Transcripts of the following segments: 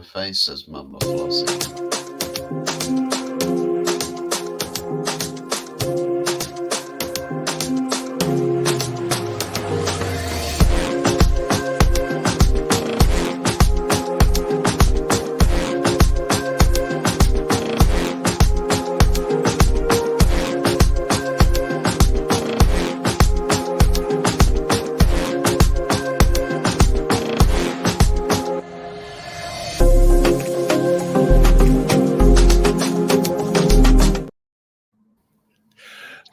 face, says Mama Flossie.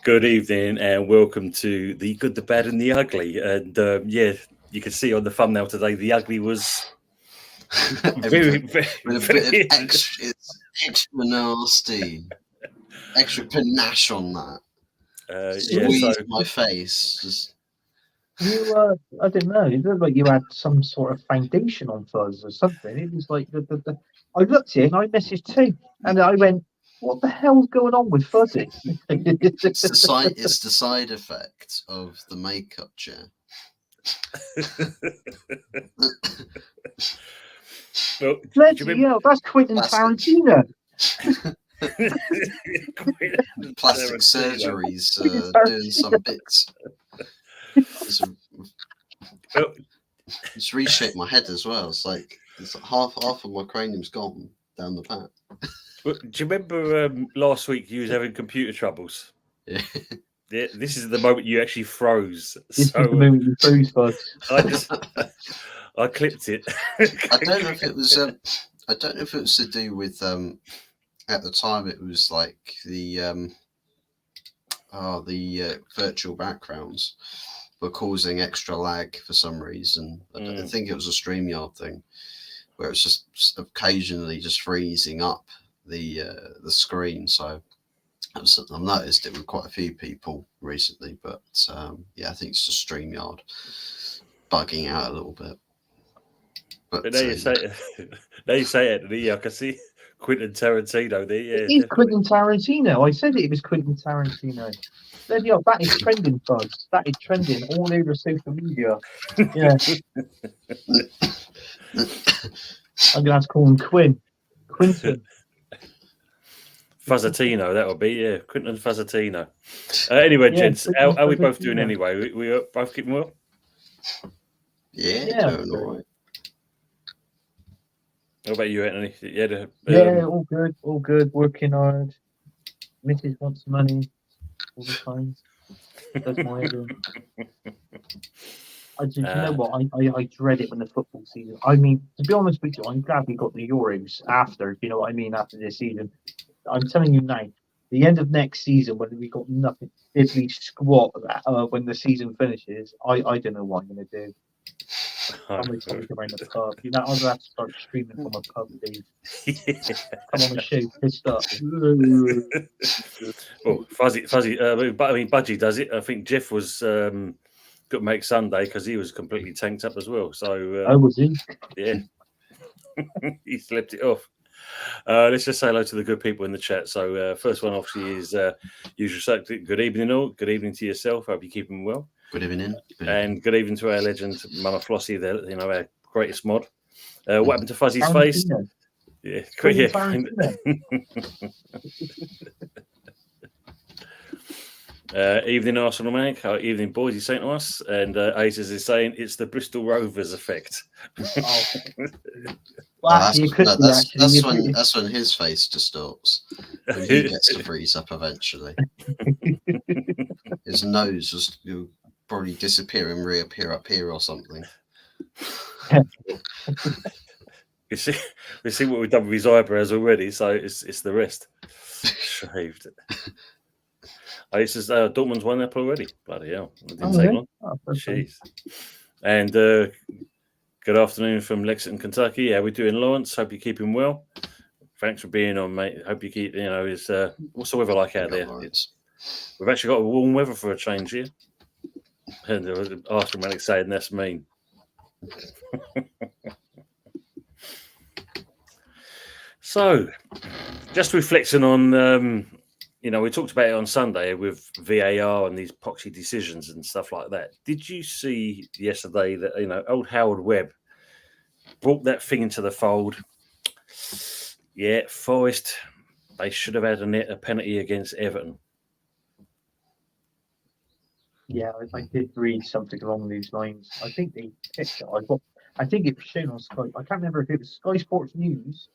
Good evening and welcome to The Good, the Bad and the Ugly. And you can see on the thumbnail today, the ugly was very With a bit of extra, it's extra nasty, extra panache on that. Squeeze my face. Just... You, I don't know. It looked like you had some sort of foundation on Fuzz or something. It was like I looked here and I messaged T, and I went, "What the hell's going on with Fuzzy?" It's the side effect of the makeup chair. Well, Bloody hell, that's Quentin Tarantino. Plastic surgeries doing some bits. It's reshaped my head as well. It's like half of my cranium's gone down the back. Do you remember last week you was having computer troubles? Yeah. Yeah, this is the moment you actually froze. This is the moment you froze, Fuzz. I clipped it. I don't know if it was. I don't know if it was to do with. At the time, it was like the virtual backgrounds were causing extra lag for some reason. I think it was a StreamYard thing, where it's just occasionally just freezing up the screen. So I've noticed it with quite a few people recently, but I think it's just StreamYard bugging out a little bit. But now you say it, Anthony. I can see Quentin Tarantino there. Yeah, it is Quentin Tarantino. I said it was Quentin Tarantino. Bloody hell, that is trending, Fuzz. That is trending all over social media. Yeah. I'm gonna have to call him Quentin. Fuzzatino, that would be, yeah, Quentin Fuzzatino. Anyway, gents, how are we both doing anyway? We are both keeping well? Yeah, doing all right. How about you, Anthony? All good, working hard. Mrs. wants money all the time. That's my idea. You know what? I dread it when the football season. I mean, to be honest with you, I'm glad we got the Euros after. You know what I mean? After this season, I'm telling you now, the end of next season when we got nothing, diddly squat when the season finishes, I don't know what I'm going to do. I'm going to take around the pub. You know, I'm going to have to start streaming from a pub, Dave. Come on the show, pissed up. Well, Fuzzy, but I mean, Budgie does it. I think Jeff was got to make Sunday because he was completely tanked up as well. So, was he? Yeah, he slept it off. Let's just say hello to the good people in the chat. So, first one obviously is usual subject. Good evening, all. Good evening to yourself. Hope you're keeping well. Good evening. And good evening to our legend, Mama Flossie, our greatest mod. What happened to Fuzzy's face? Yeah, evening, Arsenal man. Evening, boys. He's saying to us, and Aces is saying it's the Bristol Rovers effect. That's when his face distorts. When he gets to freeze up eventually. His nose will probably disappear and reappear up here or something. You see what we've done with his eyebrows already, so it's the rest. Shaved. This is Dortmund's won that already. Bloody hell. It didn't take long. Jeez. And good afternoon from Lexington, Kentucky. How we doing, Lawrence? Hope you're keeping well. Thanks for being on, mate. Hope you keep, what's the weather like out there? We've actually got a warm weather for a change here. And there was Arsenal saying that's mean. So, just reflecting on, we talked about it on Sunday with VAR and these poxy decisions and stuff like that. Did you see yesterday that, old Howard Webb brought that thing into the fold Yeah, Forest. They should have had a penalty against Everton. Yeah, I did read something along these lines. I think they picked it. I think it was shown on Sky. I can't remember if it was Sky Sports News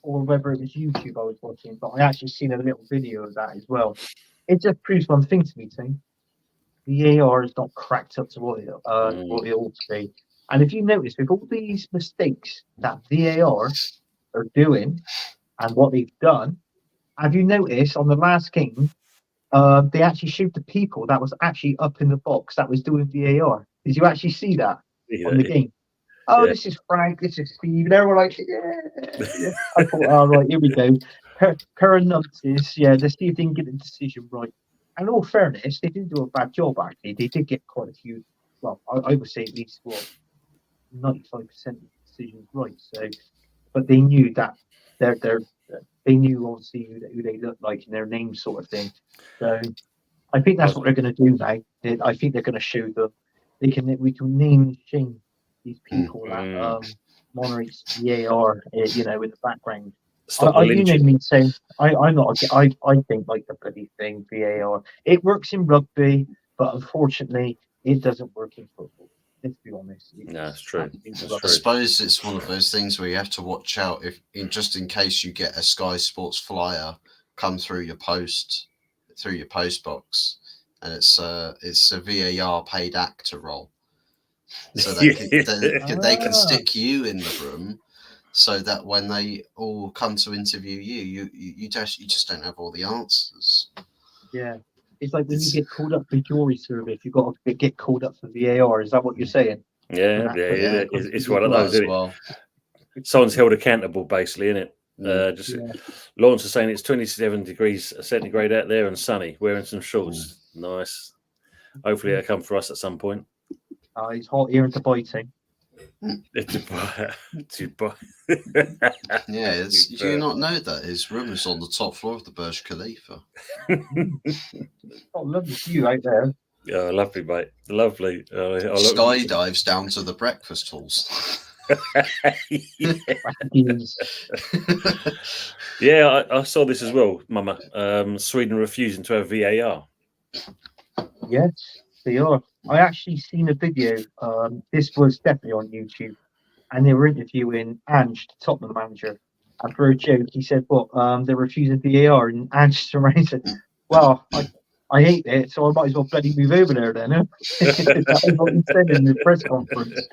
or whether it was YouTube I was watching, but I actually seen a little video of that as well. It just proves one thing to me, Tim. The AR is not cracked up to what it ought to be. And if you notice, with all these mistakes that VAR are doing and what they've done, have you noticed on the last game, they actually showed the people that was actually up in the box that was doing VAR. Did you actually see that on the game? Oh, this is Frank, this is Steve. And everyone like, yeah. I thought, all right, here we go. Per numbers, yeah, let's see if they can get the decision right. And in all fairness, they didn't do a bad job, actually. They did get quite a few, well, I would say at least, 95% of the decisions right. So, but they knew that they knew obviously who they looked like in their name, sort of thing. So I think that's what they're going to do now. I think they're going to show them we can name and shame these people that monitors VAR, in the background. You know me saying I'm not. I think like the bloody thing VAR. It works in rugby, but unfortunately, it doesn't work in football. Let's be honest. No, that's true. I suppose it's one of those things where you have to watch out just in case you get a Sky Sports flyer come through your post box, and it's a VAR paid actor role, so they can stick you in the room, so that when they all come to interview you just don't have all the answers. Yeah. It's like when you get called up for jury service, you've got to get called up for VAR. Is that what you're saying? Yeah. It's one of those, isn't it? Someone's held accountable, basically, isn't it? Lawrence is saying it's 27 degrees centigrade out there and sunny, wearing some shorts. Nice. Hopefully that'll come for us at some point. It's hot here in Dubai, Tim. Dubai. Yeah, do you not know that his room is on the top floor of the Burj Khalifa? Lovely view out there. Yeah, lovely, mate. Lovely. Skydives down to the breakfast halls. Yeah, I saw this as well, Mama. Sweden refusing to have VAR. Yes, they are. I actually seen a video. This was definitely on YouTube, and they were interviewing Ange, the Tottenham manager. And for a joke, he said, "What? They're refusing VAR." And Ange turned around and said, "Well, I hate it, so I might as well bloody move over there then." That was what he said in the press conference.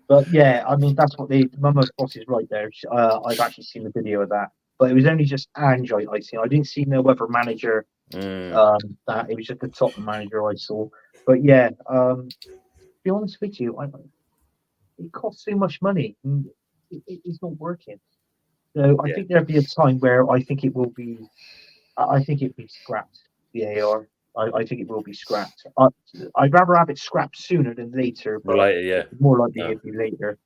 But yeah, I mean, that's what Mama's boss is right there. I've actually seen the video of that, but it was only just Ange I seen. I didn't see no other manager. That it was just the Tottenham manager I saw. But yeah, to be honest with you, it costs so much money. It's not working. So I think there'll be a time where I think it will be scrapped. VAR. I think it will be scrapped. I'd rather have it scrapped sooner than later. But later, yeah. More likely it'll be later.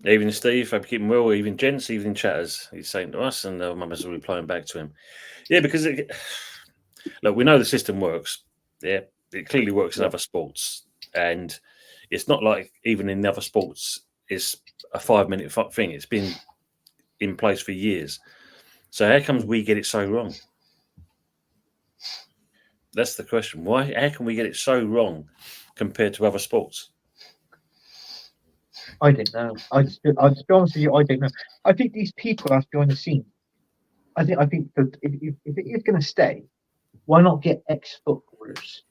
Evening, Steve. Hope you're keeping well. Evening, gents. Evening, chatters. He's saying to us, and Mama's replying back to him. Yeah, because look, we know the system works. Yeah. It clearly works in other sports, and it's not like even in other sports it's a 5-minute thing. It's been in place for years. So how comes we get it so wrong? That's the question. Why? How can we get it so wrong compared to other sports? I don't know. I'll just be honest with you. I don't know. I think these people that's behind the scene. I think that if it is going to stay, why not get ex-footballers?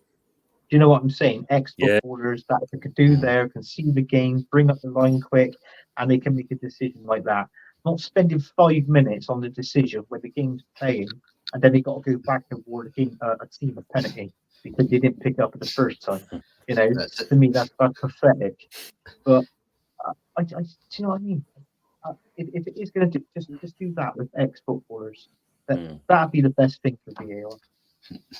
Do you know what I'm saying? Ex-footballers that they could do there, can see the game, bring up the line quick, and they can make a decision like that. Not spending 5 minutes on the decision when the game's playing, and then they got to go back and award a team a penalty because they didn't pick up at the first time. To me, that's pathetic. But do you know what I mean? If it is going to just do that with ex-footballers, that'd be the best thing for VAR.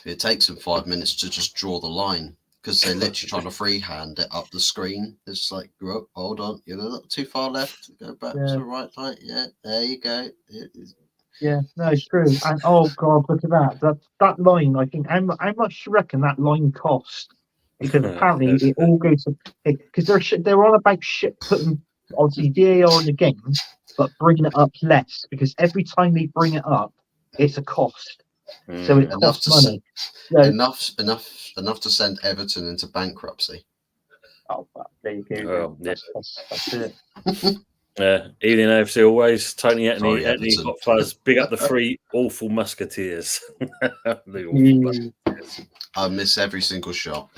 It takes them 5 minutes to just draw the line because they're literally trying to freehand it up the screen. It's like, hold on, you're not too far left, go back to the right side. Yeah, there you go. Yeah, no, it's true. And oh god, look at that line. I think how much do you reckon that line cost? Because apparently it all goes to because they're on about shit putting obviously VAR in the game, but bringing it up less, because every time they bring it up, it's a cost. So it costs money. Enough to send Everton into bankruptcy. Oh, there you go. That's it. Evening AFC always. Tony Anthony, HotFuzz, big up the 3 awful musketeers. I miss every single shot.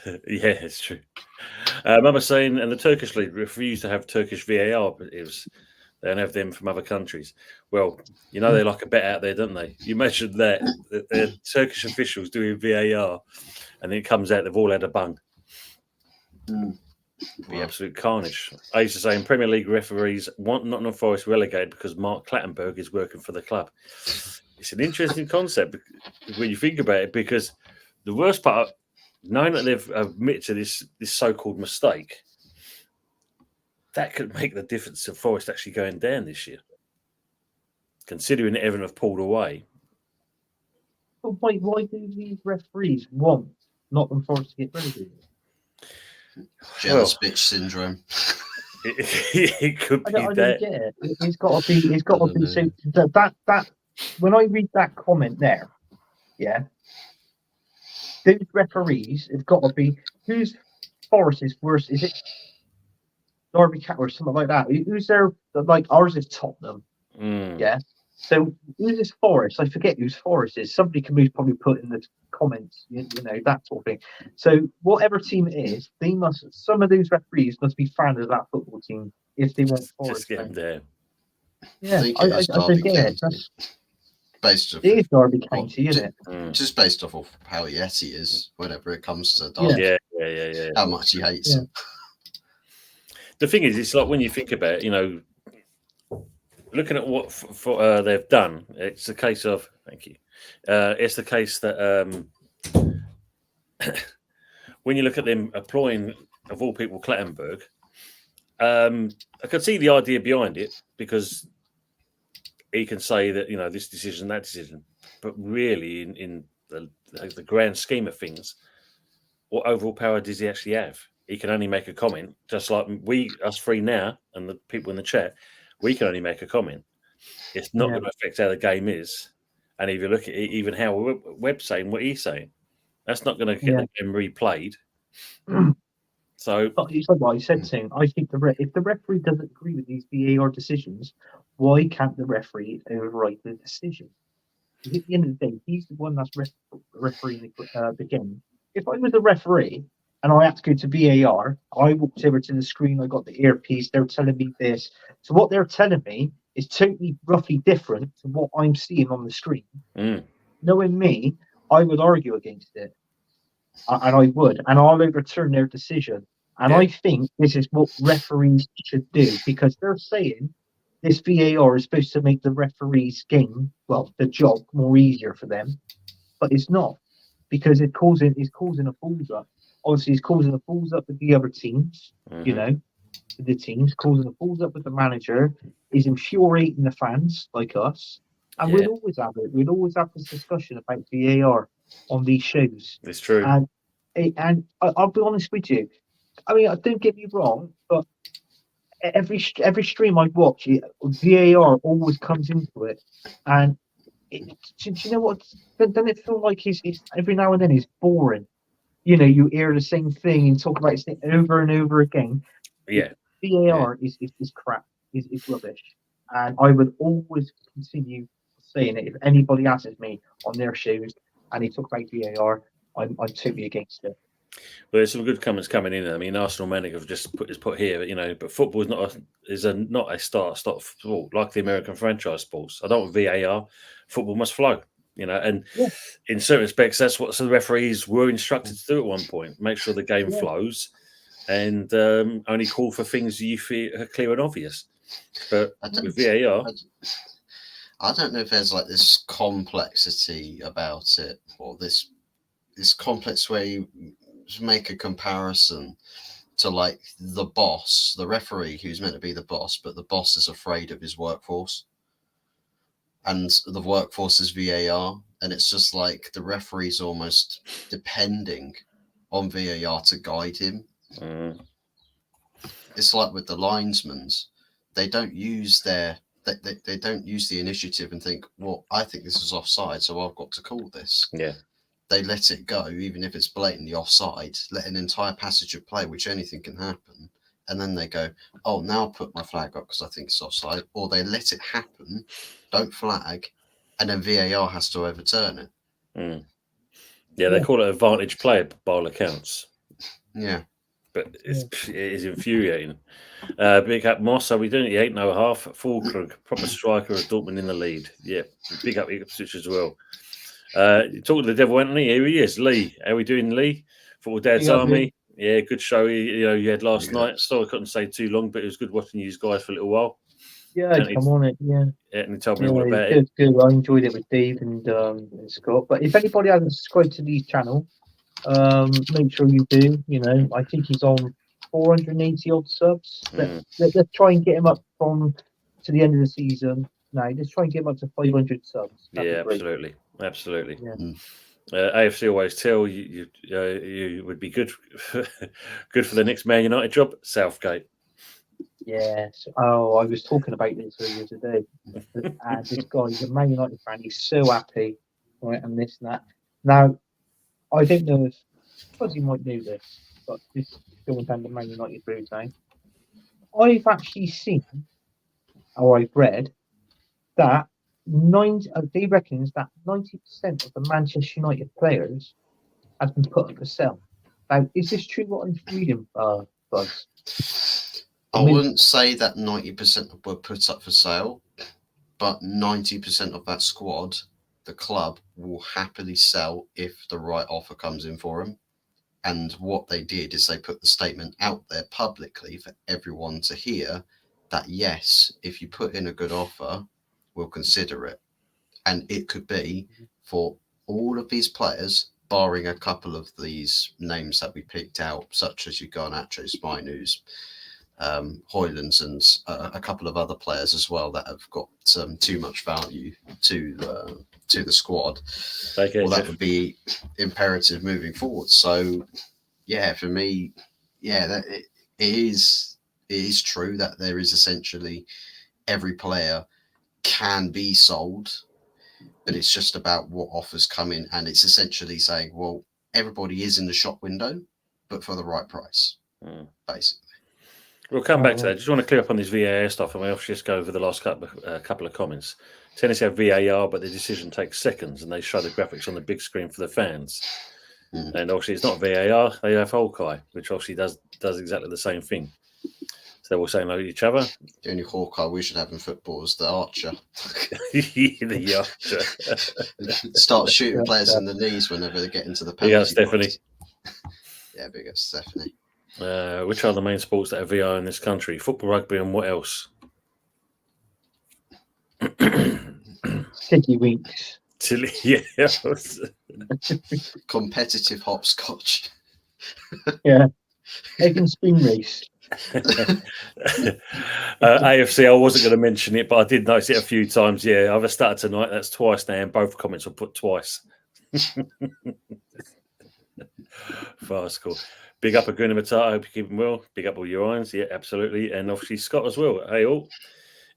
Yeah, it's true. Mama saying, and the Turkish league refused to have Turkish VAR, but they don't have them from other countries. Well, they like a bet out there, don't they? You mentioned that the Turkish officials doing VAR, and then it comes out they've all had a bung. Be absolute carnage. I used to say in Premier League referees want Nottingham Forest relegated because Mark Clattenburg is working for the club. It's an interesting concept when you think about it, because the worst part, knowing that they've admitted to this so-called mistake, that could make the difference of Forest actually going down this year, considering that Everton have pulled away. But why do these referees want Nottingham Forest to get relegated? Jealous bitch syndrome. It could be I that. don't get it. It's got to be. It's got to be. So that when I read that comment there, yeah, those referees have got to be. Who's Forest's worst? Is it Derby Cat or something like that? Who's their, like, ours is Tottenham? Yeah. So who's this Forest? I forget whose Forest is. Somebody can probably put in the comments, that sort of thing. So whatever team it is, some of those referees must be fans of that football team if they want Forest. Just get them there. Yeah, I don't get it. It is Derby County, isn't it? Just based off of how Yeti is whenever it comes to Derby. Yeah. How much he hates him. The thing is, it's like when you think about it, looking at what they've done, it's a case of it's the case that when you look at them employing, of all people, Clattenburg, I can see the idea behind it, because he can say that this decision, that decision, but really in the grand scheme of things, what overall power does he actually have? He can only make a comment, just like us 3 now, and the people in the chat. We can only make a comment. It's not going to affect how the game is. And if you look at it, even how Webb's saying what he's saying, that's not going to get the game replayed. So, it's like what I said, saying I think if the referee doesn't agree with these VAR decisions, why can't the referee override the decision? Because at the end of the day, he's the one that's refereeing the game. If I was a referee and I had to go to VAR, I walked over to the screen, I got the earpiece, they're telling me this. So what they're telling me is totally roughly different to what I'm seeing on the screen. Knowing me, I would argue against it. And I would. And I'll overturn their decision. And I think this is what referees should do, because they're saying this VAR is supposed to make the referees' game, the job, more easier for them. But it's not, because it's causing a balls up. Obviously, it's causing a balls up with the other teams, the teams, causing a balls up with the manager, is infuriating the fans like us. And we'd always have it. We'd always have this discussion about VAR on these shows. It's true. And I'll be honest with you. I mean, don't get me wrong, but every stream I watch, VAR always comes into it. And do you know what? Doesn't it feel like he's every now and then he's boring? You hear the same thing and talk about it over and over again. Yeah. VAR is crap. Is rubbish. And I would always continue saying it. If anybody asks me on their shows and they talk about VAR, I'm totally against it. Well, there's some good comments coming in. I mean, Arsenal Manic have just put here, but football is not a start sport like the American franchise sports. I don't want VAR. Football must flow. And in certain respects, that's what the referees were instructed to do at one point. Make sure the game flows, and only call for things you feel are clear and obvious. But with VAR, I don't know if there's like this complexity about it, or this complex where you make a comparison to like the boss, the referee who's meant to be the boss, but the boss is afraid of his workforce. And the workforce is VAR, and it's just like the referee's almost depending on VAR to guide him. It's like with the linesmen. they don't use they don't use the initiative and think, well, I think this is offside, so I've got to call this. Yeah. They let it go, even if it's blatantly offside, let an entire passage of play, which anything can happen. And then they go, oh, now I'll put my flag up because I think it's offside. Or they let it happen, don't flag, and then VAR has to overturn it. Mm. Yeah, they call it advantage play by all accounts. Yeah. But it is infuriating. Big up Moss. So we're doing it 8.5. Fulkrug, proper striker of Dortmund in the lead. Yeah, big up Ipswich as well. Talking to the devil, Anthony. Here he is, Lee. How are we doing, Lee? Football Dad's Army. Yeah, good show. You had last night. Sorry, I couldn't stay too long, but it was good watching you guys for a little while. Yeah, come on it. Yeah. And he told me all about it. Good. I enjoyed it with Dave and Scott. But if anybody hasn't subscribed to these channel, make sure you do. I think he's on 480 odd subs. Let's try and get him up to the end of the season. No, let's try and get him up to 500 subs. That'd be absolutely. Yeah. AFC always tell you would be good for the next Man United job, Southgate. Yes. Oh, I was talking about this earlier today. And this guy, he's a Man United fan. He's so happy, right? And this and that. Now, I don't know if Fuzzy might know this, but this is going down the Man United route now. I've actually seen, or I've read, that they reckons that 90% of the Manchester United players have been put up for sale. Now, is this true what I'm reading, Buzz? I wouldn't say that 90% were put up for sale, but 90% of that squad, the club will happily sell if the right offer comes in for them. And what they did is they put the statement out there publicly for everyone to hear that, yes, if you put in a good offer, we'll consider it. And it could be for all of these players, barring a couple of these names that we picked out, such as Garnacho, Spinus, Hoylands, and a couple of other players as well that have got too much value to the squad. Well, that would be imperative moving forward. So, yeah, for me, that it is true that there is essentially every player can be sold, but it's just about what offers come in, and it's essentially saying, well, everybody is in the shop window, but for the right price, basically. We'll come back to that. I just want to clear up on this VAR stuff, and we'll just go over the last couple of comments. Tennessee have VAR, but the decision takes seconds, and they show the graphics on the big screen for the fans. And obviously, it's not VAR; they have Hawkeye, which obviously does exactly the same thing. So they're all saying hello to each other. The only Hawkeye we should have in football is the Archer. The Archer. Start shooting players in the knees whenever they get into the penalty. Yeah, Stephanie. Yeah, big up Stephanie. Which are the main sports that have VR in this country? Football, rugby, and what else? Tiddlywinks. Yeah. Competitive hopscotch. Yeah. Egg and spoon race. AFC, I wasn't going to mention it, but I did notice it a few times. Yeah, I've started tonight. That's twice now, and both comments were put twice. Fast cool. Big up Aguna Matata. I hope you're keeping well. Big up all your irons. Yeah, absolutely. And obviously Scott as well. Hey, all.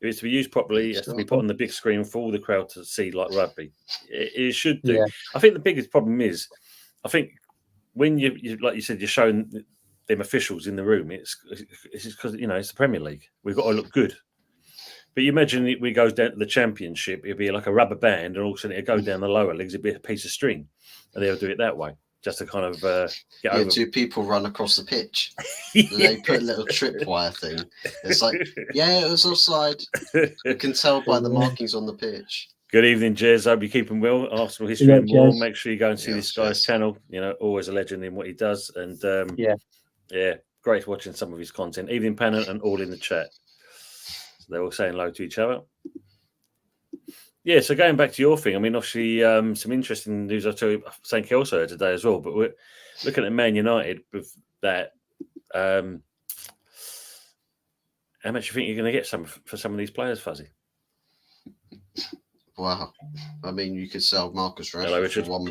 If it's to be used properly, it has to be put on the big screen for all the crowd to see, like rugby. It should do. Yeah. I think the biggest problem is, I think when you like you said, you're showing them officials in the room, it's because, it's the Premier League. We've got to look good. But you imagine we go down to the Championship, it'd be like a rubber band, and all of a sudden it'd go down the lower legs, it'd be a piece of string. And they'll do it that way, just to kind of get over. Two people run across the pitch. They put a little tripwire thing. It's like, it was offside. You can tell by the markings on the pitch. Good evening, Jez. Hope you're keeping well. Arsenal history and more. Make sure you go and see this guy's channel. Always a legend in what he does. And great watching some of his content. Evening Pennant and all in the chat. So they're all saying hello to each other. Yeah, so going back to your thing, I mean, obviously, some interesting news I'll tell you, St. Kelso today as well, but we're looking at Man United with that. How much do you think you're going to get for some of these players, Fuzzy? Wow. I mean, you could sell Marcus Rashford for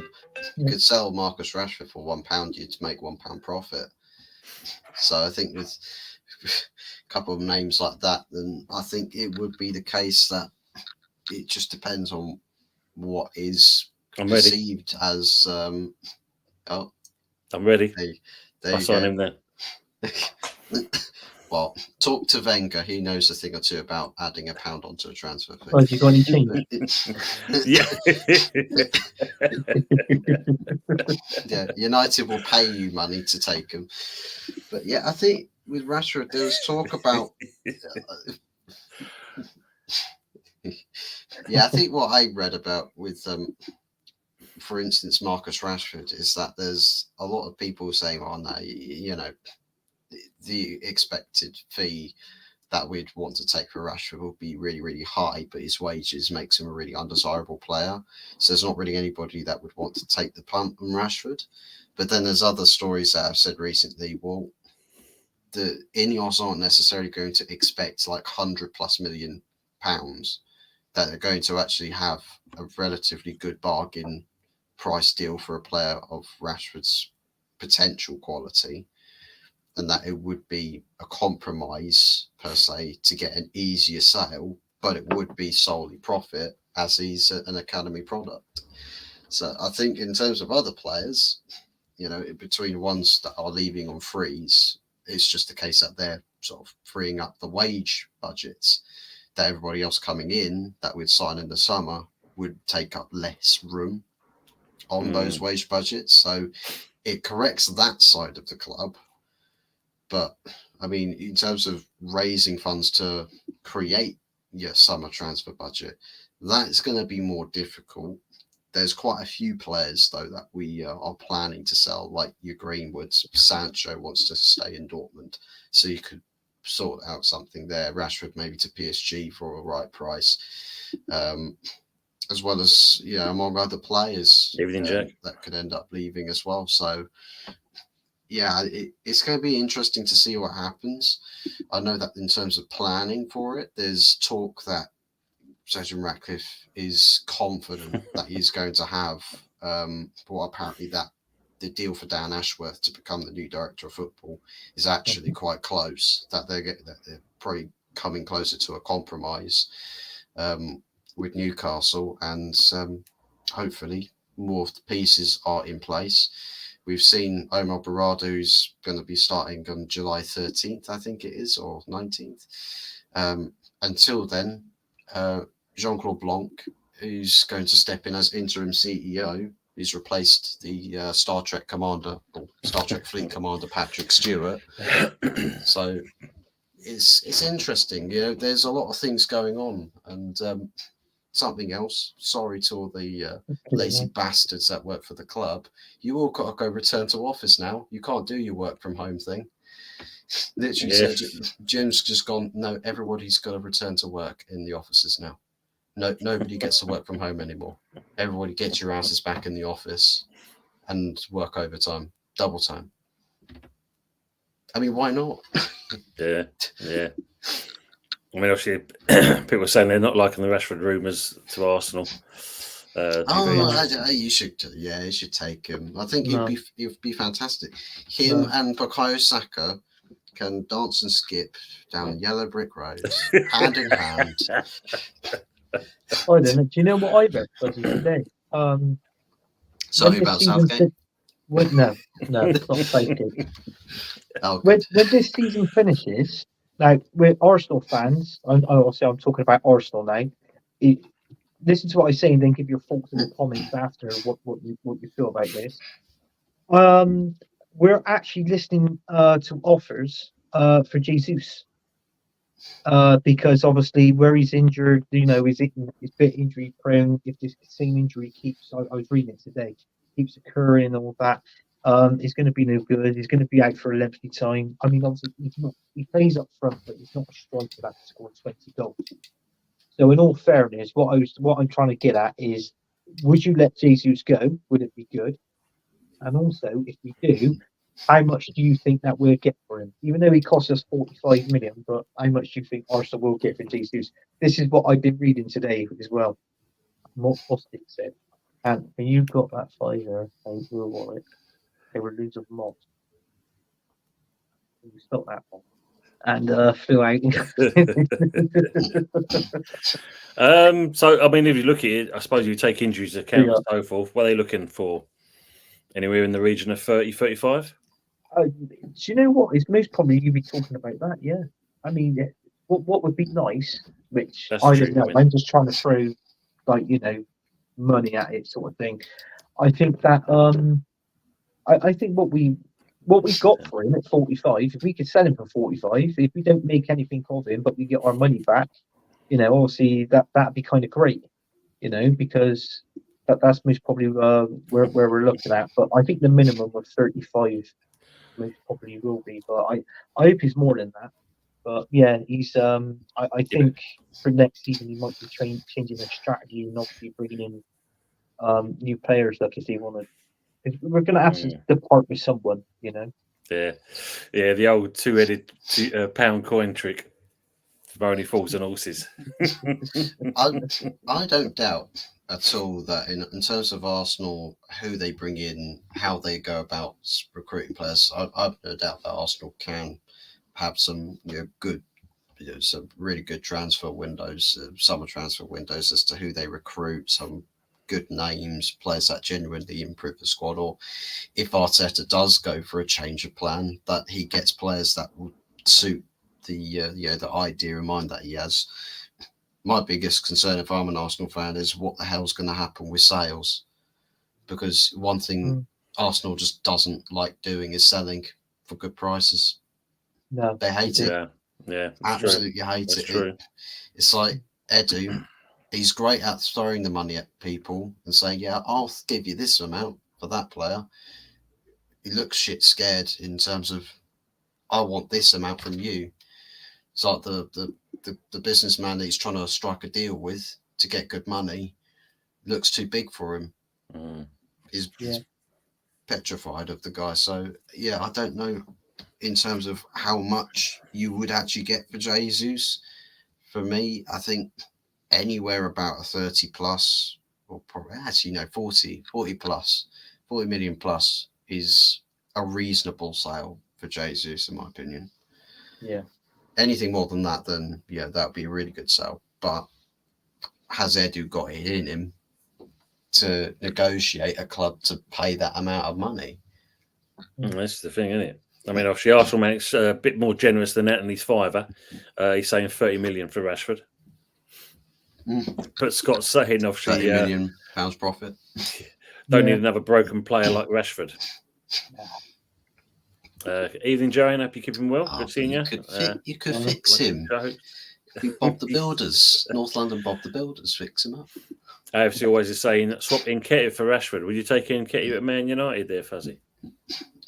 you could sell Marcus Rashford for £1, you'd make £1 profit. So I think couple of names like that, then I think it would be the case that it just depends on what is perceived as. I'm ready. There I sign him there. Well, talk to Wenger. He knows a thing or two about adding £1 onto a transfer fee. Oh, have you got any change? Yeah, United will pay you money to take him. But yeah, I think with Rashford, there was talk about. Yeah, I think what I read about with, for instance, Marcus Rashford is that there's a lot of people saying, "Oh no, you know, the expected fee that we'd want to take for Rashford will be really, really high, but his wages makes him a really undesirable player. So there's not really anybody that would want to take the punt on Rashford." But then there's other stories that I've said recently, well, the Ineos aren't necessarily going to expect like £100+ million that they're going to actually have a relatively good bargain price deal for a player of Rashford's potential quality, and that it would be a compromise per se to get an easier sale, but it would be solely profit as he's an academy product. So I think in terms of other players, you know, between ones that are leaving on frees, it's just a case that they're sort of freeing up the wage budgets that everybody else coming in that would sign in the summer would take up less room on those wage budgets. So it corrects that side of the club. But I mean, in terms of raising funds to create your summer transfer budget, that's going to be more difficult. There's quite a few players, though, that we are planning to sell, like your Greenwoods. Sancho wants to stay in Dortmund, so you could sort out something there. Rashford maybe to PSG for a right price, as well as, you know, among other players that could end up leaving as well. So, yeah, it's going to be interesting to see what happens. I know that in terms of planning for it, there's talk that Sergeant Ratcliffe is confident that he's going to have, well, apparently that the deal for Dan Ashworth to become the new director of football is actually quite close, that they're probably coming closer to a compromise with Newcastle, and hopefully more of the pieces are in place. We've seen Omar Barada, who's going to be starting on July 13th, I think it is, or 19th. Until then, Jean-Claude Blanc, who's going to step in as interim CEO, he's replaced the Star Trek commander, or Star Trek fleet commander, Patrick Stewart. So it's interesting. You know, there's a lot of things going on, and something else. Sorry to all the lazy bastards that work for the club. You all got to go return to office now. You can't do your work from home thing. Literally, yes. Jim's just gone. No, everybody's got to return to work in the offices now. No, nobody gets to work from home anymore. Everybody get your asses back in the office and work overtime, double time. I mean, why not? Yeah. I mean, obviously, people are saying they're not liking the Rashford rumours to Arsenal. You should. Yeah, you should take him. I think he'd be fantastic. Him and Bukayo Saka can dance and skip down yellow brick roads, hand in hand. Oh, then, do you know what I read today? Sorry about Southgate. No, it's not Southgate. Oh, when this season finishes, like we're Arsenal fans, obviously I'm talking about Arsenal now. Listen to what I say and then give your thoughts in the comments after what you feel about this. We're actually listening to offers for Jesus. Because obviously where he's injured, you know, he's a bit injury prone. If this same injury keeps, I was reading it today, keeps occurring and all that, he's going to be no good. He's going to be out for a lengthy time. I mean, obviously he plays up front, but he's not a striker that can score 20 goals. So in all fairness, what I'm trying to get at is, would you let Jesus go? Would it be good? And also, if we do, how much do you think that we'll get for him? Even though he costs us 45 million, but how much do you think Arsenal will get for Jesus? This is what I've been reading today as well. What Bostic said. And when you got that fiver out your wallet, they were losing a lot. You spelt that one. and flew out. So, I mean, if you look at it, I suppose you take injuries into account and so forth. What are they looking for? Anywhere in the region of 30, 35? Do you know what? It's most probably you'd be talking about that, yeah. I mean, what would be nice, which That's I true, don't know, I mean. I'm just trying to throw, like, money at it sort of thing. I think that, I think what we got for him at 45, if we could sell him for 45, if we don't make anything of him, but we get our money back, obviously that'd be kind of great, because that's most probably where we're looking at. But I think the minimum of 35 most probably will be. But I hope he's more than that. But yeah, he's I think for next season he might be changing the strategy and obviously bringing in new players. Like if they want to, we're going to have to depart with someone, Yeah, the old two-headed pound coin trick. Only falls on horses. I don't doubt at all that in terms of Arsenal, who they bring in, how they go about recruiting players, I've no doubt that Arsenal can have some good, some really good transfer windows, summer transfer windows as to who they recruit, some good names, players that genuinely improve the squad, or if Arteta does go for a change of plan, that he gets players that will suit the idea in mind that he has. My biggest concern, if I'm an Arsenal fan, is what the hell's going to happen with sales, because one thing Arsenal just doesn't like doing is selling for good prices. No, they hate it. Yeah, absolutely hate that's it. True. It's like Edu. He's great at throwing the money at people and saying, "Yeah, I'll give you this amount for that player." He looks shit scared in terms of, "I want this amount from you." It's like the businessman that he's trying to strike a deal with to get good money looks too big for him. He's petrified of the guy. So, yeah, I don't know in terms of how much you would actually get for Jesus. For me, I think anywhere about a 30 plus, or probably actually, 40 plus, 40 million plus is a reasonable sale for Jesus, in my opinion. Yeah. Anything more than that, then that would be a really good sell. But has Edu got it in him to negotiate a club to pay that amount of money? That's the thing, isn't it? I mean, obviously, Arsenal makes a bit more generous than that in his fiver. He's saying 30 million for Rashford. But Scott's saying, obviously, £30 million profit. Don't need another broken player like Rashford. Evening, Joanne. Hope you keep him well. Good seeing you. You could fix him. Bob the Builders, North London Bob the Builders, fix him up. AFC always is saying swap Nketiah for Rashford. Would you take Nketiah at Man United there, Fuzzy?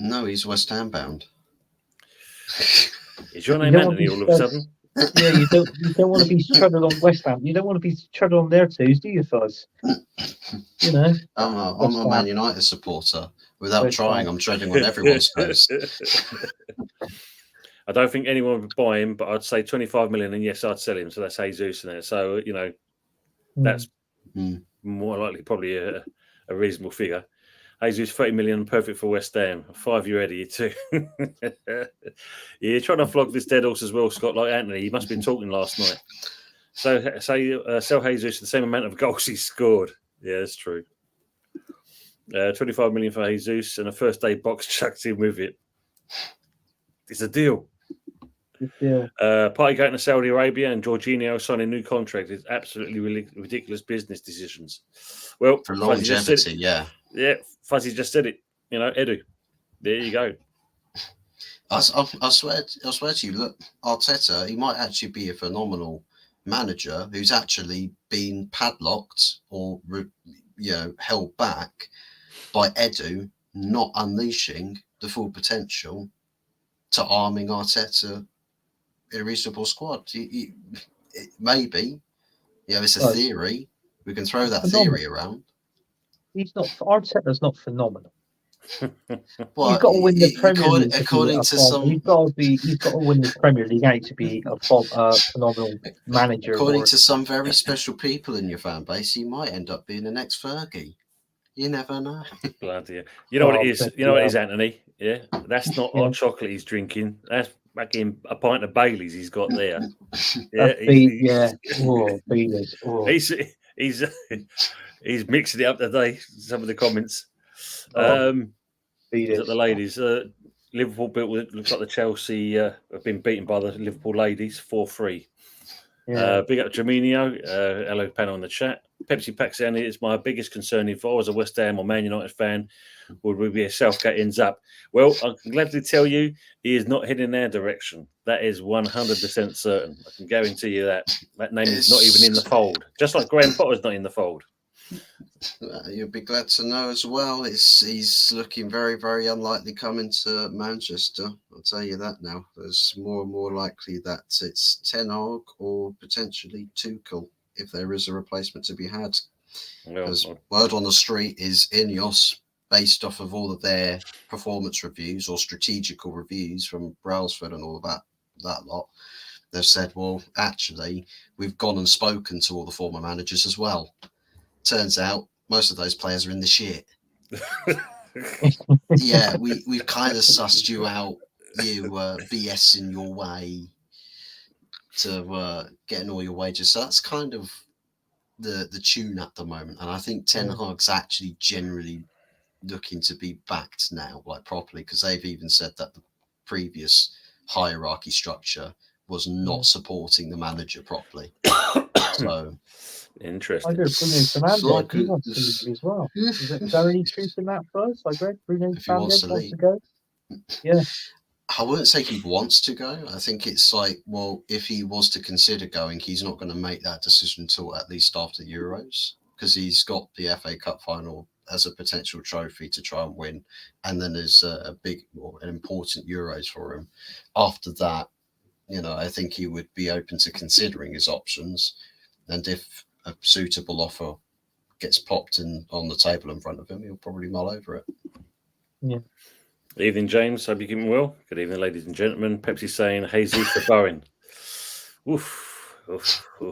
No, he's West Ham bound. Is your name Anthony all of a sudden? Yeah, you don't want to be treaded on West Ham. You don't want to be treaded on their toes, do you, Fuzz? I'm a Man United supporter. Without trying, I'm treading on everyone's toes. I don't think anyone would buy him, but I'd say 25 million, and yes, I'd sell him. So that's Jesus in there. So that's more likely probably a reasonable figure. Jesus, 30 million, perfect for West Ham. 5-year Eddie, too. You're trying to flog this dead horse as well, Scott, like Anthony. He must have been talking last night. So sell Jesus the same amount of goals he scored. Yeah, that's true. 25 million for Jesus and a first day box chucked in with it. It's a deal. Party going to Saudi Arabia and Jorginho signing a new contract is absolutely ridiculous business decisions. Well, for longevity, yeah, Fuzzy just said it. Edu. There you go. I swear to you. Look, Arteta, he might actually be a phenomenal manager who's actually been padlocked or held back by Edu not unleashing the full potential to arming Arteta in a reasonable squad. Maybe, it's a theory. We can throw that theory around. He's not. Arteta's not phenomenal. Well, he's got to win the Premier League. According to some, he's got to win the Premier League to be a phenomenal manager. According to some very special people in your fan base, he might end up being the next Fergie. You never know. Bloody, you know what it is. You know what it is, Anthony. Yeah, that's not hot chocolate he's drinking. That's fucking a pint of Baileys he's got there. Oh, Baileys. Oh. He's mixing it up today. Some of the comments. Is that the ladies? Liverpool looks like the Chelsea have been beaten by the Liverpool ladies 4-3. Big up Jaminio. Hello, panel in the chat. Pepsi Paxani is my biggest concern. If I was a West Ham or Man United fan, would we be a Southgate ends up? Well, I can gladly tell you he is not heading their direction. That is 100% certain. I can guarantee you that. That name is not even in the fold. Just like Graham Potter's not in the fold. You'll be glad to know as well. He's looking very, very unlikely coming to Manchester. I'll tell you that now. There's more and more likely that it's Ten Hag or potentially Tuchel if there is a replacement to be had. Because word on the street is Ineos, based off of all of their performance reviews or strategical reviews from Brailsford and all of that lot. They've said, well, actually, we've gone and spoken to all the former managers as well. Turns out most of those players are in the shit. Yeah, we've kind of sussed you out, you BSing your way to getting all your wages. So that's kind of the tune at the moment. And I think Ten Hag's actually generally looking to be backed now, like properly, because they've even said that the previous hierarchy structure was not supporting the manager properly. So interesting. I heard Bruno Fernandes he wants to leave as well. Is there any truth in that, Buzz? I read Bruno Fernandes wants to go. Yeah. I wouldn't say he wants to go. I think it's like, well, if he was to consider going, he's not going to make that decision until at least after Euros, because he's got the FA Cup final as a potential trophy to try and win, and then there's a big or an important Euros for him. After that, I think he would be open to considering his options, and if a suitable offer gets popped on the table in front of him, he'll probably mull over it. Yeah. Good evening, James. Hope you're keeping well. Good evening, ladies and gentlemen. Pepsi saying Jesus for Bowen. Oof.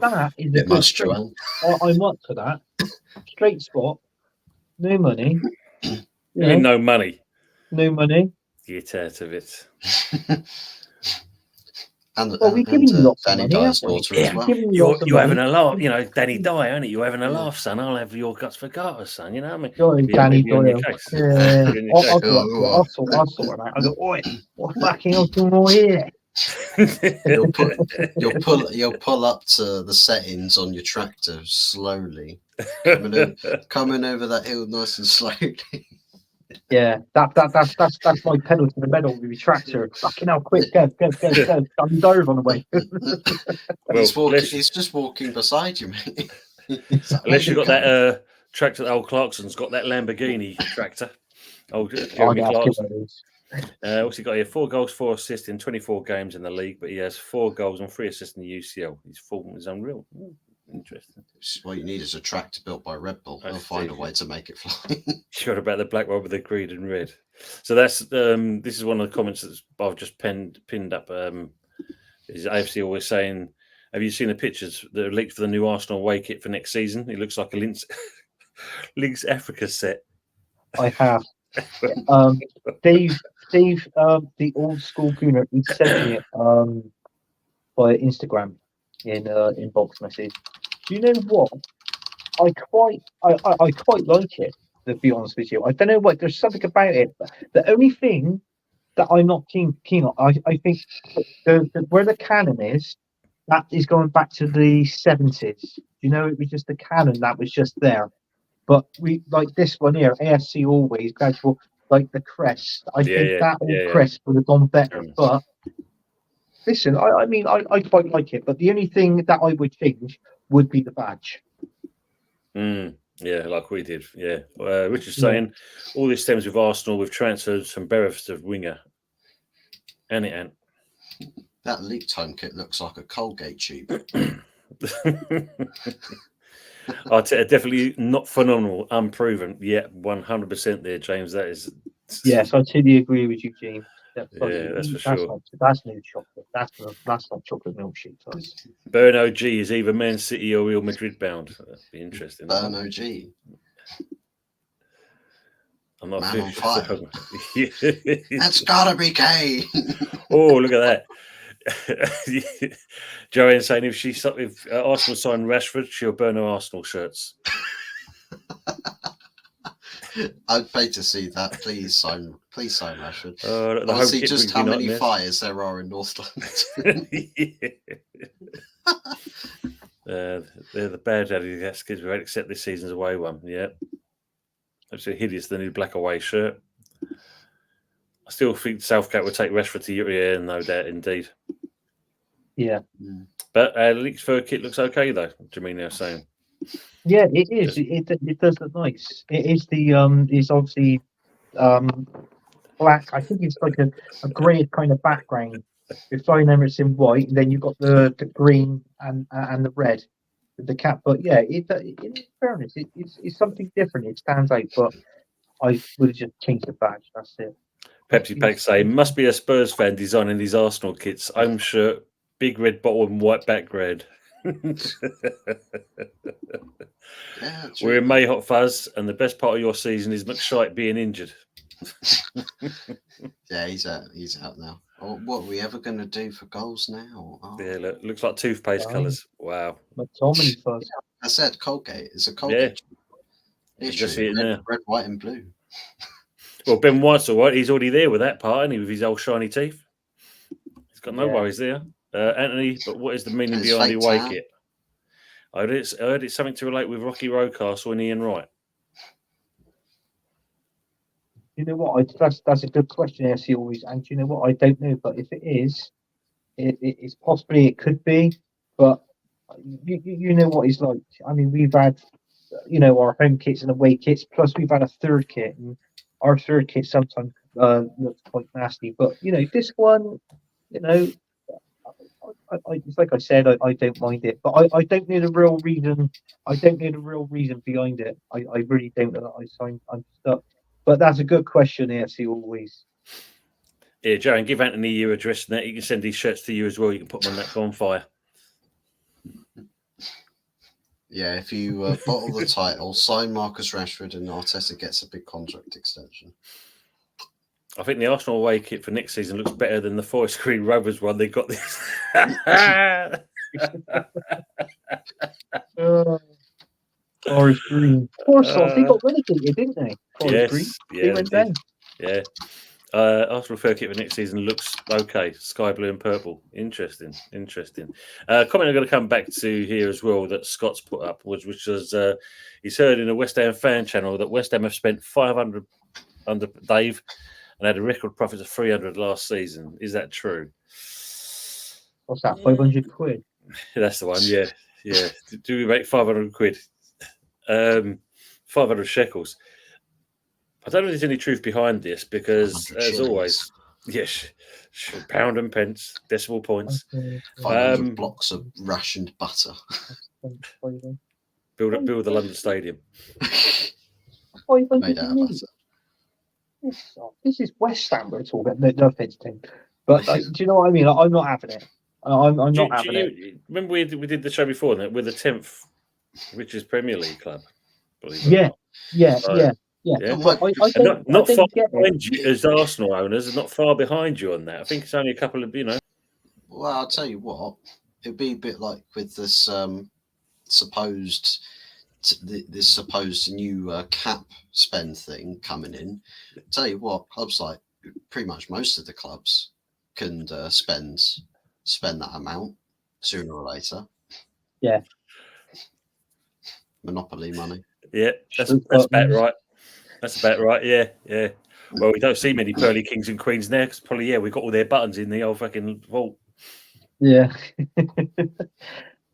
That is a good straight. I'm up for that. Straight spot. No money. No money. No money. Get out of it. We give you lots of money. Daughter as well. You're having a laugh, Danny Dyer, aren't it? You're having a laugh, son. I'll have your guts for garter, son. You know what I mean? Danny Dyer. I'll sort it out. I go, oi, what fucking hell's going on here? You'll pull up to the settings on your tractor slowly, coming over that hill nice and slowly. Yeah, that's my pedal to the metal with your tractor. Fucking hell, quick, go. I'm dove on the way. He's just walking beside you, mate. Unless you've got that tractor, old Clarkson's got that Lamborghini tractor. Old Jeremy Clarkson. What's he got here? 4 goals, 4 assists in 24 games in the league, but he has 4 goals and 3 assists in the UCL. His form is unreal. Interesting. What you need is a tractor built by Red Bull. They'll find a way to make it fly. Sure about the black one with the green and red. So that's this is one of the comments that I've just pinned up. Is AFC always saying, "Have you seen the pictures that are leaked for the new Arsenal away kit for next season? It looks like a Lynx Africa set." I have. Dave, the old school Gooner, he sent me it by Instagram in box message. Do you know what? I quite like it, to be honest with you. I don't know what, there's something about it. The only thing that I'm not keen on, I think where the cannon is, that is going back to the 70s. It was just the cannon that was just there. But we like this one here, AFC always gradual, like the crest. I think that crest would have gone better. But listen, I mean, I quite like it. But the only thing that I would change would be the badge. Yeah, like we did. Yeah. Richard's saying all this stems with Arsenal. We've transferred some Bereths to winger. And it ain't. That leaked home kit looks like a Colgate tube. Definitely not phenomenal, unproven. Yeah, 100% there, James. That is. Yes, I totally agree with you, James. That's for sure. That's no chocolate. That's not chocolate milkshake. Burn OG is either Man City or Real Madrid bound. That'd be interesting. Burn OG. I'm not Man on fire. Yeah. That's gotta be Kane. Oh, look at that. Joanne saying if Arsenal sign Rashford, she'll burn her Arsenal shirts. I'd pay to see that. Please sign Rashford. The I want to see HomeKit just brings how me many nightmares. fires there are in North London. They're the bad daddy kids we won't accept this season's away one. Yeah. Absolutely hideous, the new black away shirt. I still think Southgate would take Rashford to Europe. Yeah, no doubt, indeed. Yeah. But Leeds fur kit looks okay, though, Jamina saying. Yeah, it is. It does look nice. It is it's obviously black. I think it's like a grey kind of background. With flying Emirates in white, and then you've got the green and the red with the cap. But yeah, in fairness, it's something different. It stands out. But I would have just changed the badge. That's it. Pepsi Pack say must be a Spurs fan designing these Arsenal kits. Home shirt, big red bottom, white background. Yeah, we're in May, Hot Fuzz, and the best part of your season is McShite being injured. Yeah, he's out now. Oh, what are we ever going to do for goals now? Oh. Yeah, looks like toothpaste colours. Wow. McTominay Fuzz. I said Colgate. It's a Colgate. Yeah. Just see it now. Red, white, and blue. Well, Ben White's all right. He's already there with that part, isn't he, with his old shiny teeth? He's got no worries there. Anthony, but what is the meaning behind the away kit? I heard it's something to relate with Rocky Roadcastle and Ian Wright. You know what? That's a good question, actually, always. And you know what? I don't know, but if it is, it's possibly it could be. But you know what he's like. I mean, we've had our home kits and away kits, plus we've had a third kit, and our third kit sometimes looks quite nasty. But this one, it's like I said, I don't mind it, but I don't know the real reason. I don't know the real reason behind it. I really don't know. I'm stuck. But that's a good question, AFC always. Yeah, Joe, give Anthony your address and that. He can send these shirts to you as well. You can put them on that bonfire. Yeah, if you bottle the title, sign Marcus Rashford, and Arteta gets a big contract extension. I think the Arsenal away kit for next season looks better than the Forest Green Rovers one. They got this. Forest Green. They got relegated, didn't they? Forest Green. They went down. Yeah. Arsenal fur kit for next season looks okay. Sky blue and purple. Interesting. Comment I'm going to come back to here as well that Scott's put up which was he's heard in a West Ham fan channel that West Ham have spent 500 under Dave and had a record profit of 300 last season. Is that true? What's that? 500 quid. That's the one. Yeah. Do we make 500 quid? 500 shekels. I don't know if there's any truth behind this because, as always, yes, pound and pence, decimal points. 500 blocks of rationed butter. Build the London Stadium. Made out of butter. This is West Ham we're talking. No offense, Tim, but do you know what I mean? I'm not having it. I'm not having it. Remember we did the show before that with the 10th richest Premier League club. Yeah. Not far behind you as Arsenal owners, not far behind you on that. I think it's only a couple of, Well, I'll tell you what, it'd be a bit like with this supposed new cap spend thing coming in. I'll tell you what, clubs like pretty much most of the clubs can spend that amount sooner or later. Yeah. Monopoly money. Yeah, that's about right. That's about right. Yeah. Well, we don't see many pearly kings and queens now because probably we've got all their buttons in the old fucking vault. Yeah,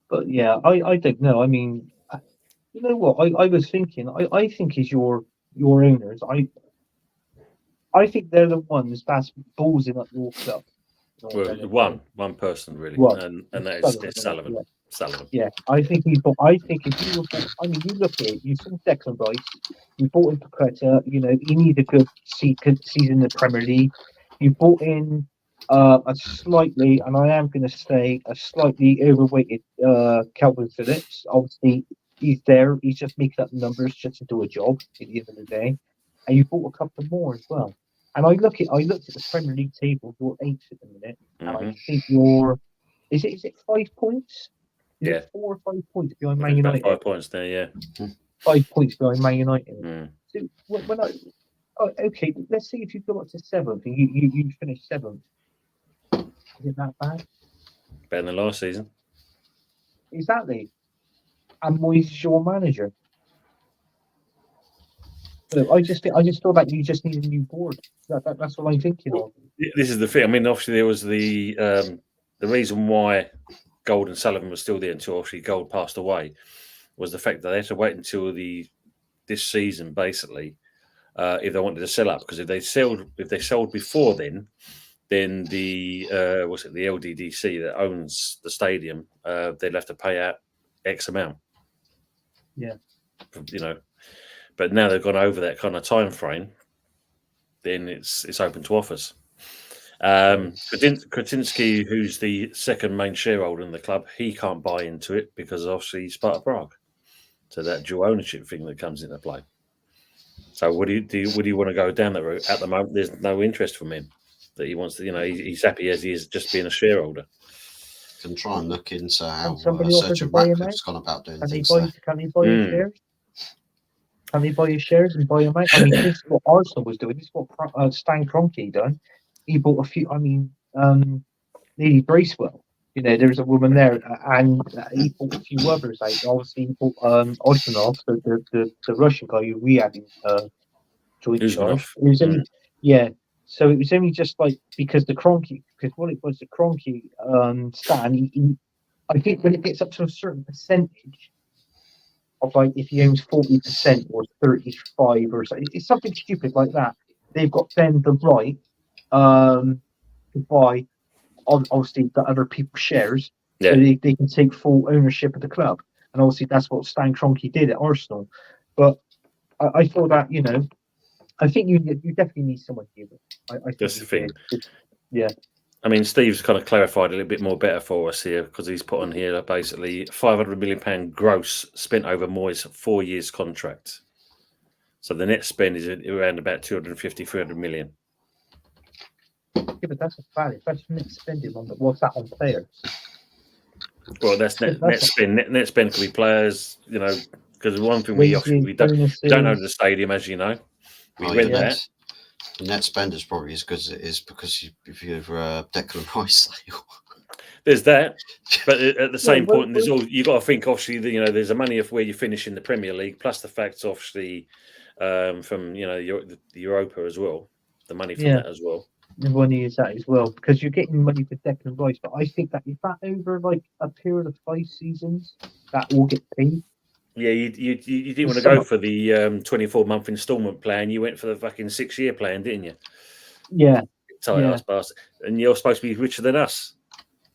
but yeah, I don't know. I mean, you know what? I was thinking. I think is your owners. I think they're the ones that's ballsing up your club. Well, one person really, and that is Sullivan. Yeah. Sullivan. Yeah, I think he's bought. I think if you look at it, you saw Declan Rice, you bought in Paqueta. He needs a good season in the Premier League. You bought in a slightly, and I am going to say a slightly overweighted Calvin Phillips. Obviously, he's there. He's just making up numbers just to do a job at the end of the day. and you bought a couple more as well. And I looked at the Premier League table. You're 8th at the minute, and I think you're. Is it 5 points? Is it 4 or 5 points behind Man United? 5 points there, yeah. 5 points behind Man United. So okay, let's see if you go up to 7th and you finish 7th. Is it that bad? Better than last season. Exactly. And Moyes is your manager. So I just feel like you just need a new board. That's what I'm thinking of. This is the thing. I mean, obviously there was the reason why Gold and Sullivan was still there until obviously Gold passed away was the fact that they had to wait until this season basically if they wanted to sell up, because if they sold before then the the LDDC that owns the stadium, they'd have to pay out X amount. Yeah. But now they've gone over that kind of time frame, then it's open to offers. Kretinsky, who's the second main shareholder in the club, he can't buy into it because obviously he's part of Prague. So that dual ownership thing that comes into play. So would you want to go down that route? At the moment, there's no interest from him. That he wants to, he's happy as he is just being a shareholder. Can try and look into how Sergio Ratcliffe's gone about doing things. Can he buy his shares? Can he buy his shares and buy them out? I mean, this is what Arsenal was doing. This is what Stan Kroenke done. He bought a few. I mean, Lily Bracewell. There's a woman there, and he bought a few others. Like obviously, he bought Osmanov, the Russian guy who we had in joint charge. So it was only just like because what it was, the Kroenke Stan. I think when it gets up to a certain percentage of like if he owns 40% or 35 or something, it's something stupid like that. They've got then the right to buy obviously the other people's shares, so they can take full ownership of the club. And obviously that's what Stan Kroenke did at Arsenal. But I thought that I think you definitely need someone here. I think that's the thing. Yeah. I mean, Steve's kind of clarified a little bit more better for us here because he's put on here basically £500 million gross spent over Moyes' 4 years contract. So the net spend is around about 250-300 million. Yeah, but that's a value. That's net spending on what's that on players? Well, that's net spend. Net spend could be players, because one thing we don't know the stadium, as you know. We rent that. The net spend is probably as good as it is because if you're Declan Rice sale. There's that, but at the same point, there's all you got to think. Obviously, there's the money of where you finish in the Premier League, plus the fact, obviously, from the Europa as well, the money from that as well. The money is that as well because you're getting money for Declan Rice. But I think that if that over like a period of 5 seasons, that will get paid. Yeah, you didn't want to go for the 24-month instalment plan. You went for the fucking 6-year plan, didn't you? Yeah. Tight-ass bastard. And you're supposed to be richer than us.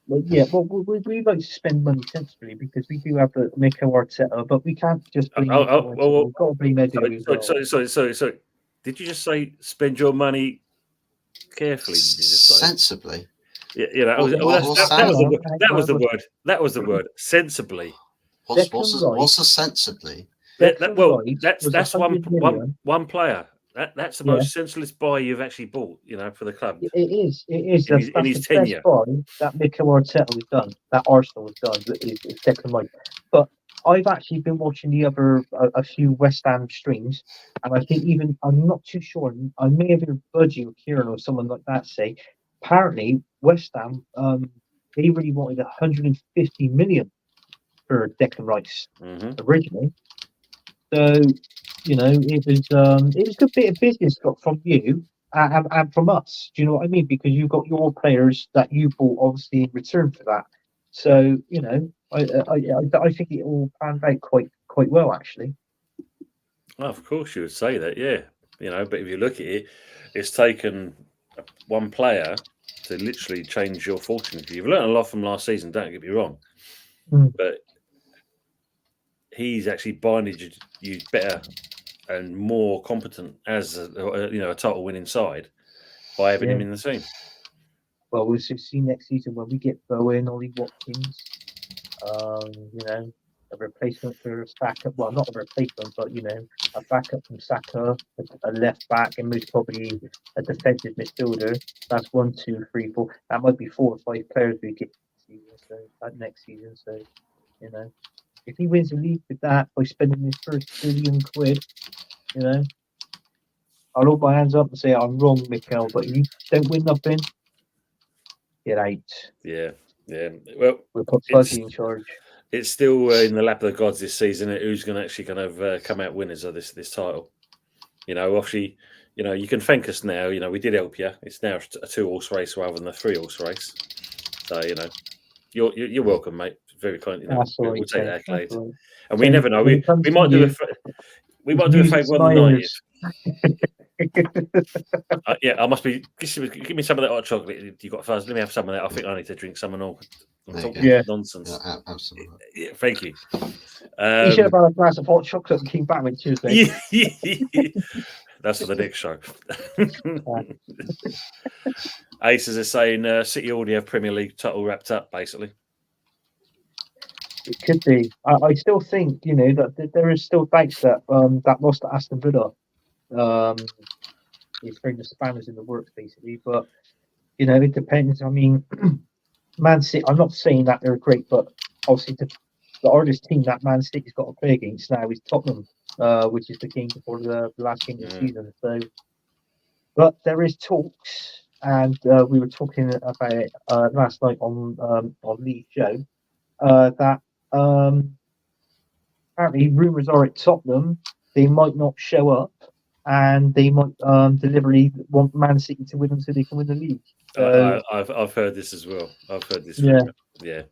Well, yeah, well, we like to spend money sensibly because we do have the Mikel Arteta, but we can't just blame we've got to blame Edu. So, did you just say spend your money carefully? Did you just say? Sensibly. Yeah, that was the word. That was the word. Sensibly. What's the sensibly? That's one player. That's the most senseless buy you've actually bought, for the club. It is. That's his the tenure. Best buy that Mikel Arteta has done, that Arsenal has done, is Declan Rice. But I've actually been watching a few West Ham streams, and I think I'm not too sure. I may have heard Budgie or Kieran or someone like that say, apparently West Ham, they really wanted 150 million for Declan Rice originally. So, it was a good bit of business from you and from us. Do you know what I mean? Because you got your players that you bought obviously in return for that. So, I think it all panned out quite well actually. Well, of course you would say that, yeah. But if you look at it, it's taken one player to literally change your fortune. You've learned a lot from last season, don't get me wrong. But he's actually binded you better and more competent as a title winning side by having him in the team. Well, we'll see next season when we get Bowen, Ollie Watkins, a replacement for Saka. Well, not a replacement, but a backup from Saka, a left back, and most probably a defensive midfielder. That's 1, 2, 3, 4. That might be 4 or 5 players we get next season. So, if he wins the league with that by spending his first £1 billion, I'll hold my hands up and say I'm wrong, Mikel. But if you don't win nothing, get out. Yeah. Well, we'll put Fuzzy in charge. It's still in the lap of the gods this season. Who's going to actually kind of come out winners of this title? Obviously, you can thank us now. We did help you. It's now a 2-horse race rather than a 3-horse race. So you're welcome, mate. Very kind. We'll take that accolade. And we never know. We might do a favour on the 90th. I must be. Give me some of that hot chocolate you got first. Let me have some of that. I think I need to drink some and all. Nonsense. Yeah, absolutely. Yeah, thank you. You should have had a glass of hot chocolate and came back with Tuesday. That's for the next show. Aces are saying City already have Premier League title wrapped up, basically. It could be. I still think, that there is still doubts that that loss to Aston Villa is throwing the spanners in the works, basically. But, it depends. I mean, Man City, I'm not saying that they're great, but obviously the hardest team that Man City's got to play against now is Tottenham, which is the game before the last game of the season. So, but there is talks, and we were talking about it last night on Lee's show, that apparently rumours are at Tottenham they might not show up, and they might deliberately want Man City to win them so they can win the league. So, I've heard this as well. I've heard this. Yeah. Yeah.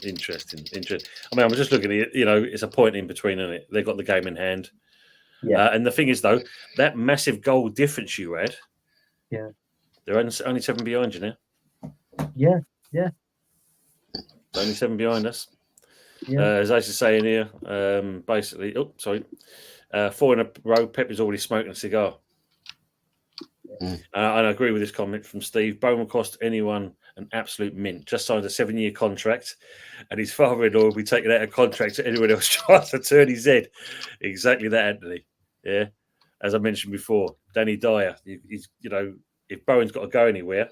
Interesting. I mean, I'm just looking at it. It's a point in between, isn't it? They've got the game in hand. Yeah. And the thing is, though, that massive goal difference you had. Yeah. They're only 7 behind you now. Yeah. Only 7 behind us. Yeah. As I was saying here, basically, 4 in a row. Pep is already smoking a cigar. And I agree with this comment from Steve. Bone will cost anyone an absolute mint. Just signed a 7-year contract, and his father-in-law will be taking out a contract to anyone else tries to turn his head. Exactly that, Anthony. Yeah, as I mentioned before, Danny Dyer. He's if Bowen's got to go anywhere,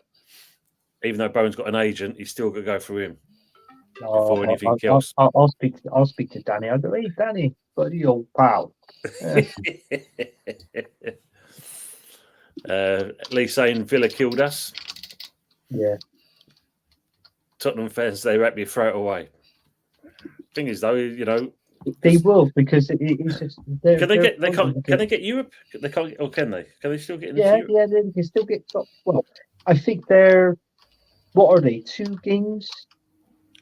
even though Bowen's got an agent, he's still got to go through him before anything else. I'll speak to Danny. I'll go, hey Danny, buddy, old pal. Lee saying Villa killed us. Yeah. Tottenham fans, they wrap you throw it away. Thing is, though, they will, because it's just. Can they get Europe? They can't, or can they? Can they still get into Europe? Yeah, they can still get top. Well, I think they're. What are they? 2 games.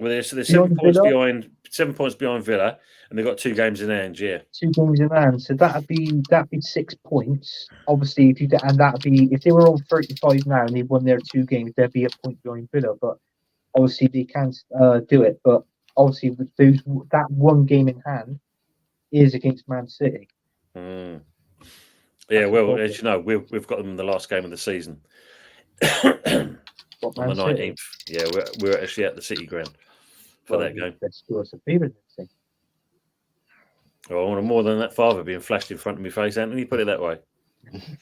Well, they're 7 points behind. 7 points behind Villa, and they've got 2 games in hand. Yeah, 2 games in hand. So that'd be 6 points. Obviously, that'd be if they were on 35 now and they won their 2 games, there'd be a point behind Villa. But obviously, they can't do it. But obviously, with that 1 game in hand is against Man City. Yeah, well, as you know, we've got them in the last game of the season on the 19th. Yeah, we're actually at the City ground for that game. Let's do us a favour. Well, I want more than that father being flashed in front of my face, Anthony. Put it that way.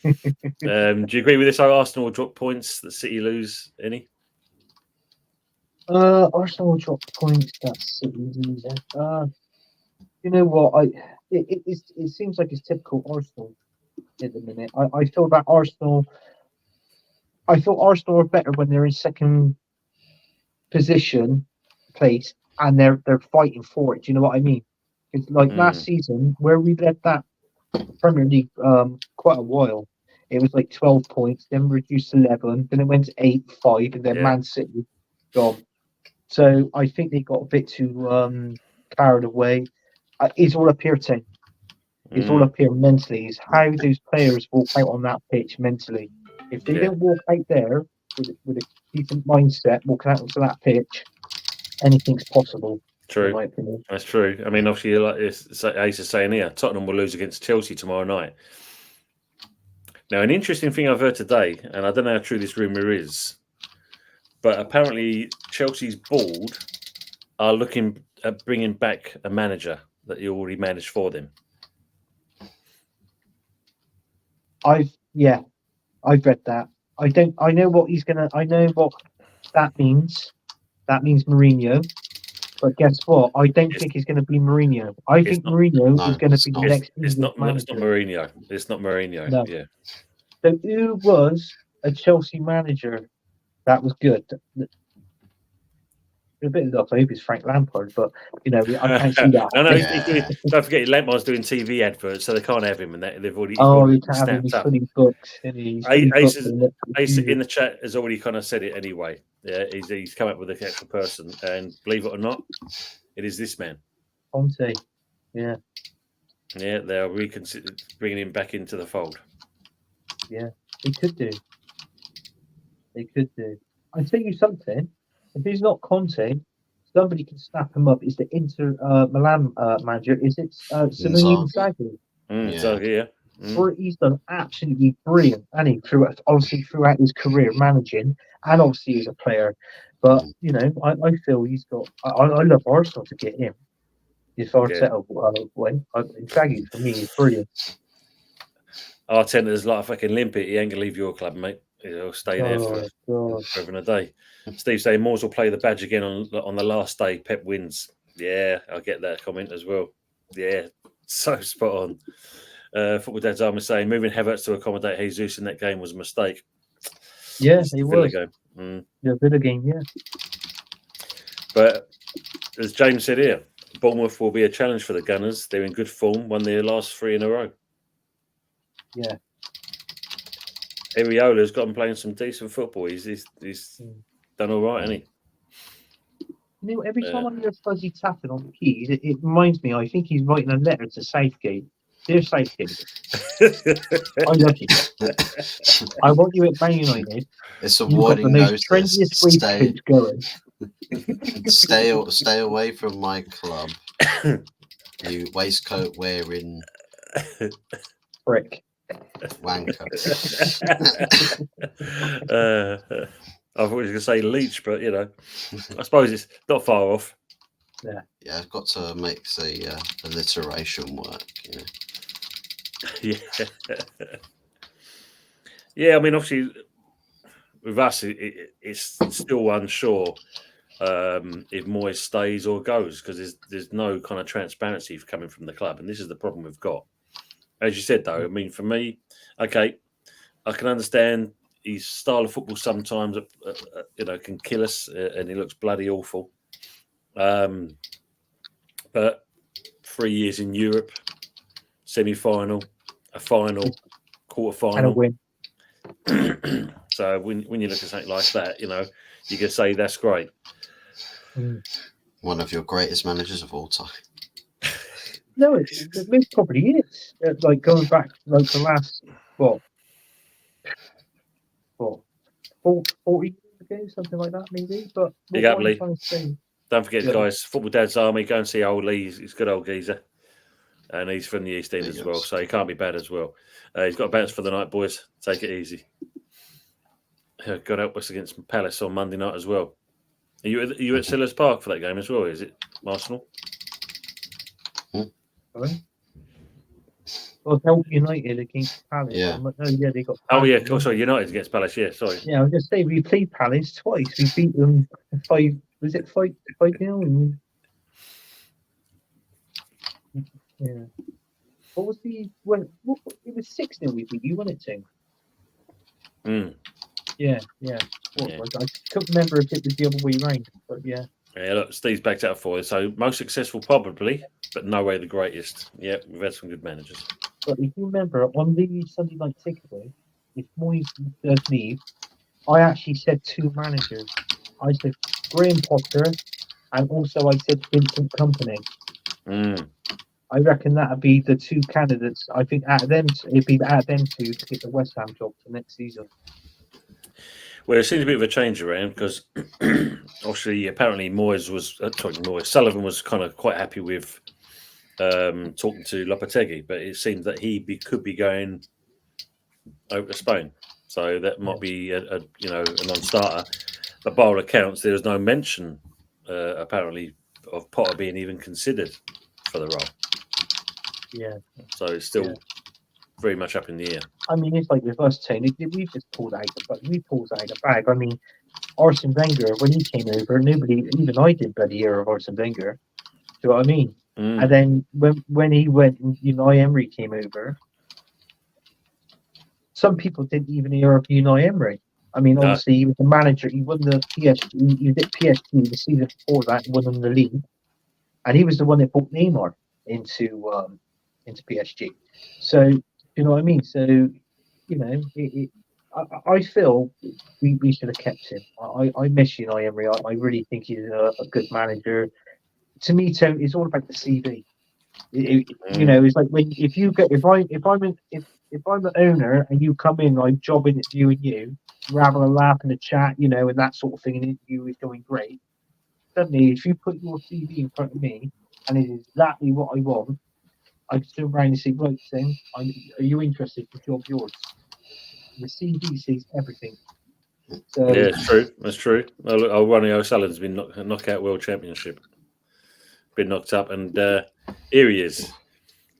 Do you agree with this? Arsenal will drop points that City lose? Any? Arsenal will drop points that City lose. You know what? It seems like it's typical Arsenal at the minute. I feel that Arsenal. I feel Arsenal are better when they're in second place and they're fighting for it. Do you know what I mean? It's like last season where we led that Premier League quite a while. It was like 12 points, then reduced to 11, then it went to 8, 5, and then Man City gone. So I think they got a bit too carried away. It's all up here, Tim. It's all up here mentally. It's how those players walk out on that pitch mentally. If they don't walk out there with a decent mindset, walking out onto that pitch, anything's possible. True. That's true. I mean, obviously, like Ace is saying here, Tottenham will lose against Chelsea tomorrow night. Now, an interesting thing I've heard today, and I don't know how true this rumour is, but apparently Chelsea's board are looking bringing back a manager that you already managed for them? I've read that. I know what he's gonna. I know what that means. That means Mourinho. But guess what? I don't think he's going to be Mourinho. I think Mourinho is going to be the next English manager. It's not Mourinho. It's not Mourinho. No. Yeah. So who was a Chelsea manager that was good? A bit of hope is Frank Lampard, but I can't see that. Don't forget, Lampard's doing TV adverts, so they can't have him, and they've already. You can't have him. He's fully booked. Ace in the chat has already kind of said it anyway. Yeah, he's come up with a actual person, and believe it or not, it is this man. Conte. Yeah. Yeah, they are bringing him back into the fold. Yeah, they could do. I'll tell you something. If he's not Conte, somebody can snap him up. It's the Inter Milan manager. Is it Simone Inzaghi? He's done absolutely brilliant, and he throughout his career managing, and obviously as a player. But I feel he's got. I love Arsenal to get him. If Arteta went, Inzaghi for me is brilliant. Arteta's like a fucking limpet. He ain't gonna leave your club, mate. He'll stay there forever and a day. Steve saying Moores will play the badge again on the last day. Pep wins. Yeah, I get that comment as well. Yeah, so spot on. Football Dad's Arm is saying moving Herbert to accommodate Jesus in that game was a mistake. Yeah, he was. The Villa game, yeah. But as James said here, Bournemouth will be a challenge for the Gunners. They're in good form, won their last 3 in a row. Yeah. Ariola's got him playing some decent football. He's done all right, hasn't he? Every time I hear Fuzzy tapping on the keys, it reminds me. I think he's writing a letter to Southgate. Dear Southgate, I love you. I want you at Man United. It's a warning notice. Trendiest going. Stay away from my club. You waistcoat wearing prick. Wanker. I thought he was going to say leech, but I suppose it's not far off. Yeah, I've got to make the alliteration work. Yeah. I mean, obviously, with us, it's still unsure if Moyes stays or goes because there's no kind of transparency coming from the club, and this is the problem we've got. As you said, though, I mean, for me, okay, I can understand his style of football sometimes, can kill us, and he looks bloody awful. But 3 years in Europe, semi-final, a final, quarter-final, and a win. So when you look at something like that, you can say that's great. One of your greatest managers of all time. No, it most probably is. Like going back, like the last 40 years ago, something like that, maybe. But don't forget, guys, Football Dad's Army. Go and see old Lee. He's a good old geezer, and he's from the East End as well, so he can't be bad as well. He's got a bounce for the night, boys. Take it easy. God help us against Palace on Monday night as well. Are you at Sellers Park for that game as well? Is it Arsenal? Well, help United against Palace. Yeah. They got. Palace. Sorry, United against Palace. Yeah, sorry. Yeah, I was just saying we played Palace twice. We beat them 5. Was it 5-0? Yeah. What was the when? It was 6-0. We beat you, wasn't it, Tim? Yeah. I couldn't remember if it was the other way round, but yeah. Yeah, look, Steve's backed out for you. So most successful, probably, but no way the greatest. Yeah, we've had some good managers. But if you remember, on the Sunday night takeaway, if Moyes does leave, I actually said 2 managers. I said Graham Potter, and also I said Vincent Kompany. I reckon that'd be the 2 candidates. I think it'd be out of them 2 to get the West Ham job for next season. Well, it seems a bit of a change around because obviously, apparently, Sullivan was kind of quite happy with talking to Lopetegui, but it seems that he could be going over to Spain, so that might be a non-starter. But by all accounts, there was no mention apparently of Potter being even considered for the role. Yeah. So it's still very much up in the air. I mean, it's like with us saying we just pulled out the bag. I mean, Arsene Wenger, when he came over, nobody, even I did bloody hear of Arsene Wenger. Do you know what I mean? And then when he went, Unai Emery came over, some people didn't even hear of Unai Emery. I mean, obviously he was the manager. He won the PSG. He did PSG the season before that, won them the league, and he was the one that brought Neymar into PSG. So you know what I mean? So you know, I feel we should have kept him. I miss Unai Emery. I really think he's a good manager. To me, Tony, it's all about the CV. You know, it's like if I'm the owner and you come in, like job interviewing you, we're having a laugh in the chat, you know, and that sort of thing, and interview is going great. Suddenly, if you put your CV in front of me and it's exactly what I want, I can turn around and say, right, Tim, are you interested? The job's yours. The CV says everything. So, yeah, it's true. That's true. Oh, look, Ronnie O'Sullivan's been knockout world championship. Been knocked up, and here he is.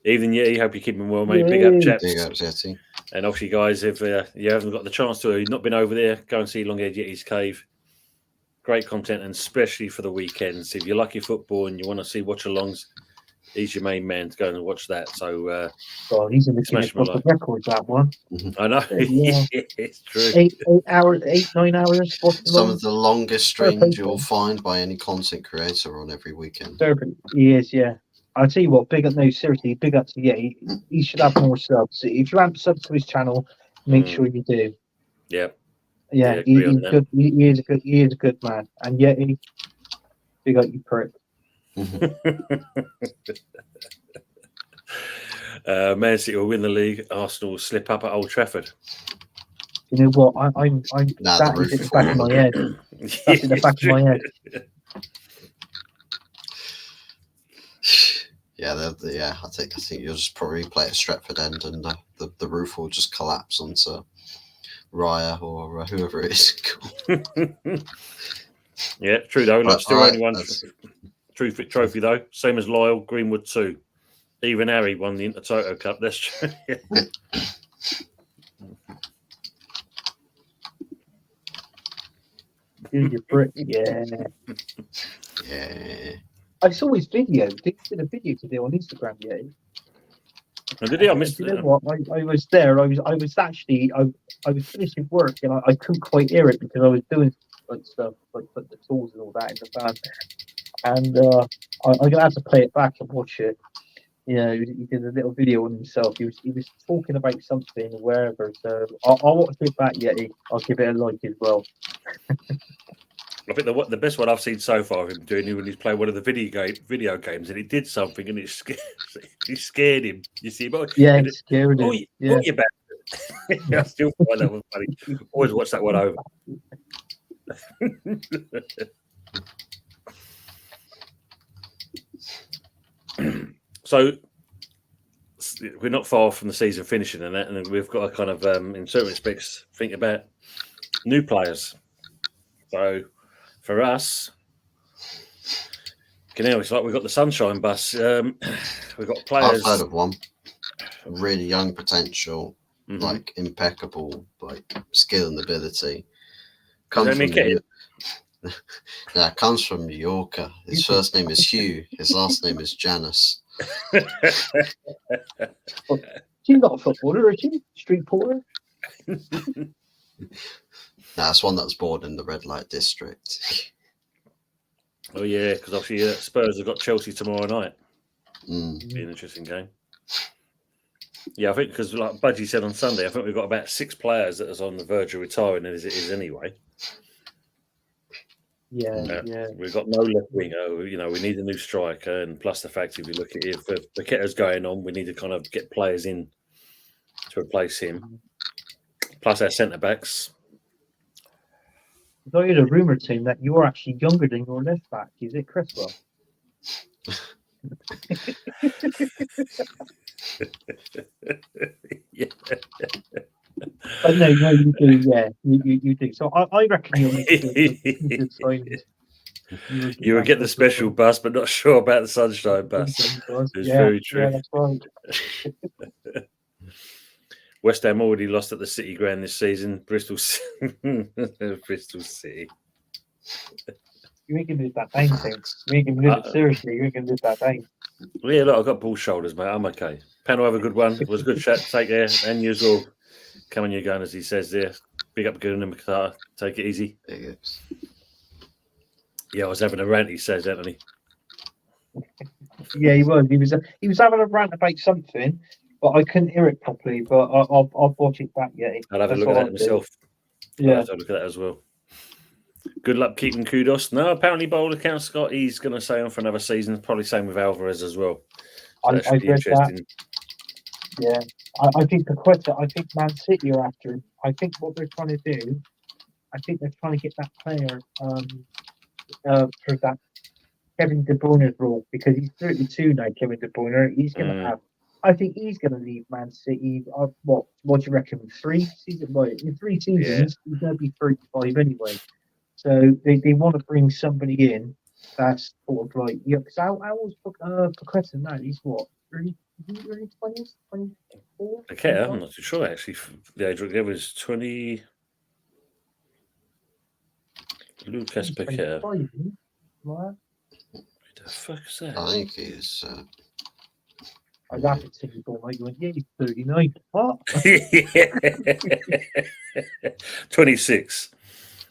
Evening, yeah. Hope you keep him well, mate. Big up, chaps. Big up, Zetty. And obviously, guys, if you haven't got the chance to, you've not been over there, go and see Longhaired Yeti's Cave. Great content, and especially for the weekends. If you like your football and you want to see watch-alongs, he's your main man to go and watch that. So, he's in the Guinness Book of Records, that one. I know. Yeah. It's true. 9 hours. Some of the longest streams you'll find by any content creator on every weekend. Herbert, he is, yeah. I'll tell you what, big up, no, seriously, big up to, he should have more subs. If you haven't subbed to his channel, make sure you do. Yeah. Yeah, he's good. He is a good man. And Yeti, big up, you prick. Man City will win the league. Arsenal will slip up at Old Trafford. You know what? I'm that is at the back of my head. That's in the back of my head. Yeah, I think you'll just probably play at Stretford End, and the roof will just collapse onto Raya or whoever it is. Yeah, true though. Look, still only one trophy though. Same as Lyle, Greenwood 2. Even Harry won the Intertoto Cup. That's true. You prick. Yeah. Yeah. I saw his video. He did a video today on Instagram. Yeah. And did he? I missed it. You know what? I was there. I was actually I was finishing work and I couldn't quite hear it because I was doing like stuff like put the tools and all that in the van. And I'm gonna have to play it back and watch it. You know, he did a little video on himself. He was talking about something wherever. So I'll watch it back. Yeti. I'll give it a like as well. I think the best one I've seen so far of him doing when he's playing one of the video games and he did something and he scared him. You see, yeah, it scared him. Oh, you bad. I still find that one funny. Always watch that one over. So we're not far from the season finishing and that, and we've got to kind of, in certain respects, think about new players. So for us, it's like we've got the Sunshine Bus. We've got players. I've heard of one. Really young potential, like impeccable, like skill and ability. Comes from Mallorca. His first name is Hugh. His last name is Janice. She's not a footballer, is she? Street porter? It's one that was born in the red light district. Oh yeah, because obviously Spurs have got Chelsea tomorrow night. Be an interesting game. Yeah, I think because like Budgie said on Sunday, I think we've got about 6 players that is on the verge of retiring as it is anyway. Yeah. We've got no left winger. You know, we need a new striker, and plus the fact if you look at it, if Paqueta's going on, we need to kind of get players in to replace him. Plus our centre backs. I heard a rumour team that you're actually younger than your left back. Is it Cresswell? Yeah. No, you do. Yeah, you do. So I reckon you'll make a good signing. You would get the special bus, but not sure about the sunshine bus. It's very true. Yeah, that's right. West Ham already lost at the City Ground this season. Bristol City. You ain't gonna do that thing. You ain't gonna do it seriously. You ain't gonna do that thing. Well, yeah, look, I've got bull shoulders, mate. I'm okay. Panel, have a good one. It was a good chat. Take care. And you as well. Come on, you going, as he says there. Big up Gooden and McCarter. Take it easy. Yeah, I was having a rant, he says, Anthony. Yeah, he was. He was having a rant about something, but I couldn't hear it properly. But I'll watch it back. Yeah, I'll have a look at that myself. Yeah, I'll have a look at that as well. Good luck keeping Kudos. No, apparently by all accounts, Scott, he's going to stay on for another season. Probably same with Alvarez as well. So I've read that. Yeah, I think I think Man City are after him. I think what they're trying to do, I think they're trying to get that player for that Kevin De Bruyne's role, because he's 32 now. Kevin De Bruyne, he's going to have. I think he's going to leave Man City. What do you reckon? In 3 seasons, he's going to be 35 anyway. So they want to bring somebody in that's sort of like, yeah, because I was Pochettino now. He's what, early 20s, 24? Okay, I'm not too sure actually. The age there was 20. Lucas Paqueta. What the fuck is that? I think he's. I laughed at City ball, mate. You went, yeah, he's 39. What? 26.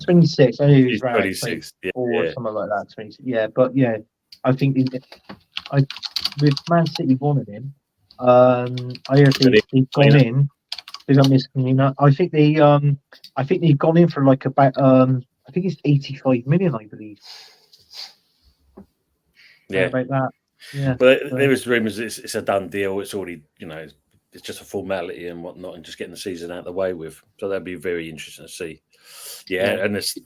26. I knew he was He's around 26. or something like that. 26. Yeah, but yeah, I think with Man City wanting him, I heard they've gone in. They got miscommunicated. I think they've gone in for like about I think it's 85 million, I believe. Yeah, about that. Yeah, but there was rumours it's a done deal. It's already, it's just a formality and whatnot, and just getting the season out of the way with. So that'd be very interesting to see. Yeah, and it's,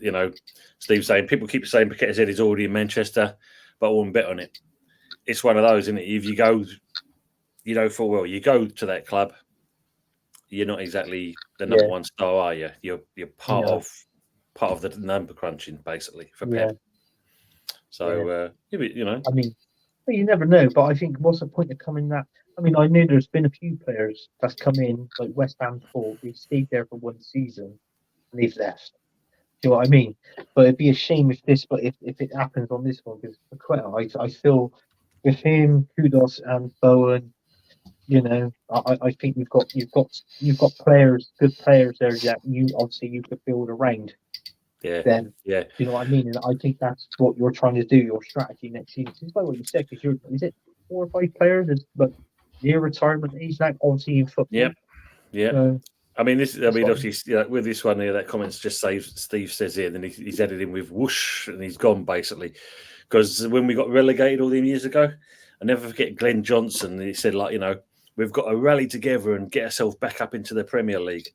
Steve's saying people keep saying Paqueta's head is already in Manchester, but I wouldn't bet on it. It's one of those, isn't it? If you go, full well, you go to that club, you're not exactly the number one star, are you? You're part of the number crunching basically for Pep. So I mean, you never know. But I think what's the point of coming that? I mean, I know there's been a few players that's come in, like West Ham thought they stayed there for one season and they've left. Do you know what I mean? But it'd be a shame if it happens on this one, because I feel with him, Kudos and Bowen, I think you've got players, good players there that you could build around. Yeah. Then, yeah. Do you know what I mean? And I think that's what you're trying to do. Your strategy next season. It's like what you said, because is it 4 or 5 players? But near retirement age, like obviously in football. Yeah. Yeah. So, obviously, with this one here, that comments just saves Steve says here, and then he's added in with whoosh, and he's gone basically. Because when we got relegated all them years ago, I never forget Glenn Johnson. He said, we've got to rally together and get ourselves back up into the Premier League.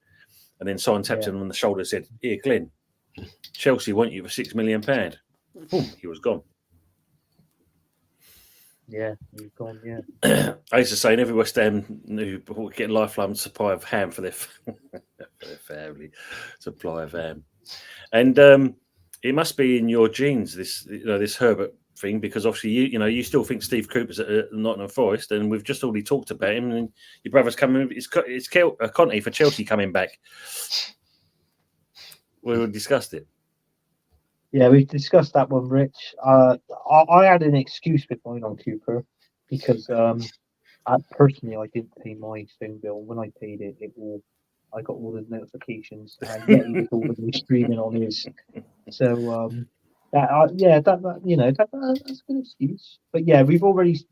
And then someone tapped him on the shoulder and said, "Here, Glenn, Chelsea want you for £6 million." Boom, he was gone. Yeah, he's gone. Yeah. I used to say in every West Ham who get a lifelong supply of ham for their family, supply of ham, and it must be in your genes. This Herbert thing, because obviously you still think Steve Cooper's at Nottingham Forest, and we've just already talked about him. And your brother's coming. It's Conte for Chelsea coming back. We discussed it. Yeah, we discussed that one, Rich. I had an excuse with mine on Cooper because personally I didn't pay my phone bill. When I paid it, I got all the notifications, and yet he was already streaming on his. So that's a good excuse. But yeah, we've already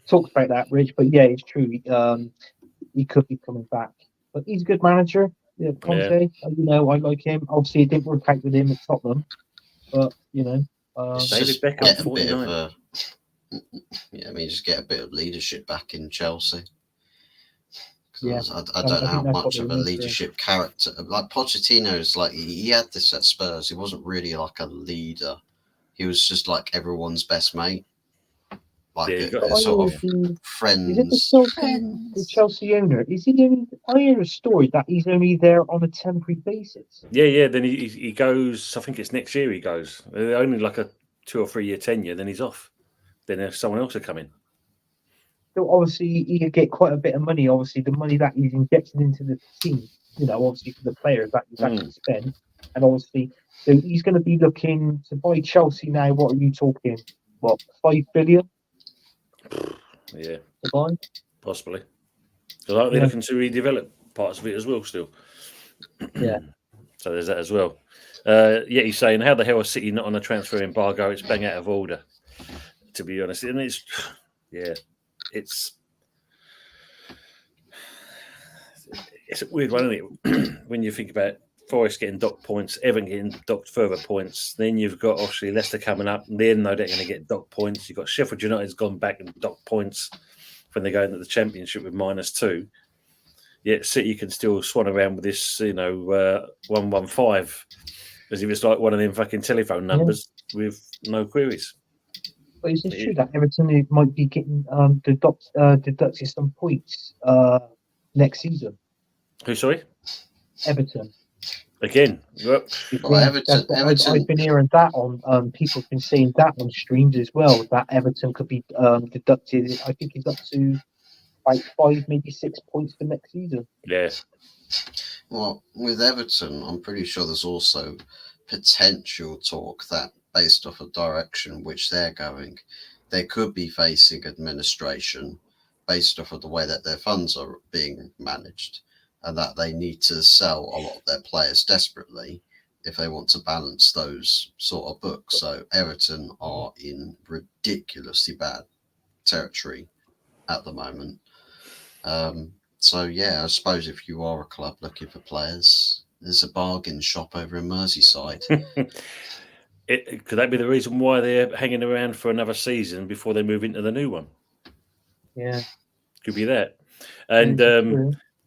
talked about that, Rich. But yeah, it's true. He could be coming back, but he's a good manager. Yeah, Conte. I like him. Obviously, it didn't work out with him at Tottenham. But David Beckham, 49. Just get a bit of leadership back in Chelsea. Yeah, I don't know how much of a leadership character. Like Pochettino's, he had this at Spurs. He wasn't really like a leader. He was just like everyone's best mate. Sort of friends. Is it the Chelsea owner? Is he only? I hear a story that he's only there on a temporary basis. Yeah. Then he goes. I think it's next year he goes. Only like a 2 or 3 year tenure, then he's off. Then there's someone else to come in. So obviously he could get quite a bit of money. Obviously the money that he's injected into the team, obviously for the players that he's actually spent, and obviously so he's going to be looking to buy Chelsea now. What are you talking? What, 5 billion? Yeah, to buy? Possibly. Because they're looking to redevelop parts of it as well. Still. Yeah. So there's that as well. Yeah, he's saying, how the hell is City not on a transfer embargo? It's bang out of order, to be honest. And it's a weird one, isn't it? When you think about Forest getting docked points, Everton getting docked further points, then you've got obviously Leicester coming up, and they know they're going to get docked points. You've got Sheffield United's gone back and docked points when they go into the Championship with -2. Yet City can still swan around with this, 115, as if it's like one of them fucking telephone numbers with no queries. But is it true that Everton might be getting deducted some points next season? Who, sorry? Everton. Again. Yep. Everton. I've been hearing that on people have been saying that on streams as well, that Everton could be deducted. I think it's up to like 5, maybe 6 points for next season. Yeah. Well, with Everton, I'm pretty sure there's also potential talk that based off a direction which they're going, they could be facing administration based off of the way that their funds are being managed, and that they need to sell a lot of their players desperately if they want to balance those sort of books. So Everton are in ridiculously bad territory at the moment. So yeah, I suppose if you are a club looking for players, there's a bargain shop over in Merseyside. Could that be the reason why they're hanging around for another season before they move into the new one? Yeah, could be that. And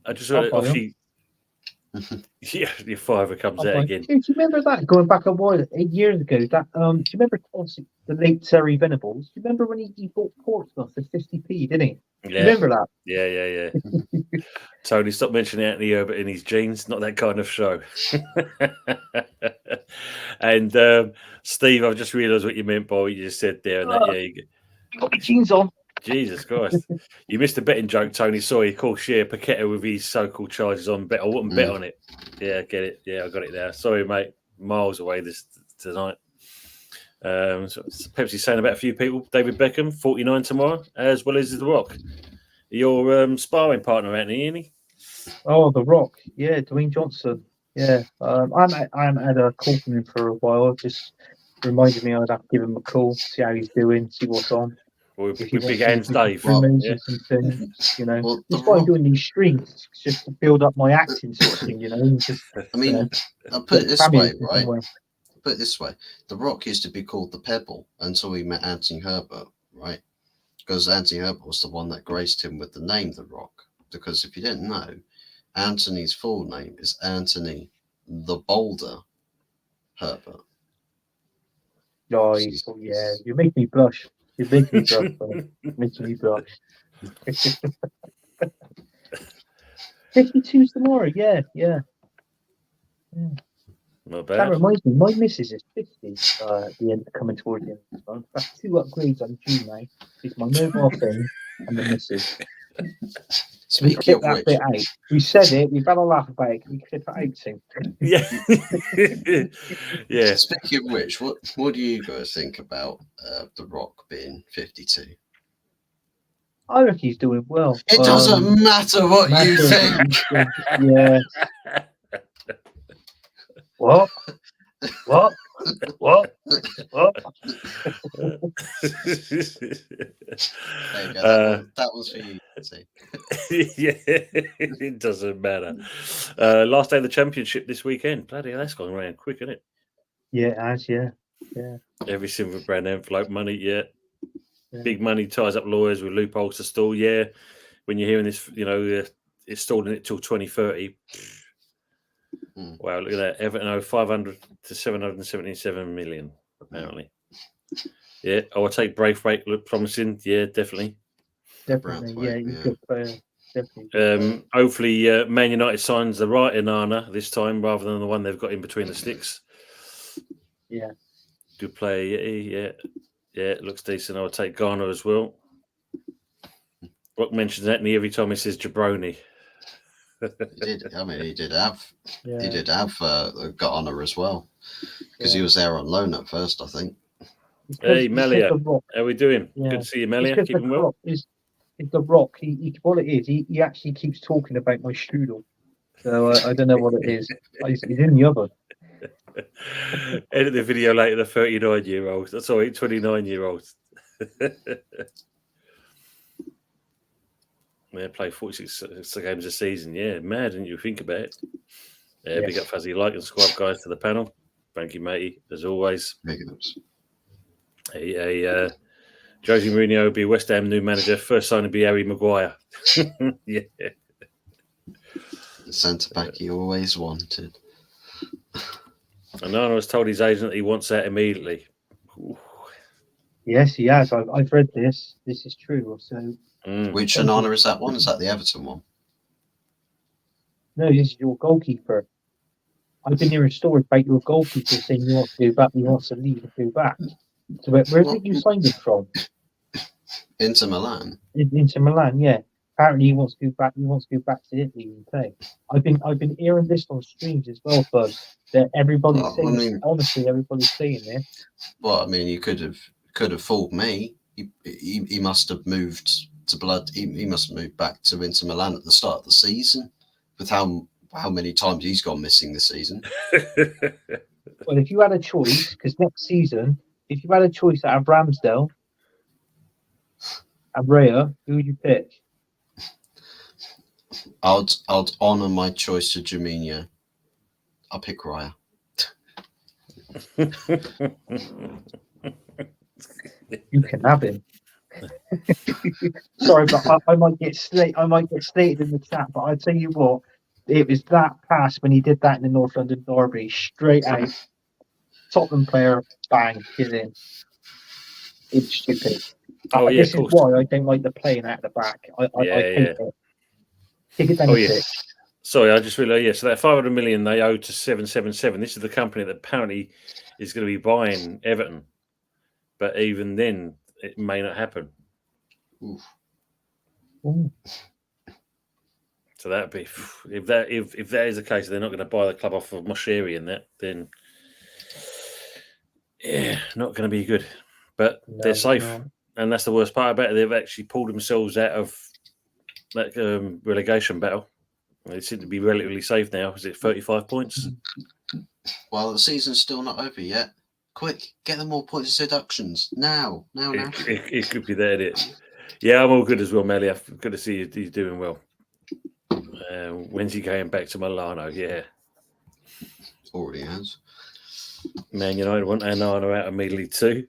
I just obviously, your fiver comes out again. Do you remember that going back a while, 8 years ago? That do you remember obviously the late Terry Venables? Do you remember when he bought Portsmouth for 50p? Didn't he? Yeah. Remember that? Yeah. Tony, stop mentioning Anthony Herbert in his jeans. Not that kind of show. And Steve, I've just realised what you meant by what you just said there. And you got your jeans on. Jesus Christ. You missed a betting joke, Tony. Sorry, of course, Paqueta with his so-called charges on bet. I wouldn't bet on it. Yeah, I get it. Yeah, I got it there. Sorry, mate. Miles away tonight. So Pepsi saying about a few people. David Beckham, 49 tomorrow, as well as The Rock. Your sparring partner, Anthony, isn't he? Oh, The Rock. Yeah, Dwayne Johnson. Yeah. I haven't had a call from him for a while. Just reminded me I'd have to give him a call, see how he's doing, see what's on. With Big Hands Dave. That's why I'm doing these streams, just to build up my acting sort of thing, I'll put it this way, right? Put it this way. The Rock used to be called the Pebble until he met Anthony Herbert, right? Because Anthony Herbert was the one that graced him with the name The Rock. Because if you didn't know, Anthony's full name is Anthony the Boulder Herbert. Oh, yeah, you make me blush. You make me blush, bro. Making me blush. 52's tomorrow, yeah. Not bad. That reminds me, my missus is 50 at the end, coming towards the end of this month. That's 2 upgrades on June, mate. It's my mobile phone and the missus. Speaking of which, we said it, we've had a laugh about it. Can we clip it out soon? Yeah. Yeah. Speaking of which, what do you guys think about The Rock being 52? I reckon he's doing well. It doesn't matter what you think. Yeah. What? There you go. That was for you. Yeah, it doesn't matter. Last day of the championship this weekend. Bloody hell, that's gone around quick, isn't it? Yeah, it has, yeah. Every single brand envelope money, yeah. Big money ties up lawyers with loopholes to stall, yeah. When you're hearing this, it's stalling it till 2030. Wow, look at that. Everton 500 to 777 million, apparently. Yeah, I would take Braithwaite, look promising. Yeah, definitely. Definitely, yeah, he's a good player. Definitely. Hopefully, Man United signs the right Inanna this time rather than the one they've got in between the sticks. Yeah. Good play. Yeah. It looks decent. I'll take Garner as well. Rock mentions Etney every time he says jabroni. He did. I mean, he did have Garner as well because he was there on loan at first, I think. Hey, Melia, how we doing? Yeah. Good to see you, Melia. Keeping well. It's the Rock. What it is, he actually keeps talking about my strudel. So I don't know what it is. He's in the oven. Edit the video later. The 39-year-old. Sorry, 29-year-old. Yeah, play 46 games a season. Yeah, mad, didn't you think about it? Yeah, yes. Big up Fuzzy Like and squad guys to the panel. Thank you, matey, as always. Big ups. Jose Mourinho will be West Ham new manager. First sign will be Harry Maguire. Yeah. The centre back he always wanted. And I was told his agent that he wants that immediately. Ooh. Yes, he has. I've read this. This is true. So, which Onana is that one? Is that the Everton one? No, this is your goalkeeper. I've been hearing stories about your goalkeeper saying he wants to go back. He wants to leave and go back. So where did you sign him from? Inter Milan. Inter Milan, yeah. Apparently he wants to go back. He wants to go back to Italy and play. I've been hearing this on streams as well, Fuzz. That everybody's saying. I mean, honestly, everybody's saying this. Well, I mean, you could have fooled me. He must have moved to He must have moved back to Inter Milan at the start of the season, with how many times he's gone missing this season. Well, if you had a choice, because next season, if you had a choice out of Ramsdale and Raya, who would you pick? I'd honour my choice to Juminho. I'll pick Raya. You can have him. Sorry, but I might get slated in the chat. But I tell you what, it was that pass when he did that in the North London derby, straight out. Tottenham player, bang, get in. It's stupid. This is why I don't like the playing out the back. I hate it. Take it down the pitch. Sorry, I just realised. So that 500 million they owe to 777. This is the company that apparently is going to be buying Everton, but even then, it may not happen. Oof. So that'd be if that is the case, they're not going to buy the club off of Moshiri and that, then not going to be good. But they're safe, and that's the worst part about it. They've actually pulled themselves out of that relegation battle. They seem to be relatively safe now. Is it 35 points? Well, the season's still not over yet. Quick, get them all points of deductions now. It could be there. Yeah, I'm all good as well, Melly. Good to see you. He's doing well. When's he going back to Milano? Yeah, already has. Man United want Onana out immediately too.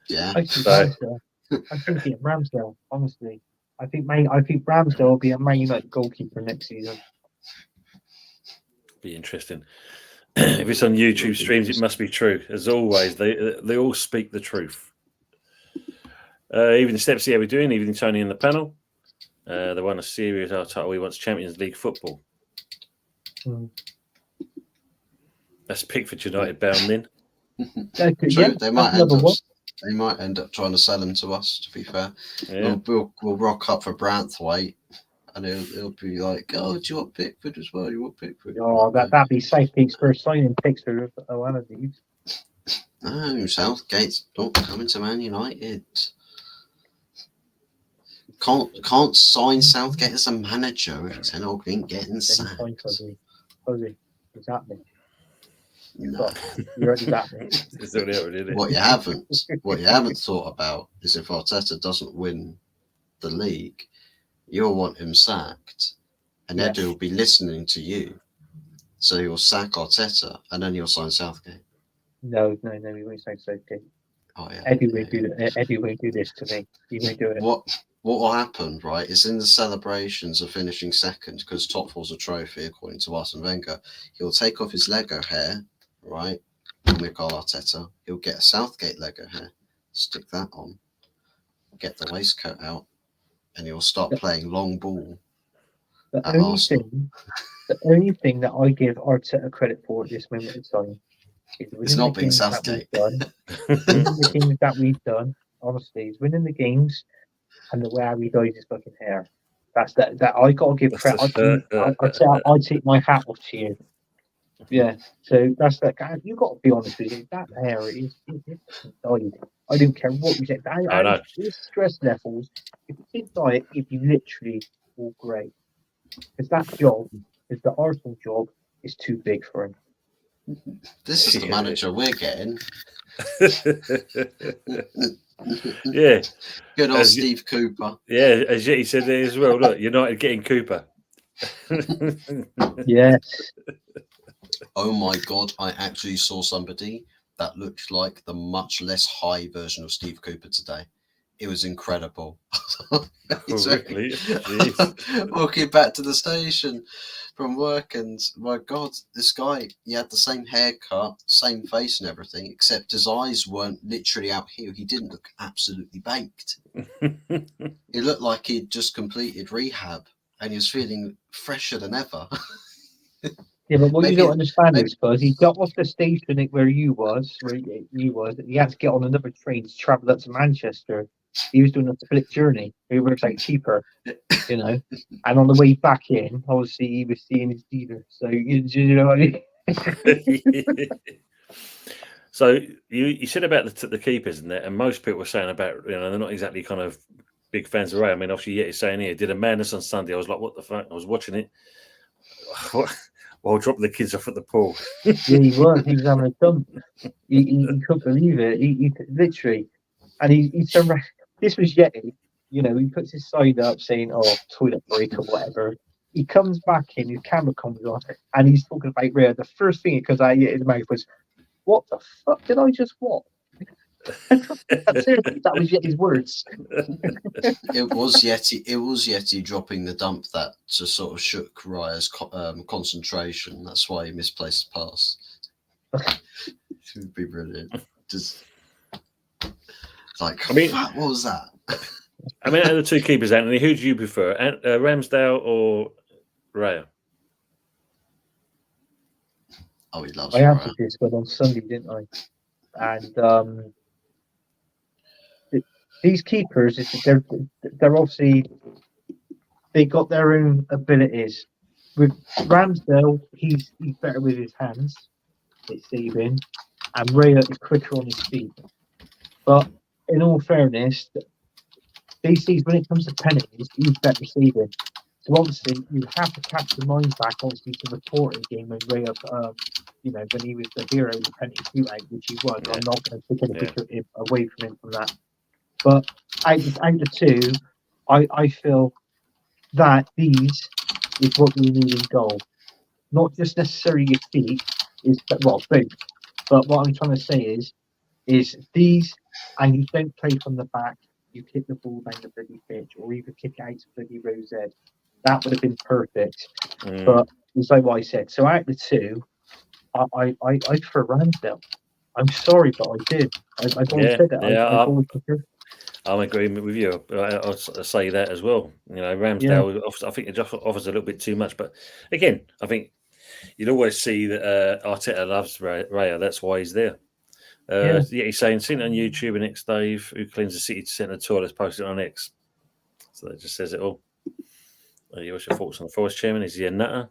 Yeah. I think Ramsdale. Honestly, I think Ramsdale will be a Man United goalkeeper next season. Be interesting. If it's on YouTube streams, it must be true. As always, they all speak the truth. Evening Steps, how we doing? Evening Tony in the panel. They won a series title. He wants Champions League football. That's Pickford United bound then. True. They might end up trying to sell him to us. To be fair, we'll rock up for Branthwaite, and he'll be like, "Oh, do you want Pickford as well? You want Pickford?" Oh, that'd be safe. Pickford signing Pickford. No, Southgate's not coming to Man United. Can't sign Southgate as a manager if Ten Hag ain't getting sacked. Exactly. No. You already got me. What you haven't thought about is if Arteta doesn't win the league, you'll want him sacked, and Edu will be listening to you, so he'll sack Arteta, and then he'll sign Southgate. No, he won't sign Southgate. Oh yeah. Eddie won't do this to me. He won't do it. What will happen, right, is in the celebrations of finishing second, because top four's a trophy, according to Arsene Wenger, he'll take off his Lego hair, right, Mikel Arteta, he'll get a Southgate Lego hair, stick that on, get the waistcoat out, and he'll start playing long ball at Arsenal. The only thing that I give Arteta credit for at this moment in time It's not being Southgate. Winning the games that we've done, honestly, is winning the games and the way how he dyes his fucking hair. That's that I gotta give credit. I take my hat off to you. Yeah, so that's that. You got to be honest with you. That hair is dyed. I don't care what you said. I know. His stress levels. If he did dye it, it'd be literally all grey. Because that job, is the Arsenal job, is too big for him. This is the manager we're getting. Yeah. Good old Steve Cooper. Yeah, as he said there as well. Look, United getting Cooper. Yes. Oh my God, I actually saw somebody that looked like the much less high version of Steve Cooper today. It was incredible. Really? Walking back to the station from work, and my God, this guy, he had the same haircut, same face and everything, except his eyes weren't literally out here. He didn't look absolutely baked. He looked like he'd just completed rehab and he was feeling fresher than ever. Yeah, but what you don't understand is, because he got off the station where he was, he had to get on another train to travel up to Manchester. He was doing a split journey. It works out cheaper, And on the way back in, obviously, he was seeing his dealer. So, you know what I mean? So, you said about the keepers, and that, and most people were saying about, they're not exactly kind of big fans of Ray. I mean, obviously, yet he's saying here, did a madness on Sunday. I was like, what the fuck? I was watching it. While dropping the kids off at the pool. Yeah, he was. He was having a dump. He couldn't believe it. He literally, and he turned around. This was Yeti. He puts his side up saying, "Oh, toilet break" or whatever. He comes back in. His camera comes on, and he's talking about Rhea. The first thing that comes out of his mouth was, "What the fuck did I just watch?" That was Yeti's words. It was Yeti dropping the dump that just sort of shook Raya's concentration. That's why he misplaced the pass. It would be brilliant. Just like, what was that? I mean, out of the two keepers, Anthony, who do you prefer, Ramsdale or Raya? Oh, he loves I Raya. answered this one on Sunday, didn't I? And these keepers, they're obviously, they got their own abilities. With Ramsdale, he's better with his hands, it's saving, and Raya is quicker on his feet. But in all fairness, these days when it comes to penalties, he's better saving. So obviously, you have to catch your mind back, obviously, to the Porto game when Raya, when he was the hero of the penalty shootout, which he was. Yeah. I'm not going to take any picture away from him from that. But out of two, I feel that these is what we need in goal. Not just necessarily your feet, both. But what I'm trying to say is these, and you don't play from the back, you kick the ball down the bloody pitch, or even kick it out to bloody Rosette. That would have been perfect. But it's like what I said. So out of the two, I prefer Ramsdale. I'm sorry, but I did. I've always said it. Yeah, I'm in agreement with you. I'll say that as well. Ramsdale, I think it just offers a little bit too much. But again, I think you'd always see that Arteta loves Raya. That's why he's there. He's saying, seen it on YouTube, and X Dave, who cleans the city centre toilets, posted it on X. So that just says it all. What's your thoughts on the Forest chairman? Is he a nutter?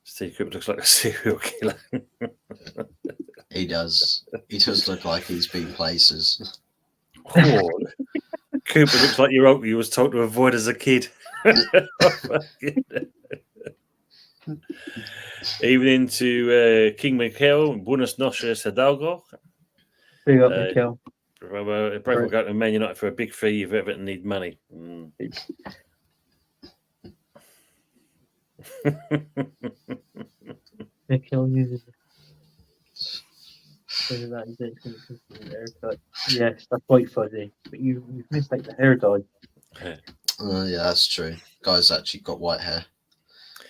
Steve Cooper looks like a serial killer. He does. He does look like he's been places. Oh, Cooper looks like your uncle you was told to avoid as a kid. Evening to King Mikel, Buenos noches, Hidalgo. Big up, Mikel. Both will go to Man United for a big fee if ever need money. Mikel uses but yes, that's quite fuzzy. But you've missed like the hair dye. Yeah, that's true. Guy's actually got white hair.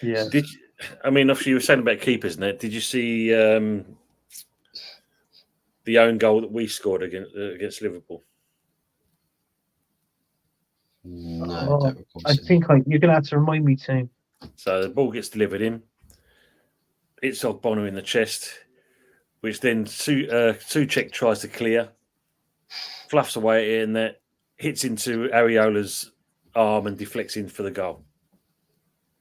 Yeah. Obviously you were saying about keepers, Ned. Did you see the own goal that we scored against Liverpool? No, I think you're going to have to remind me too. So the ball gets delivered in. It's Ogbonna in the chest. which then Suchek tries to clear, fluffs away at it, and that hits into Areola's arm and deflects in for the goal.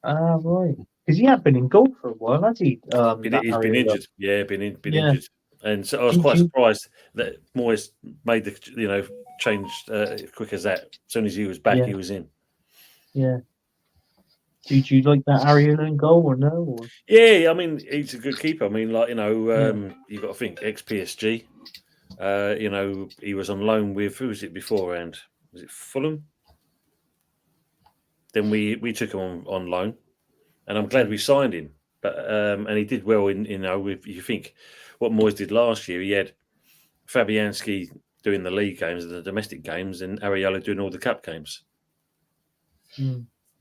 Ah, right. Because he had been in goal for a while, has he? He's been injured. Yeah, been injured. And so I was quite surprised that Moyes made the change quick as that. As soon as he was back, he was in. Yeah. Did you like that Areola in goal or no? Or? Yeah, I mean, he's a good keeper. I mean, you've got to think ex-PSG. He was on loan with, who was it beforehand? Was it Fulham? Then we took him on loan, and I'm glad we signed him. But and he did well if you think what Moyes did last year, he had Fabianski doing the league games and the domestic games, and Areola doing all the cup games.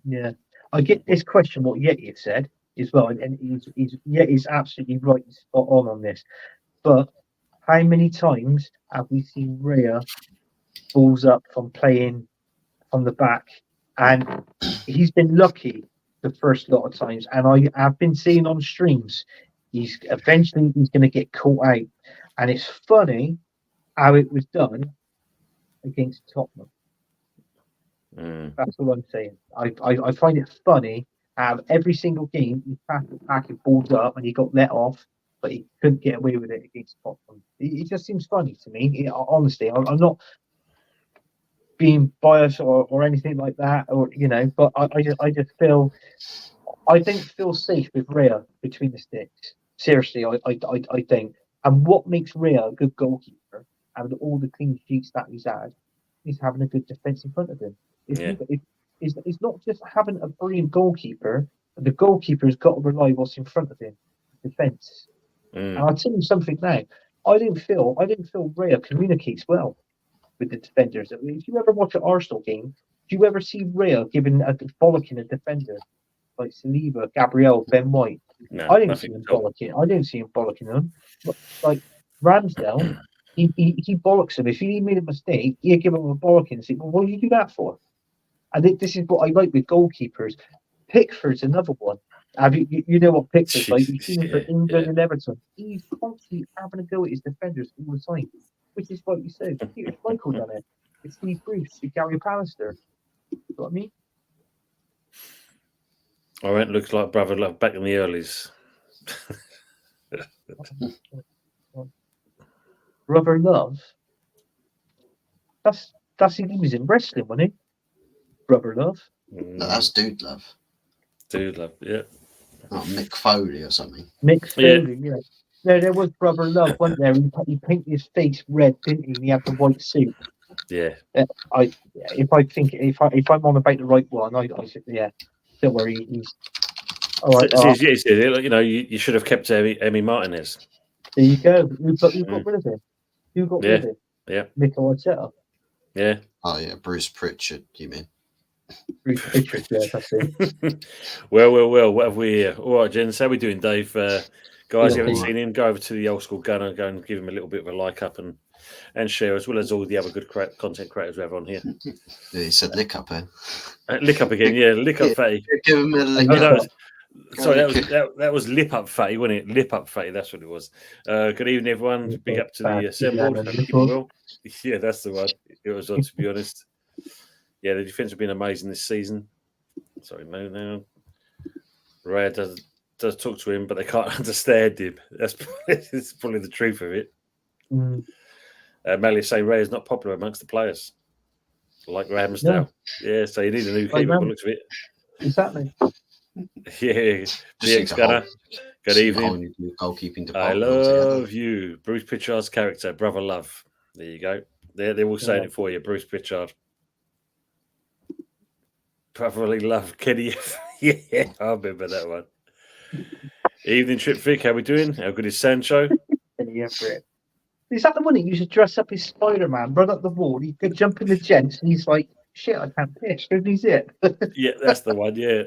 Yeah, I get this question. What Yeti had said as well, and he's absolutely right, spot on this. But how many times have we seen Rhea balls up from playing from the back, and he's been lucky the first lot of times, and I have been seeing on streams he's going to get caught out, and it's funny how it was done against Tottenham. That's all I'm saying. I find it funny how every single game he passed the pack and balls up and he got let off, but he couldn't get away with it against Tottenham. It just seems funny to me. Honestly, I'm not being biased or anything like that, but I just feel I don't feel safe with Rhea between the sticks. Seriously, I don't. And what makes Rhea a good goalkeeper, and all the clean sheets that he's had, is having a good defence in front of him. It's not just having a brilliant goalkeeper. The goalkeeper's got to rely what's in front of him, defence. And I'll tell you something now. I didn't feel Rhea communicates well with the defenders. If you ever watch an Arsenal game, do you ever see Rhea giving a bollocking a defender like Saliba, Gabriel, Ben White? No, I didn't see him bollocking them. But, like Ramsdale, he bollocks him. If he made a mistake, he'd give him a bollocking and say, "Well, what do you do that for?" And this is what I like with goalkeepers. Pickford's another one. Have you know what Pickford's like? You've seen him for England and Everton. He's constantly having a go at his defenders all the time, which is what you said. Peter Schmeichel done it. It's Steve Bruce, it's Gary Pallister. You know what I mean? All right, looks like Brother Love back in the earlies. Brother Love? That's he was in wrestling, wasn't he? Brother Love? No, that's Dude Love. Dude Love, yeah. Oh, Mick Foley or something. Mick Foley, yeah. No, there was Brother Love, wasn't there? He painted his face red, didn't he? And he had the white suit. Yeah. If I'm on about the right one, I said, yeah. Don't worry, he's all right. You should have kept Emmy Martinez. There you go. Who got rid of him? Who got rid of him? Yeah. Mikel Arteta. Yeah. Oh yeah, Bruce Pritchard. You mean? Bruce Pritchard. Yeah, that's it. Well. What have we here? All right, Jens. How we doing, Dave? Guys, you haven't seen him? Go over to the Old School Gunner. Go and give him a little bit of a like up and share, as well as all the other good content creators we have on here. Yeah, he said lick up, eh? Lick up again, yeah. Lick up, fatty. Give him a lick up. Sorry, that was lip up fatty, wasn't it? Lip up fatty, that's what it was. Good evening, everyone. Big up to the assembled. Well. Yeah, that's the one. It was on, to be honest. Yeah, the defence have been amazing this season. Sorry, no. Ray does talk to him, but they can't understand him. That's probably the truth of it. Mally say Ray is not popular amongst the players, like Ramsdale. No. Yeah, so you need a new keeper. Looks of it. Exactly. Yeah. Just Gunner. Good evening. Goalkeeping I love you, Bruce Pritchard's character, Brother Love. There you go. They're all saying it for you, Bruce Pritchard. Brotherly Love, Kenny. Yeah, I remember that one. Evening Trip Vic, how we doing? How good is Sancho? Is that the one that used to dress up as Spider-Man, run up the wall, he could jump in the gents, and he's like, shit, I can't piss, who needs it? Yeah, that's the one, yeah.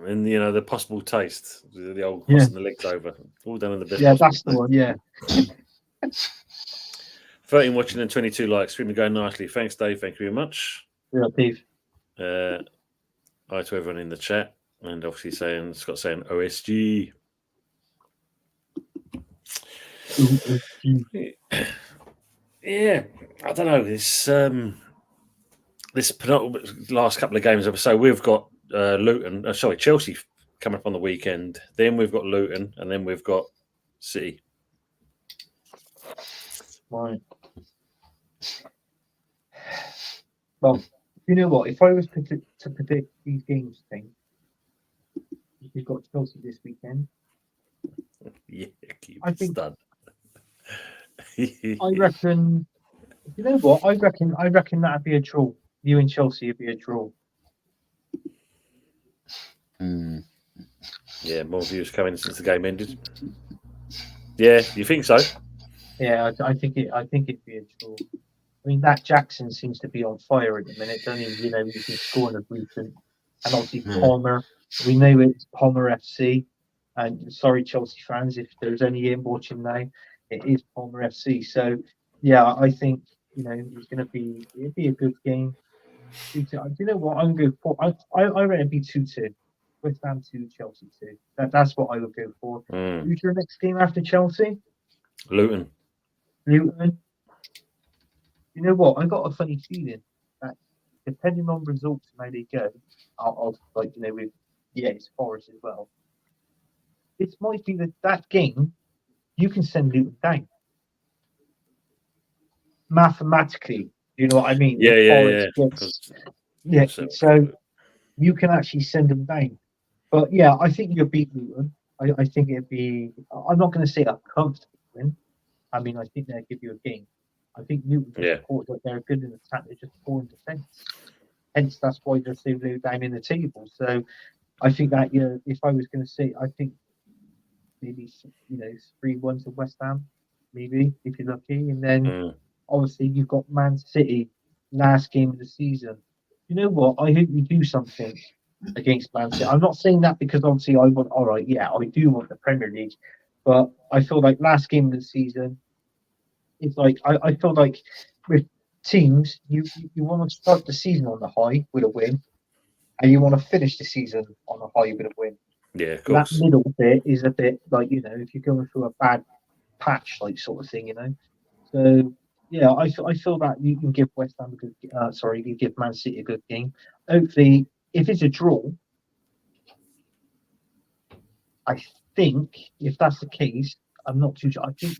And, the possible taste, the old crossing the legs over, all done in the best that's the one, yeah. 13 watching and 22 likes, streaming going nicely. Thanks, Dave, thank you very much. Yeah, Dave. Hi to everyone in the chat, and obviously Scott saying OSG. Yeah, I don't know. This last couple of games. So we've got Chelsea coming up on the weekend. Then we've got Luton, and then we've got City. Right. Well, you know what? If I was to predict these games, you've got Chelsea this weekend. Yeah, I think. Done. I reckon. You know what? I reckon that'd be a draw. You and Chelsea would be a draw. Yeah, more views coming since the game ended. Yeah, you think so? Yeah, I think it'd be a draw. I mean, that Jackson seems to be on fire at the minute, doesn't he? You know, he's been scoring a recent, and obviously Palmer. We know it's Palmer FC, and sorry, Chelsea fans, if there's any in watching now, it is Palmer FC. So, yeah, I think it'd be a good game. 2-2. Do you know what? I'm going for. I reckon it'd be 2-2. West Ham 2, Chelsea 2. That's what I would go for. Who's your next game after Chelsea? Luton. You know what? I got a funny feeling that depending on results and how they go, I'll with it's Forest as well. It might be that game you can send Luton down mathematically. You know what I mean? Yeah. So you can actually send them down. But yeah, I think you'll beat Luton. I think it'd be. I'm not going to say a comfortable win. I mean, I think they'll give you a game. I think Newton support that they're good in attack, they're just poor in defence. Hence, that's why they're so low down in the table. So, I think that if I was going to say, I think maybe 3-1 to West Ham, maybe if you're lucky, and then obviously you've got Man City last game of the season. You know what? I hope you do something against Man City. I'm not saying that because obviously I do want the Premier League, but I feel like last game of the season. It's like I feel like with teams, you want to start the season on the high with a win, and you want to finish the season on a high with a win. Yeah, of course. That middle bit is a bit like if you're going through a bad patch, like sort of thing, So yeah, I feel that you can give West Ham you give Man City a good game. Hopefully, if it's a draw, I think if that's the case. I'm not too sure. I think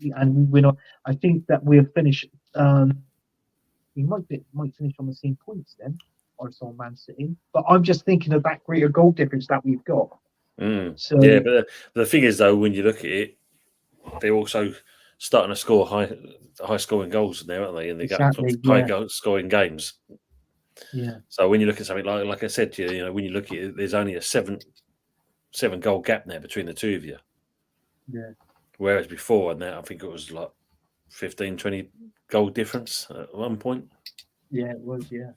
I think that we'll finish. We might finish on the same points then, or so Man City. But I'm just thinking of that greater goal difference that we've got. So yeah, but the thing is though, when you look at it, they're also starting to score high scoring goals now, aren't they? And they got high scoring games. Yeah. So when you look at something like I said to you, when you look at it, there's only a seven goal gap there between the two of you. Yeah. Whereas before, and I think it was like 15, 20 goal difference at one point. Yeah, it was, yeah.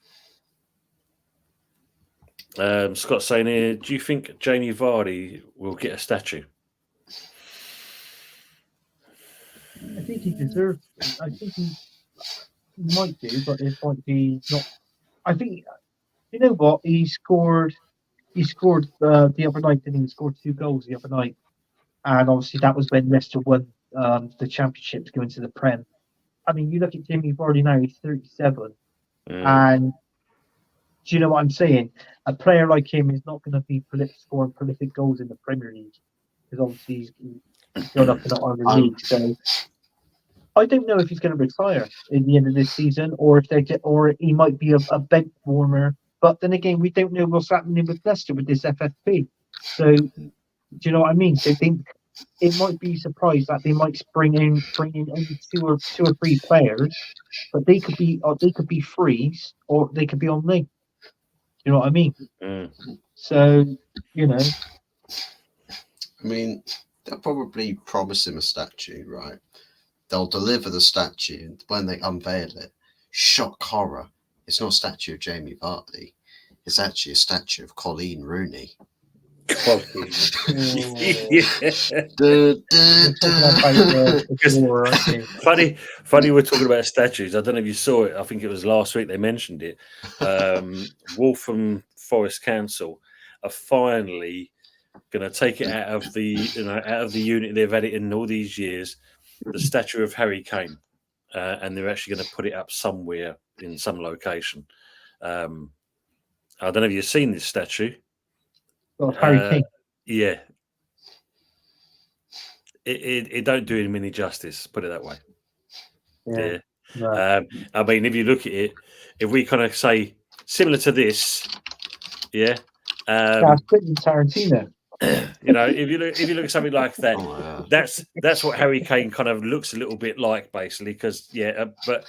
Scott's saying here, do you think Jamie Vardy will get a statue? I think he deserves it. I think he might do, but it might be not. I think, you know what? He scored the other night, didn't he? He scored 2 goals the other night. And obviously that was when Leicester won the championship to go into the Prem. I mean, you look at Jamie Vardy now, he's 37. And do you know what I'm saying? A player like him is not going to be scoring prolific goals in the Premier League. Because obviously he's going up in the other league. So I don't know if he's going to retire in the end of this season or or he might be a bench warmer. But then again, we don't know what's happening with Leicester with this FFP. So do you know what I mean? So it might be surprised that they might bring in only two or 3 players, but they could be frees or they could be on link. You know what I mean? So I mean, they'll probably promise him a statue, right? They'll deliver the statue, and when they unveil it, shock horror. It's not a statue of Jamie Vardy. It's actually a statue of Colleen Rooney. Funny we're talking about statues. I don't know if you saw it. I think it was last week they mentioned it. Waltham Forest Council are finally going to take it out of the unit they've had it in all these years the statue of Harry Kane, and they're actually going to put it up somewhere in some location. I don't know if you've seen this statue. Well, Harry Kane. Yeah. It don't do him any justice, put it that way. Yeah. No. I mean, if you look at it, if we kind of say similar to this, yeah. That's Tarantino. You know, if you look at something like that, that's what Harry Kane kind of looks a little bit like, basically. Because but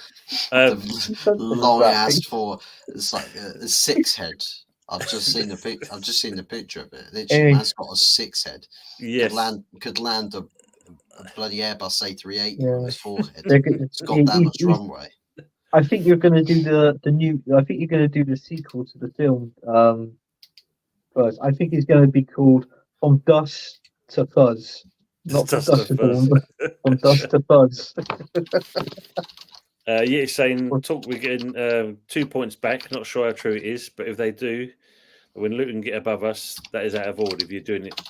long ass for it's like a six head. I've just seen the picture of it. Literally, man's got a six head. Yes, could land a bloody Airbus A380 on his forehead. It's got that much runway. I think you're going to do the new. I think you're going to do the sequel to the film. First, I think it's going to be called From Dust to Fuzz, not from Dust to Dawn, but From Dust to Fuzz. Yeah, saying we're getting 2 points back. Not sure how true it is, but if they do, when Luton get above us, that is out of order. If you're doing it,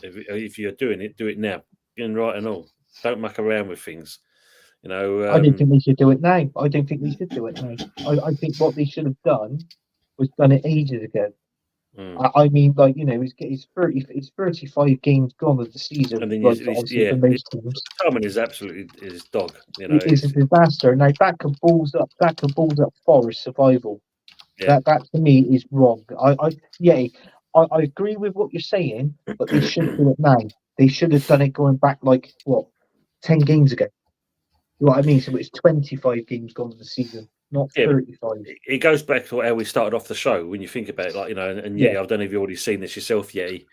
if you're doing it, do it now. Getting right and all. Don't muck around with things. You know. I don't think we should do it now. I don't think we should do it now. I think what they should have done was done it ages ago. I mean, like, you know, it's 35 games gone of the season. And then timing is absolutely his dog. You know, it's a disaster. Now that can balls up Forest survival. Yeah. That to me is wrong. I agree with what you're saying, but they shouldn't do it now. They should have done it going back 10 games ago. You know what I mean? So it's 25 games gone of the season. Not 35. It goes back to how we started off the show when you think about it, like, you know, and I don't know if you've already seen this yourself, Yeti,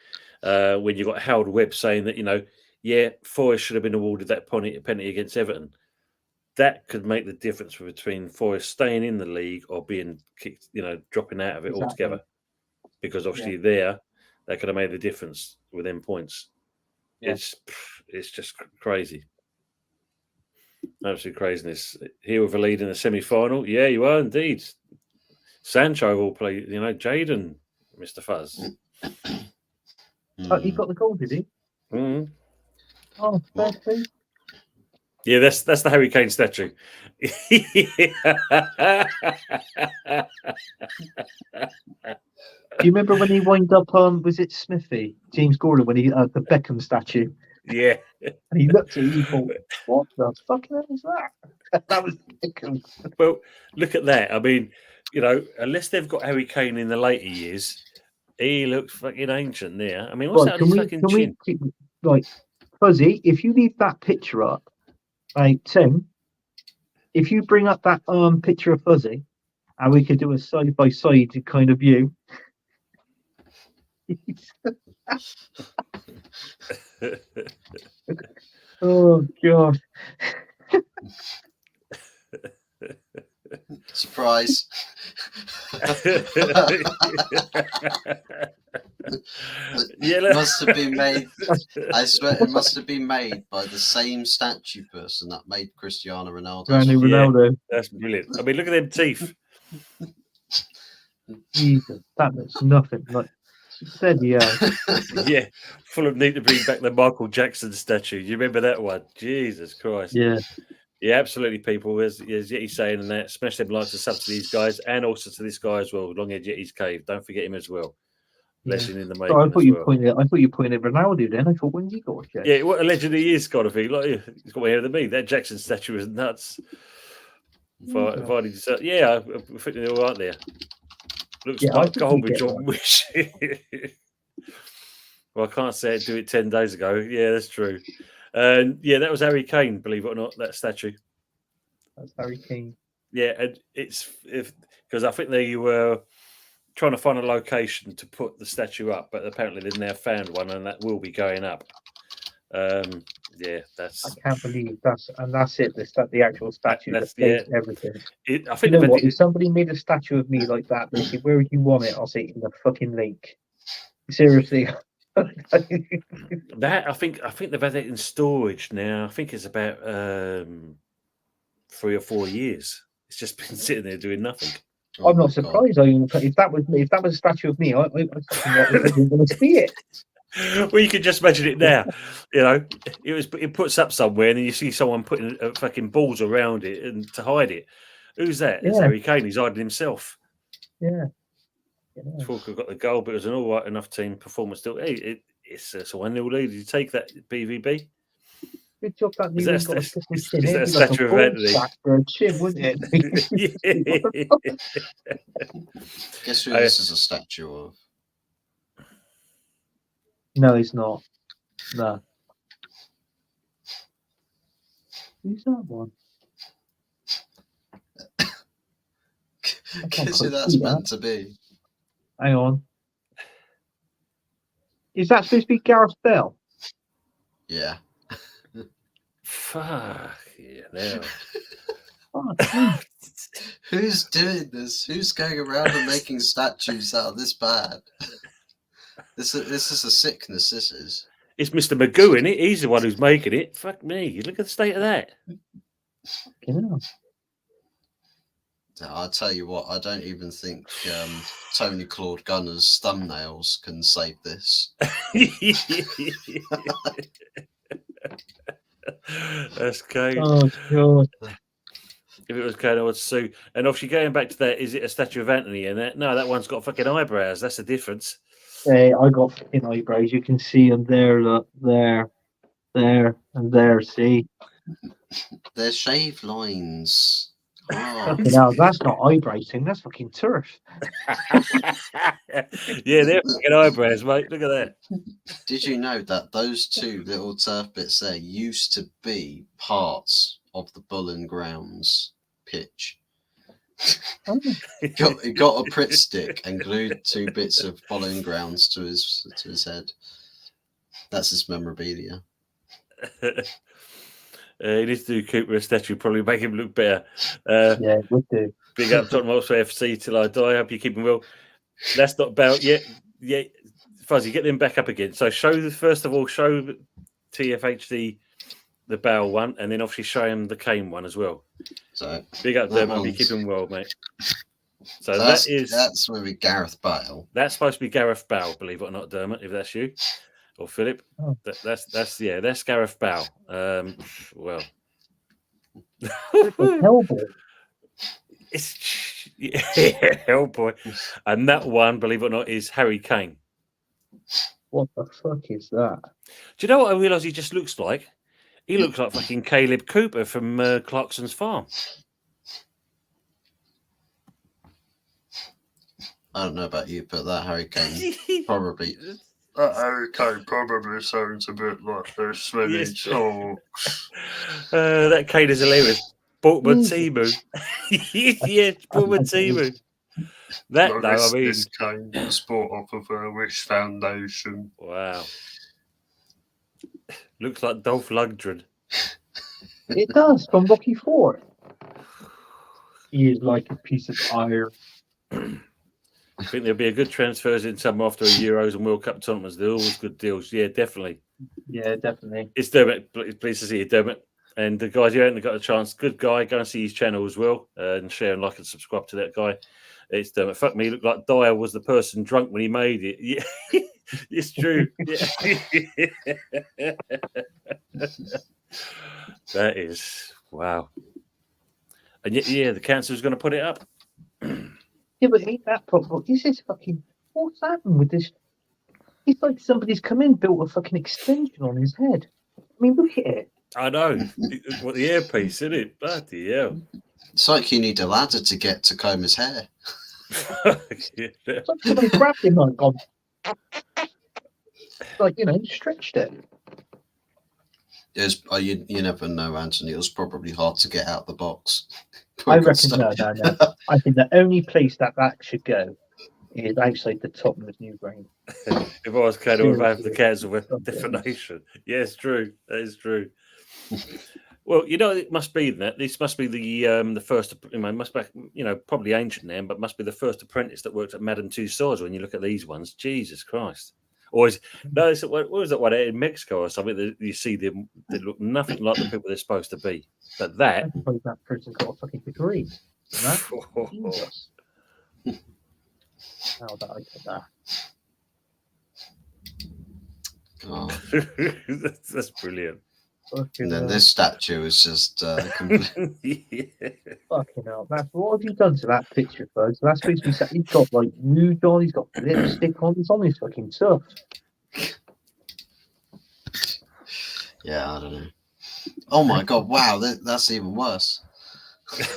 when you got Howard Webb saying that, you know, Forest should have been awarded that penalty against Everton. That could make the difference between Forest staying in the league or being kicked, you know, dropping out of it altogether. Because obviously that could have made the difference with them points. Yeah. It's just crazy. Absolute craziness. Here with a lead in the semi-final. Yeah, you are indeed. Sancho will play, you know, Jaden, Mr. Fuzz. Oh, he got the goal, did he? Mm-hmm. Oh, perfect. Yeah, that's the Harry Kane statue. Do you remember when he wound up on, was it Smithy, James Gordon, when he the Beckham statue? Yeah. And he looked at it and he thought, what the fucking hell is that? That was Beckham. Well, look at that. I mean, you know, unless they've got Harry Kane in the later years, he looks fucking ancient there. I mean, what's that on his fucking chin? Right, Fuzzy, if you leave that picture up, right, Tim, if you bring up that picture of Fuzzy, and we could do a side-by-side kind of view. Oh God! Surprise! It must have been made. I swear, it must have been made by the same statue person that made Cristiano Ronaldo. Ronaldo. That's brilliant. I mean, look at them teeth. Jesus, that looks nothing like. Yeah, full of need to bring back the Michael Jackson statue. You remember that one? Jesus Christ. Yeah, absolutely, people. As Yeti saying, and that smash them likes to sub to these guys, and also to this guy as well, Longhead Yeti's Cave. Don't forget him as well. Legend in the making. I thought you pointed at Ronaldo. Then I thought, when's he got a check? Yeah, what a legend he is, got to be. Like, he's got more hair than me. That Jackson statue was nuts. I think they're all right there. Looks like garbage on Wish. Well, I can't say it. Do it 10 days ago. Yeah, that's true. And that was Harry Kane. Believe it or not, that statue. That's Harry Kane. Yeah, and because I think they were trying to find a location to put the statue up, but apparently they've now found one, and that will be going up. That's. I can't believe that's it. The actual statue. That's everything. I think if somebody made a statue of me like that, they say, "Where would you want it?" I'll say, "In the fucking lake." Seriously. That I think they've had it in storage now. I think it's about 3 or 4 years. It's just been sitting there doing nothing. I'm not surprised. If that was a statue of me, I wasn't going to see it. Well, you can just imagine it now. You know, it puts up somewhere, and then you see someone putting fucking balls around it and to hide it. Who's that? It's Harry Kane. He's hiding himself. Yeah. Falker got the goal, but it was an all right enough team performance. Still, hey, it's a 1-0 lead. Did you take that, BVB? Good job that Is that a statue of Anthony? Chin, wouldn't it? Guess who this is a statue of? No, he's not. No. Who's that one? Guess who that's meant to be? Hang on. Is that supposed to be Gareth Bell? Yeah. Fuck yeah! Now. Who's doing this? Who's going around and making statues out of this bad? This is a sickness. This is. It's Mr. Magoo, isn't it? He's the one who's making it. Fuck me! Look at the state of that. I'll tell you what. I don't even think Tony Claude Gunner's thumbnails can save this. That's Kane. Oh god! If it was Kane, I would sue. And obviously, going back to that, is it a statue of Anthony in that? No, that one's got fucking eyebrows. That's the difference. Hey, I got fucking eyebrows. You can see them there. Look, there, and there. See? They're shaved lines. Oh. Now that's not eyebrows thing. That's fucking turf. Yeah, they're fucking eyebrows, mate. Look at that. Did you know that those two little turf bits there used to be parts of the Bull and Grounds pitch? He got a Pritt stick and glued 2 bits of Bull and Grounds to his head. That's his memorabilia. He needs to do Cooper a statue, probably make him look better. Yeah, would do. Big up Tottenham Hotspur FC till I die. Hope you keep him well. That's not about yet. Yeah, Fuzzy, get them back up again. So show TFHD the Bale one, and then obviously show him the Kane one as well. So big up them. Hope you keep him well, mate. So that's going to be Gareth Bale. That's supposed to be Gareth Bale, believe it or not, Dermot. If that's you. Or Philip, that's Gareth Bale. Well, Hellboy. It's Hellboy, and that one, believe it or not, is Harry Kane. What the fuck is that? Do you know what I realise he just looks like? He looks like fucking Caleb Cooper from Clarkson's Farm. I don't know about you, but that Harry Kane probably. That Harry Kane probably sounds a bit like this when he talks. That Kane is hilarious. Bortman Timu. Yes, Bortman Timu. That, though, I mean. This Kane was bought off of a Wish Foundation. Wow. Looks like Dolph Lundgren. It does, from Rocky IV. He is like a piece of iron. I think there'll be a good transfers in some after Euros and World Cup tournaments. They're always good deals. Yeah, definitely. Yeah, definitely. It's Dermot. Pleased to see you, Dermot. And the guys, you haven't got a chance. Good guy. Go and see his channel as well. And share and like and subscribe to that guy. It's Dermot. Fuck me. Looked like Dyer was the person drunk when he made it. Yeah, it's true. Yeah. That is. Wow. And yet, yeah, the council's going to put it up. Yeah, but ain't that problem? This is fucking. What's happened with this? It's like somebody's come in, built a fucking extension on his head. I mean, look at it. I know. What the earpiece, isn't it? Bloody hell. It's like you need a ladder to get to comb his hair. It's like somebody grabbed him and gone. Like, stretched it. It was, you never know, Anthony. It was probably hard to get out the box. I reckon no. I think the only place that should go is outside the Tottenham New Ground. If I was Kane, I would have the cancel with defamation. Yeah, it's true. That is true. Well, it must be that. This must be the first. It must be, probably ancient now, but must be the first apprentice that worked at Madame Tussauds. When you look at these ones, Jesus Christ. Or what was that one in Mexico or something? That you see them, they look nothing like the people they're supposed to be. But that person's got a fucking degree. Jesus. How did I get that? Oh. That's brilliant. And then this statue is just Yeah. Fucking hell. What have you done to that picture, Fuzz? That's supposed to be he's got like rouge on, he's got lipstick on, he's on his fucking tough. yeah, I don't know. Oh my god! Wow, that's even worse.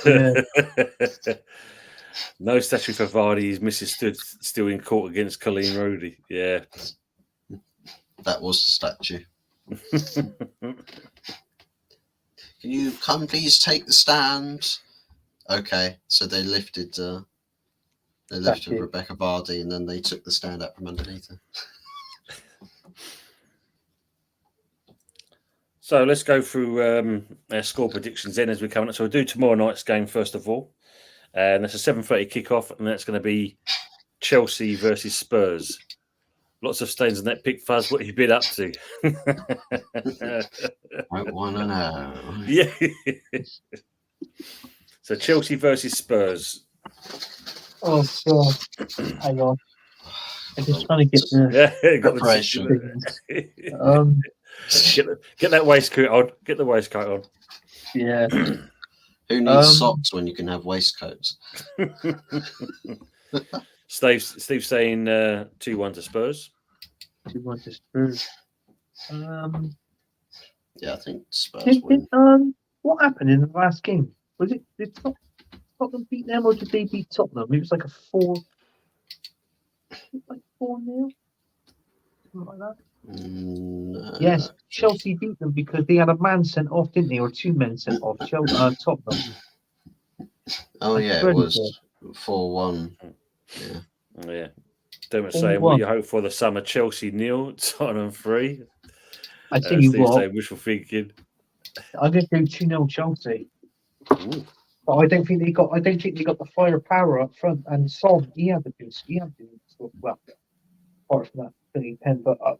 Yeah. No statue for Vardy. His missus stood still in court against Colleen Rooney. Yeah. That was the statue. Can you come please take the stand? Okay, so they lifted Rebecca Vardy and then they took the stand up from underneath her. So let's go through our score predictions then as we come up. So we'll do tomorrow night's game first of all. And that's a 7:30 kickoff, and that's going to be Chelsea versus Spurs. Lots of stains on that pick, Fuzz. What have you been up to? I want to know. Yeah. So Chelsea versus Spurs. Oh god. Hang on. I'm just trying to get the got preparation. Get that waistcoat on. Get the waistcoat on. Yeah. Who needs socks when you can have waistcoats? Steve's saying 2-1 to Spurs. 2-1 to Spurs. Yeah, I think Spurs win. What happened in the last game? Was it did Tottenham beat them or did they beat Tottenham? It was like a 4-0? Something like that. No, Yes, Chelsea beat them because they had a man sent off, didn't they? Or 2 men sent off. Tottenham. Oh yeah, it was 4-1. Yeah. Yeah. Dermot saying, what you hope for the summer? Chelsea 0, Tottenham 3. I tell you what. Saying, wishful thinking. I'm going to go 2-0 Chelsea. Ooh. But I don't think they got the firepower up front. And Son, he had the well, apart from that thing pen. But I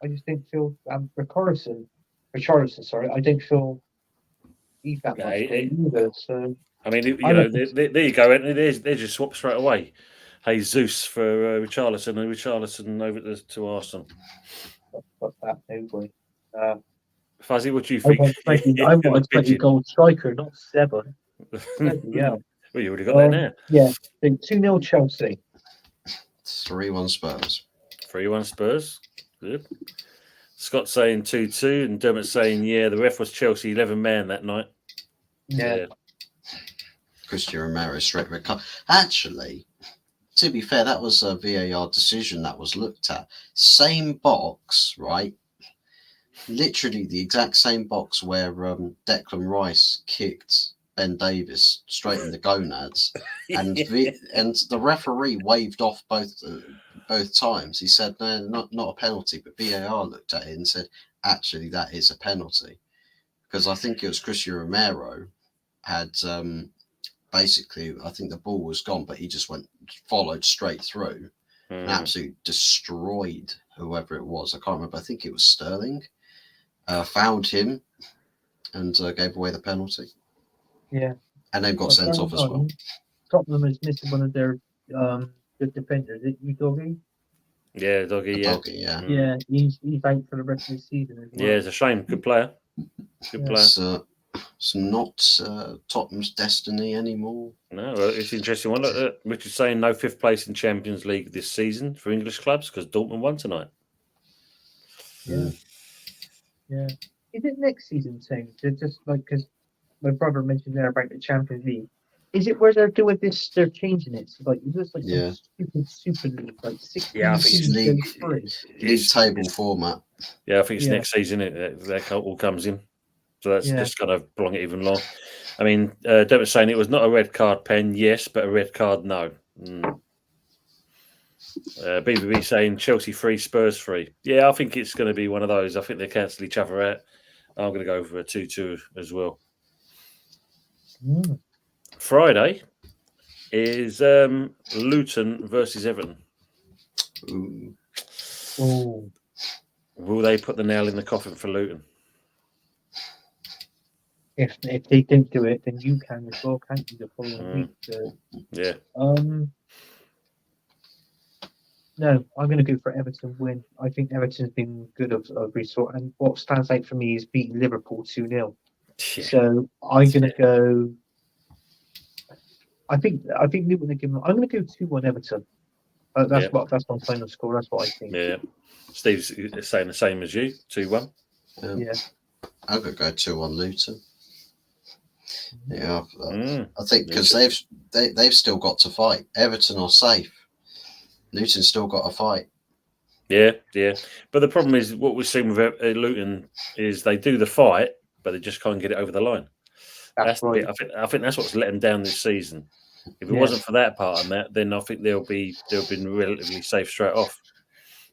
just don't feel Richarlison. Sorry, I don't feel he's that much either. So I mean, there you go. They just swap straight away. Jesus for Richarlison and Richarlison over to Arsenal. What's that? Nobody. Fuzzy, what do you think? I want a 20-goal striker, not 7. Yeah. Well, you already got that now. Yeah. 2-0 Chelsea. 3-1 Spurs. 3-1 Spurs. Good. Scott saying 2-2, and Dermot saying, the ref was Chelsea 11-man that night. Yeah. Christian Romero straight red card. Actually, to be fair, that was a VAR decision that was looked at. Same box, right? Literally the exact same box where Declan Rice kicked Ben Davis straight in the gonads, and the referee waved off both times. He said no, not a penalty, but VAR looked at it and said actually that is a penalty, because I think it was Christian Romero had basically, I think the ball was gone, but he just followed straight through and absolutely destroyed whoever it was. I can't remember. I think it was Sterling. Found him and gave away the penalty. Yeah. And then got sent off as well. Tottenham is missing one of their good defenders. Is it you, Doggy? Yeah, Doggy, yeah. Doggy, yeah. Yeah, he's out for the rest of the season as well. Yeah, it's a shame. Good player. Good player. It's not Tottenham's destiny anymore. No, it's an interesting one. Look, Richard's saying no 5th place in Champions League this season for English clubs because Dortmund won tonight. Yeah. Yeah. Is it next season thing? Just like, because my brother mentioned there about the Champions League. Is it where they're doing this? They're changing it. So like, is this like some super league, like 16? Yeah, I think it's league table format. Yeah, I think it's next season. That all comes in. So that's just kind of prolong it even long. I mean, Dermot was saying it was not a red card pen, yes, but a red card, no. BBB saying Chelsea 3, Spurs 3. Yeah, I think it's going to be one of those. I think they cancel each other out. I'm going to go for a 2-2 as well. Friday is Luton versus Everton. Ooh. Will they put the nail in the coffin for Luton? If they don't do it, then you can as well, can't you? The following week. Yeah. No, I'm going to go for Everton win. I think Everton's been good of resort, and what stands out for me is beating Liverpool 2-0. Yeah. So I'm going to go. I think Newton are giving. I'm going to go 2-1 Everton. That's my final score. That's what I think. Yeah. Steve's saying the same as you, 2-1. Yeah. I'm going to go 2-1 Luton. Yeah, I think because they've still got to fight. Everton are safe. Luton's still got to fight. Yeah. But the problem is what we've seen with Luton is they do the fight, but they just can't get it over the line. That's right. The bit. I think that's what's let them down this season. If it wasn't for that part of that, then I think they'll been relatively safe straight off.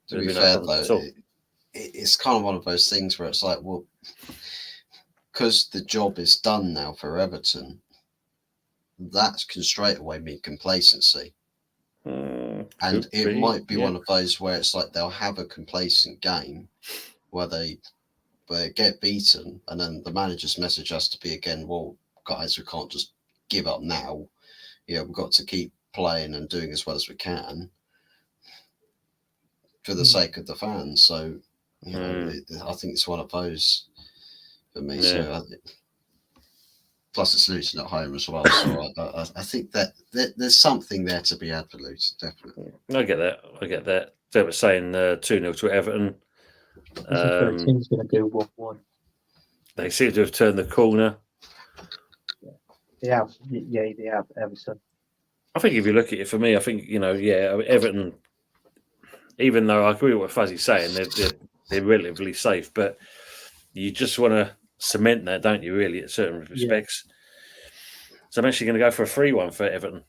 To be fair, though, it's kind of one of those things where it's like, well, because the job is done now for Everton, that can straight away mean complacency. And it might be one of those where it's like they'll have a complacent game where they get beaten, and then the manager's message has to be again, well, guys, we can't just give up now. We've got to keep playing and doing as well as we can for the sake of the fans. So, I think it's one of those for me. Yeah. So, plus it's Luton at home as well. So I think that there's something there to be had for Luton, definitely. I get that. They were saying 2-0 to Everton. Team's going to go 1-1. They seem to have turned the corner. They have. Yeah, they have, Everton. I think if you look at it, for me, I think, Everton, even though I agree with what Fuzzy's saying, they're relatively safe, but you just want to cement that, don't you, really, at certain respects. So I'm actually going to go for a 3-1 for Everton.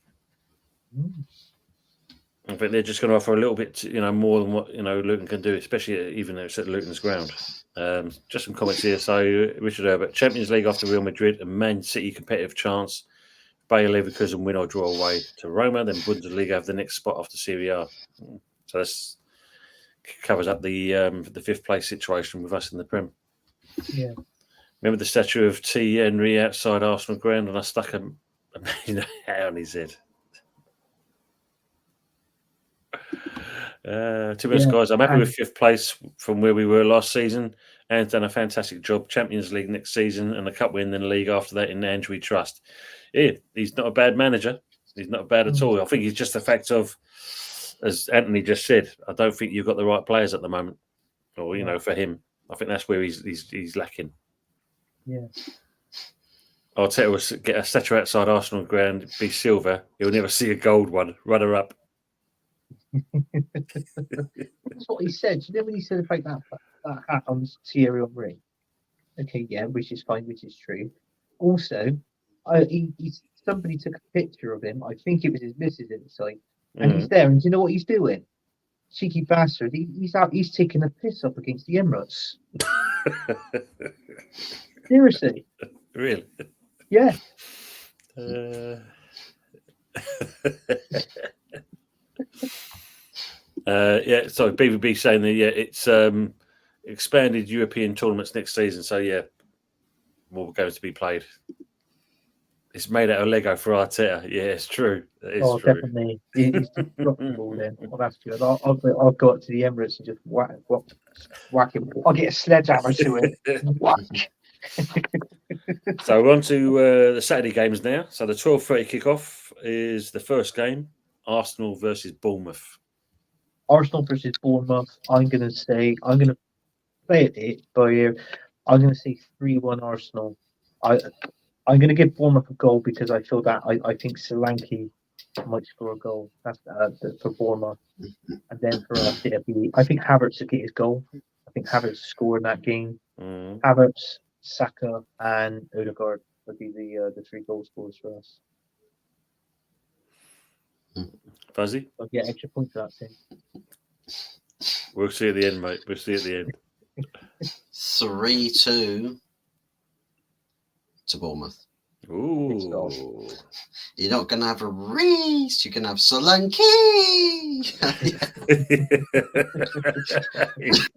I think they're just going to offer a little bit, more than what, Luton can do, especially even though it's at Luton's ground. Just some comments here. So, Richard Herbert, Champions League after Real Madrid and Man City competitive chance. Bayer Leverkusen win or draw away to Roma. Then Bundesliga have the next spot after Serie A. So this covers up the fifth place situation with us in the Prem. Yeah. Remember the statue of T. Henry outside Arsenal ground, and I stuck a hat on his head. To be honest, guys, I'm happy with fifth place from where we were last season, and done a fantastic job. Champions League next season and a cup win in the league after that in Andrew we trust. Yeah, he's not a bad manager. He's not bad at all. I think he's just a fact of, as Anthony just said, I don't think you've got the right players at the moment, or for him. I think that's where he's lacking. Yeah. I'll tell you, get a statue outside Arsenal ground, be silver. You'll never see a gold one. Runner up. That's what he said. You know when he said about that hat on Thierry Henry? Okay, yeah, which is fine, which is true. Also, somebody took a picture of him. I think it was his missus at the time, and he's there. And do you know what he's doing? Cheeky bastard! He's taking a piss up against the Emirates. Seriously? Really? Yeah. Sorry, BVB saying that, it's expanded European tournaments next season, so more going to be played. It's made out of Lego for Arteta. Yeah, it's true. It's true. Definitely. He's just dropped the ball then. Well, that's good. I'll go up to the Emirates and just whack him. I'll get a sledgehammer to it. Whack. So we're on to the Saturday games now. So the 12:30 kickoff is the first game, Arsenal versus Bournemouth. Arsenal versus Bournemouth. I'm going to play it by ear. I'm going to say 3-1 Arsenal. I'm going to give Bournemouth a goal because I feel that I think Solanke might score a goal. That's for Bournemouth. And then for us, I think Havertz will get his goal. I think Havertz will score in that game. Havertz, Saka, and Odegaard would be the three goal scorers for us. Fuzzy? I'll get extra points for that thing. We'll see at the end, mate. We'll see at the end. 3-2 to Bournemouth. Ooh. You're not going to have a Reece. You're going to have Solanke. He's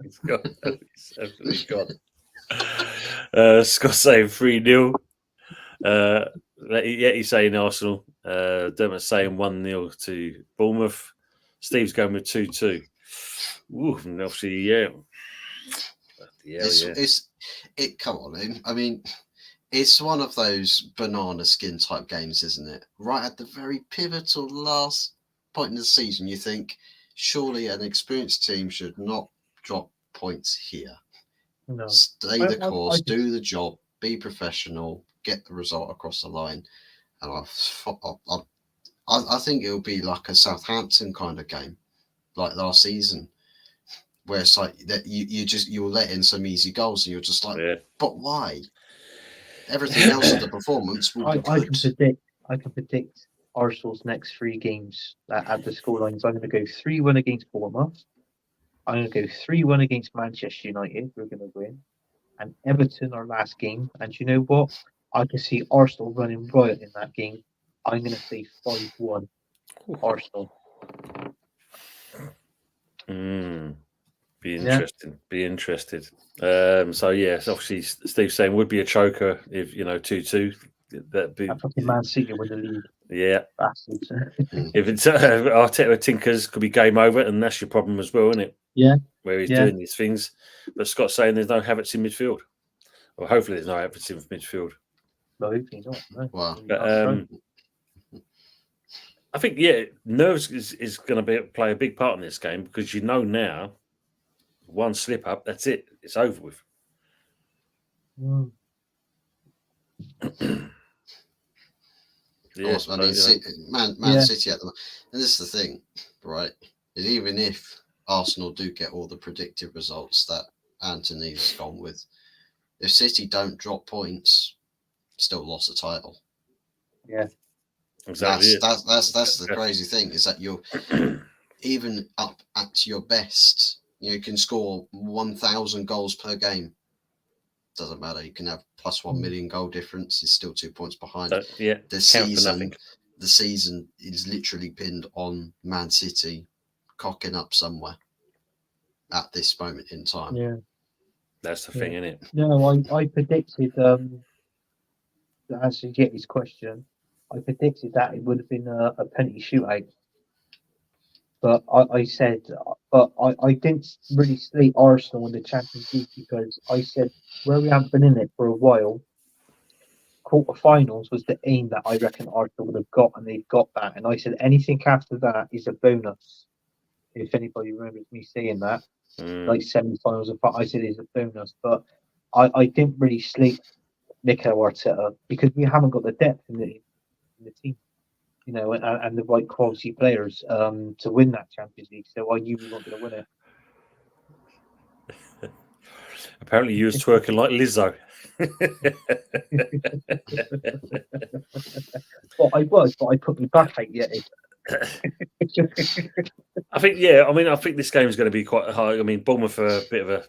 absolutely gone. Scott saying 3-0. He's saying Arsenal. Dermot's saying 1-0 to Bournemouth. Steve's going with 2-2. Ooh, and obviously, yeah. Come on, I mean, it's one of those banana skin type games, isn't it? Right at the very pivotal last point in the season, you think surely an experienced team should not drop points here. No. Stay the course, do the job, be professional, get the result across the line. And I think it'll be like a Southampton kind of game, like last season, where it's like that you'll let in some easy goals and you're just like, but why? Everything else of the performance will be good. I can predict Arsenal's next 3 games at the scorelines. I'm going to go 3-1 against Bournemouth. I'm going to go 3-1 against Manchester United. We're going to win. And Everton, our last game. And you know what? I can see Arsenal running riot in that game. I'm going to say 5-1 Arsenal. Be interesting. Be interested. So yes, obviously Steve's saying would be a choker if 2-2. That'd be fucking Man City win the league. Yeah. Bastards. If it's Arteta tinkers, could be game over, and that's your problem as well, isn't it? Yeah. Where he's doing these things, but Scott's saying there's no Havertz in midfield. Well, hopefully there's no Havertz in midfield. No, hopefully not. No. Wow. But, I think nerves is going to play a big part in this game because now one slip up, that's it. It's over with. Awesome. I mean, Man City at the moment. And this is the thing, right? Is even if Arsenal do get all the predicted results that Anthony's gone with, if City don't drop points, still lost the title. Yeah. Exactly. That's the crazy thing is that you're even up at your best. You can score 1,000 goals per game. Doesn't matter. You can have plus 1 million goal difference. It's still 2 points behind. The season is literally pinned on Man City cocking up somewhere at this moment in time. Yeah, that's the thing, isn't it? No, I predicted. To answer his question, I predicted that it would have been a penalty shootout. But I said, I didn't really slate Arsenal in the Champions League because I said where we haven't been in it for a while, quarterfinals was the aim that I reckon Arsenal would have got, and they've got that. And I said anything after that is a bonus. If anybody remembers me saying that, like semi-finals, I said it's a bonus. But I didn't really slate Mikel Arteta because we haven't got the depth in the team. And the right quality players to win that Champions League. So I knew we weren't going to win it. Apparently, you was twerking like Lizzo. Well, I was, but I put my back out yet. I think this game is going to be quite high. I mean, Bournemouth are a bit of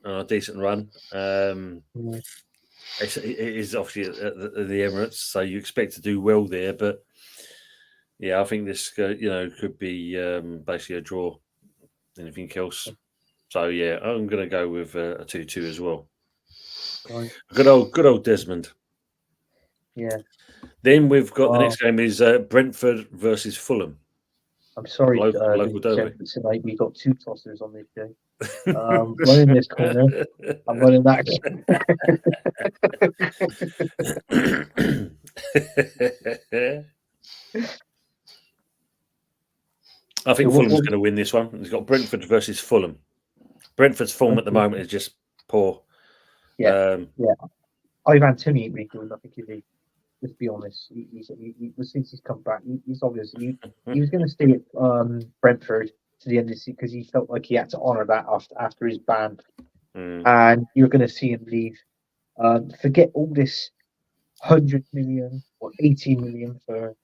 a decent run. It is obviously at the Emirates, so you expect to do well there, but. Yeah, I think this, could be basically a draw. Anything else? So yeah, I'm going to go with a 2-2 as well. Right. Good old Desmond. Yeah. Then we've got the next game is Brentford versus Fulham. I'm sorry, local derby. Tonight we got 2 tossers on this day. One in this corner, and one in that. I think Fulham's going to win this one. He's got Brentford versus Fulham. Brentford's form at the moment is just poor. Yeah. Ivan Toney ain't really doing nothing, is he? Let's be honest. Since he's come back, he's obviously he was going to stay at Brentford to the end of the season because he felt like he had to honour that after his ban. And you're going to see him leave. Forget all this 100 million or 80 million for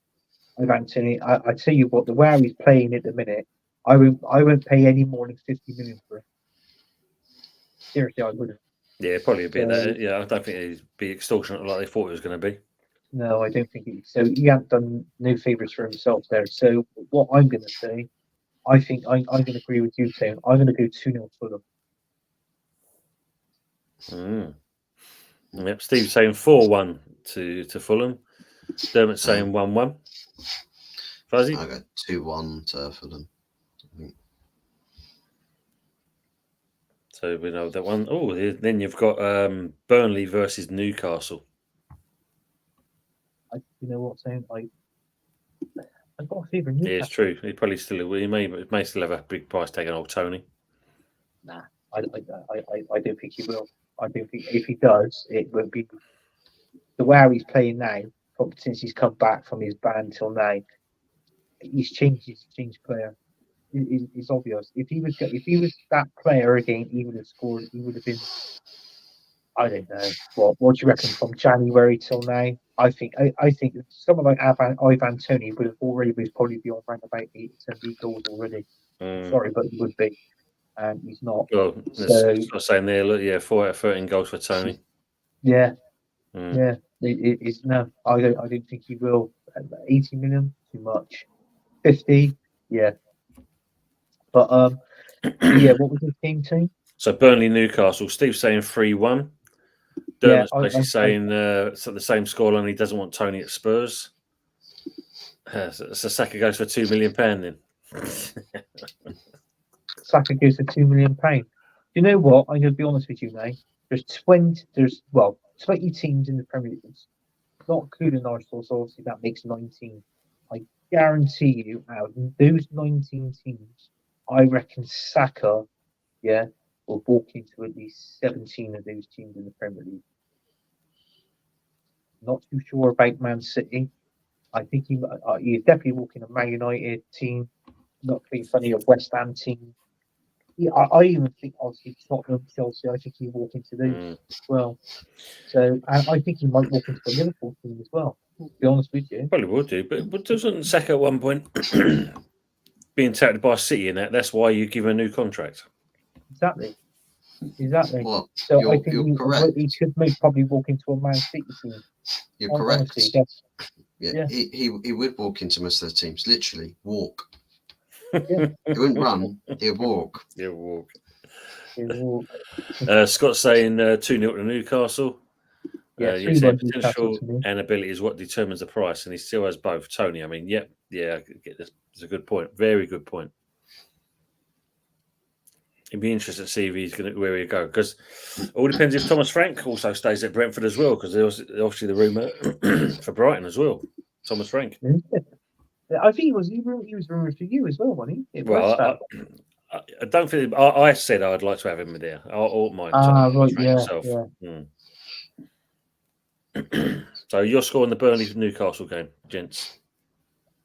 Ivan Toney. I tell you what, the way he's playing at the minute, I won't pay any more than 50 million for it. Seriously, I wouldn't. Yeah, probably a bit. I don't think it'd be extortionate like they thought it was going to be. No, I don't think so. He hasn't done no favours for himself there. So what I'm going to say, I think I'm going to agree with you, Tone. I'm going to go 2-0 Fulham. Yep, Steve's saying 4-1 to Fulham. Dermot's saying 1-1. Fuzzy? I got 2-1 to Fulham. So we know that one. Oh, then you've got Burnley versus Newcastle. You know what, Sam? I've got a feeling. Yeah, it's true. He probably still he may still have a big price tag on old Tony. Nah, I don't think he will. I don't think if he does, it will be the way how he's playing now. Since he's come back from his ban till now, he's changed player. It's obvious. If he was that player again, he would have scored. He would have been. I don't know. What do you reckon from January till now? I think someone like Ivan Toney would have probably be on around about 8 to 10 goals already. Sorry, but he would be, and he's not. Well, that's saying there. Look, yeah, 4 out of 13 goals for Tony. Yeah, yeah. It's no. I don't think he will. 80 million, too much. 50, yeah. But yeah. What was his game team? So Burnley, Newcastle. Steve's saying 3-1. Dermot's basically saying it's at the same scoreline. He doesn't want Tony at Spurs. So Saka goes for £2 million then. Saka goes for £2 million. You know what? I'm going to be honest with you now. There's 20 teams in the Premier League, not including Arsenal. So obviously that makes 19. I guarantee you, out of those 19 teams, I reckon Saka, will walk into at least 17 of those teams in the Premier League. Not too sure about Man City. I think he's definitely walking a Man United team. Not being funny, a West Ham team. Yeah, I even think obviously Tottenham, Chelsea. I think he walk into those as well. So I think he might walk into the Liverpool team as well. To be honest with you, probably would do. But doesn't Saka at one point being touted by City in that? That's why you give him a new contract. Exactly. Well, so I think he could probably walk into a Man City team. You're correct. Honestly, yeah. He would walk into most of the teams. Literally walk. Yeah. He wouldn't run. He'd walk. Scott's saying 2-0 to Newcastle. Yeah, potential and ability is what determines the price, and he still has both. Tony, I mean, I get this. It's a good point. Very good point. It'd be interesting to see if he's going to where he'll go, because it all depends if Thomas Frank also stays at Brentford as well, because there's obviously the rumour for Brighton as well. Thomas Frank. I think he was rumoured for you as well, wasn't he? I don't think I said I'd like to have him there. I ought mind. Myself. So you're scoring the Burnley Newcastle game, gents.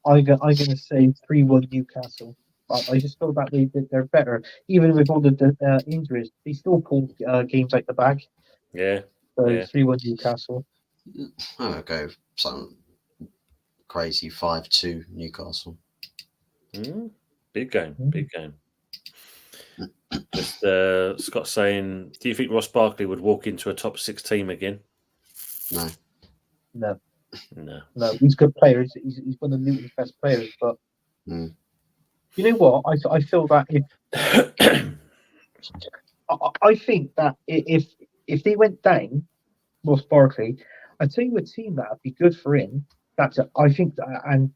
I'm going to say 3-1 Newcastle. I just feel that they're better, even with all the injuries. They still pull games out the bag. Yeah. So 3-1 Newcastle. I'll go something crazy 5-2 Newcastle. Big game. Big game. Just Scott saying, do you think Ross Barkley would walk into a top 6 team again? No. He's a good player. He's one of Luton's best players, but you know what? I feel that I think that if they went down, Ross Barkley, I'd tell you a team that would be good for him. I think that, and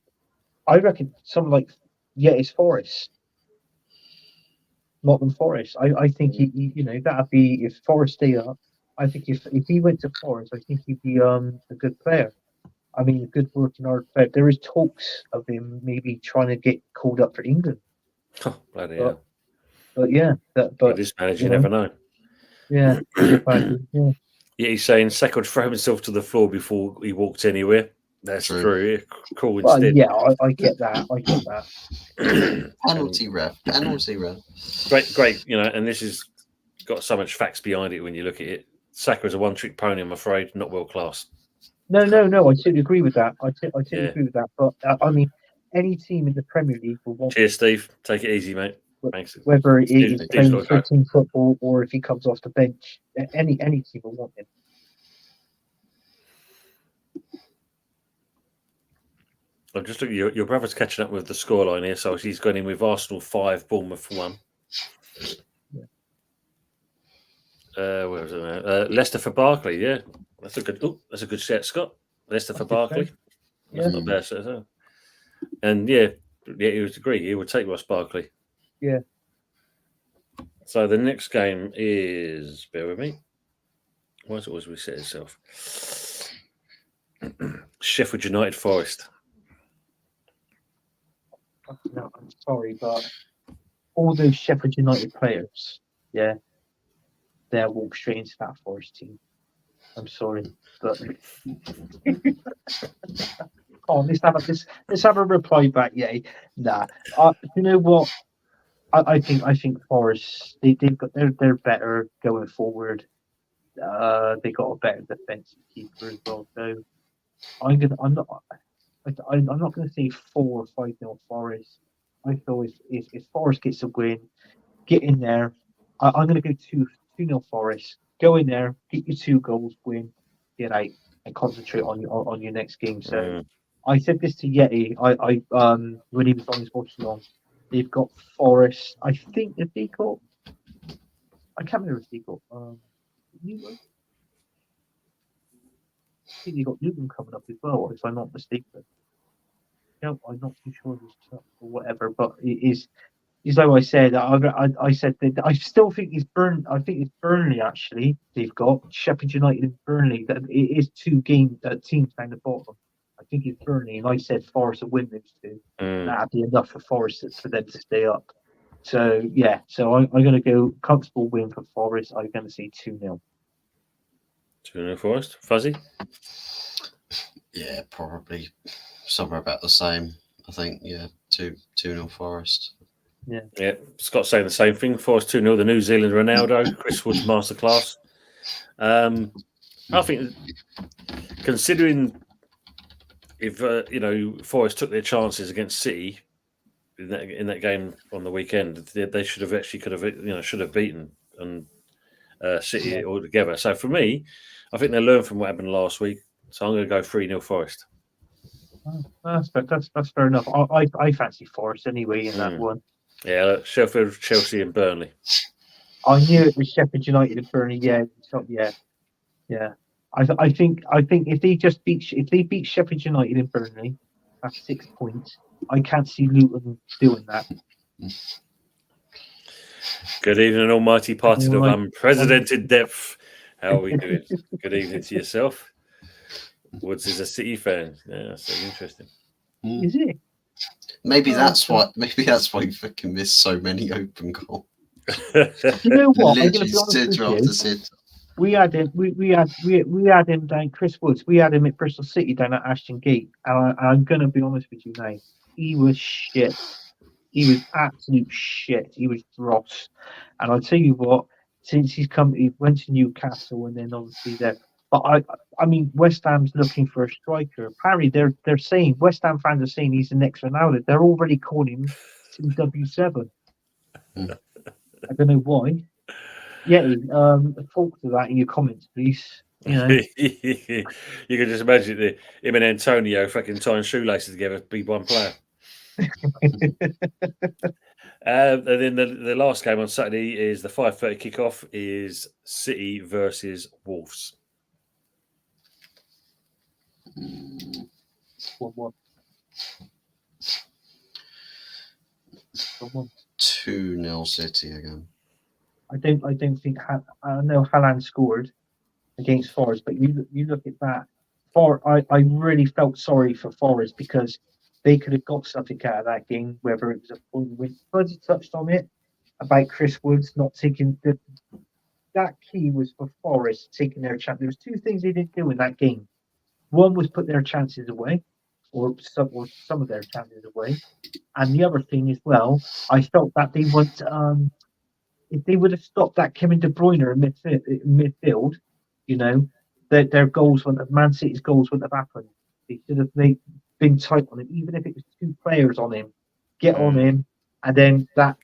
I reckon someone like it's Forest. Nottingham Forest. I think he that'd be if Forest stay up. I think if he went to Forest, I think he'd be a good player. I mean, a good working hard player. There is talks of him maybe trying to get called up for England. Oh, bloody hell. But this manager, you never know. Yeah, Yeah, he's saying Saka would throw himself to the floor before he walked anywhere. That's true. Cool instead. Yeah, I get that. Penalty ref. Great. And this has got so much facts behind it when you look at it. Saka is a one-trick pony, I'm afraid, not world class. No, I totally agree with that. I totally agree with that. But I mean, any team in the Premier League will want. Cheers, Steve. Take it easy, mate. Thanks. Whether he's playing 13 football or if he comes off the bench, any team will want him. I'm just looking. Your brother's catching up with the scoreline here, so he's going in with Arsenal 5, Bournemouth 1. Where was it now? Leicester for Barkley. Yeah, that's a good set, Scott. Leicester for Barkley. That's not bad set, huh? And he would agree. He would take Ross Barkley. Yeah. So the next game is, bear with me. Why does it always reset itself? Sheffield United Forest. No, I'm sorry, but all those Sheffield United players, yeah, they'll walk straight into that Forest team. I'm sorry, but oh, let's have a reply back. Yeah, nah. You know what? I think Forest they're better going forward. They got a better defensive keeper as well. So I'm not going to say 4 or 5-0 Forest. I feel if Forest gets a win, get in there. I'm going to go 2-0 Forest. Go in there, get your 2 goals, win, get out, and concentrate on your next game. So I said this to Yeti. I when he was on his watch along, they've got Forest. I think if they got, I can't remember if they got Luton. I think they got Luton coming up as well, if I'm not mistaken. No, I'm not too sure this or whatever, but it is like I said. I said that I still think it's I think it's Burnley actually. They've got Sheffield United and Burnley. That it is 2 teams down the bottom. I think it's Burnley, and I said Forest will win those 2. That'd be enough for Forest for them to stay up. So yeah, so I'm going to go comfortable win for Forest. I'm going to say 2-0. 2-0 Forest. Fuzzy. Yeah, probably somewhere about the same. I think 2-0 Forest. Yeah. Scott's saying the same thing. Forest 2-0. The New Zealand Ronaldo, Chris Wood's masterclass. I think, considering if Forest took their chances against City in that game on the weekend, they should have beaten City altogether. So for me, I think they learned from what happened last week. So I'm going to go 3-0 Forest. That's fair enough. I fancy Forest anyway in that one. Yeah, Sheffield, Chelsea, and Burnley. I knew it was Sheffield United and Burnley. Yeah. I think if they beat Sheffield United and Burnley, that's 6 points. I can't see Luton doing that. Good evening, almighty party of unprecedented depth. How are we doing? Good evening to yourself. Woods is a City fan. Yeah, that's interesting. Is it? Maybe that's why you fucking missed so many open goals. You know what? I'm Literally going to be honest after with you. sitter. We had him down. Chris Woods. We had him at Bristol City down at Ashton Gate. And I'm going to be honest with you now. He was shit. He was absolute shit. He was dross. And I'll tell you what. Since he went to Newcastle and then obviously there. But I mean, West Ham's looking for a striker. Apparently, they're saying West Ham fans are saying he's the next Ronaldo. They're already calling him CW7. I don't know why. Yeah, talk to that in your comments, please. You know, you can just imagine him and Antonio fucking tying shoelaces together to be one player. And then the last game on Saturday is the 5:30 kickoff. Is City versus Wolves. 1-1. 2-0 City again. I don't think I know Haaland scored against Forest, but you look at that. I really felt sorry for Forest because they could have got something out of that game, whether it was a point win. Fuzzy touched on it about Chris Woods not taking that key was for Forest taking their chance. There was 2 things they didn't do in that game. One was put their chances away, or some of their chances away, and the other thing as well, I felt that they went. If they would have stopped that Kevin De Bruyne in midfield, that their goals wouldn't have, Man City's goals wouldn't have happened. They should have been tight on him, even if it was 2 players on him. Get on him, and then that.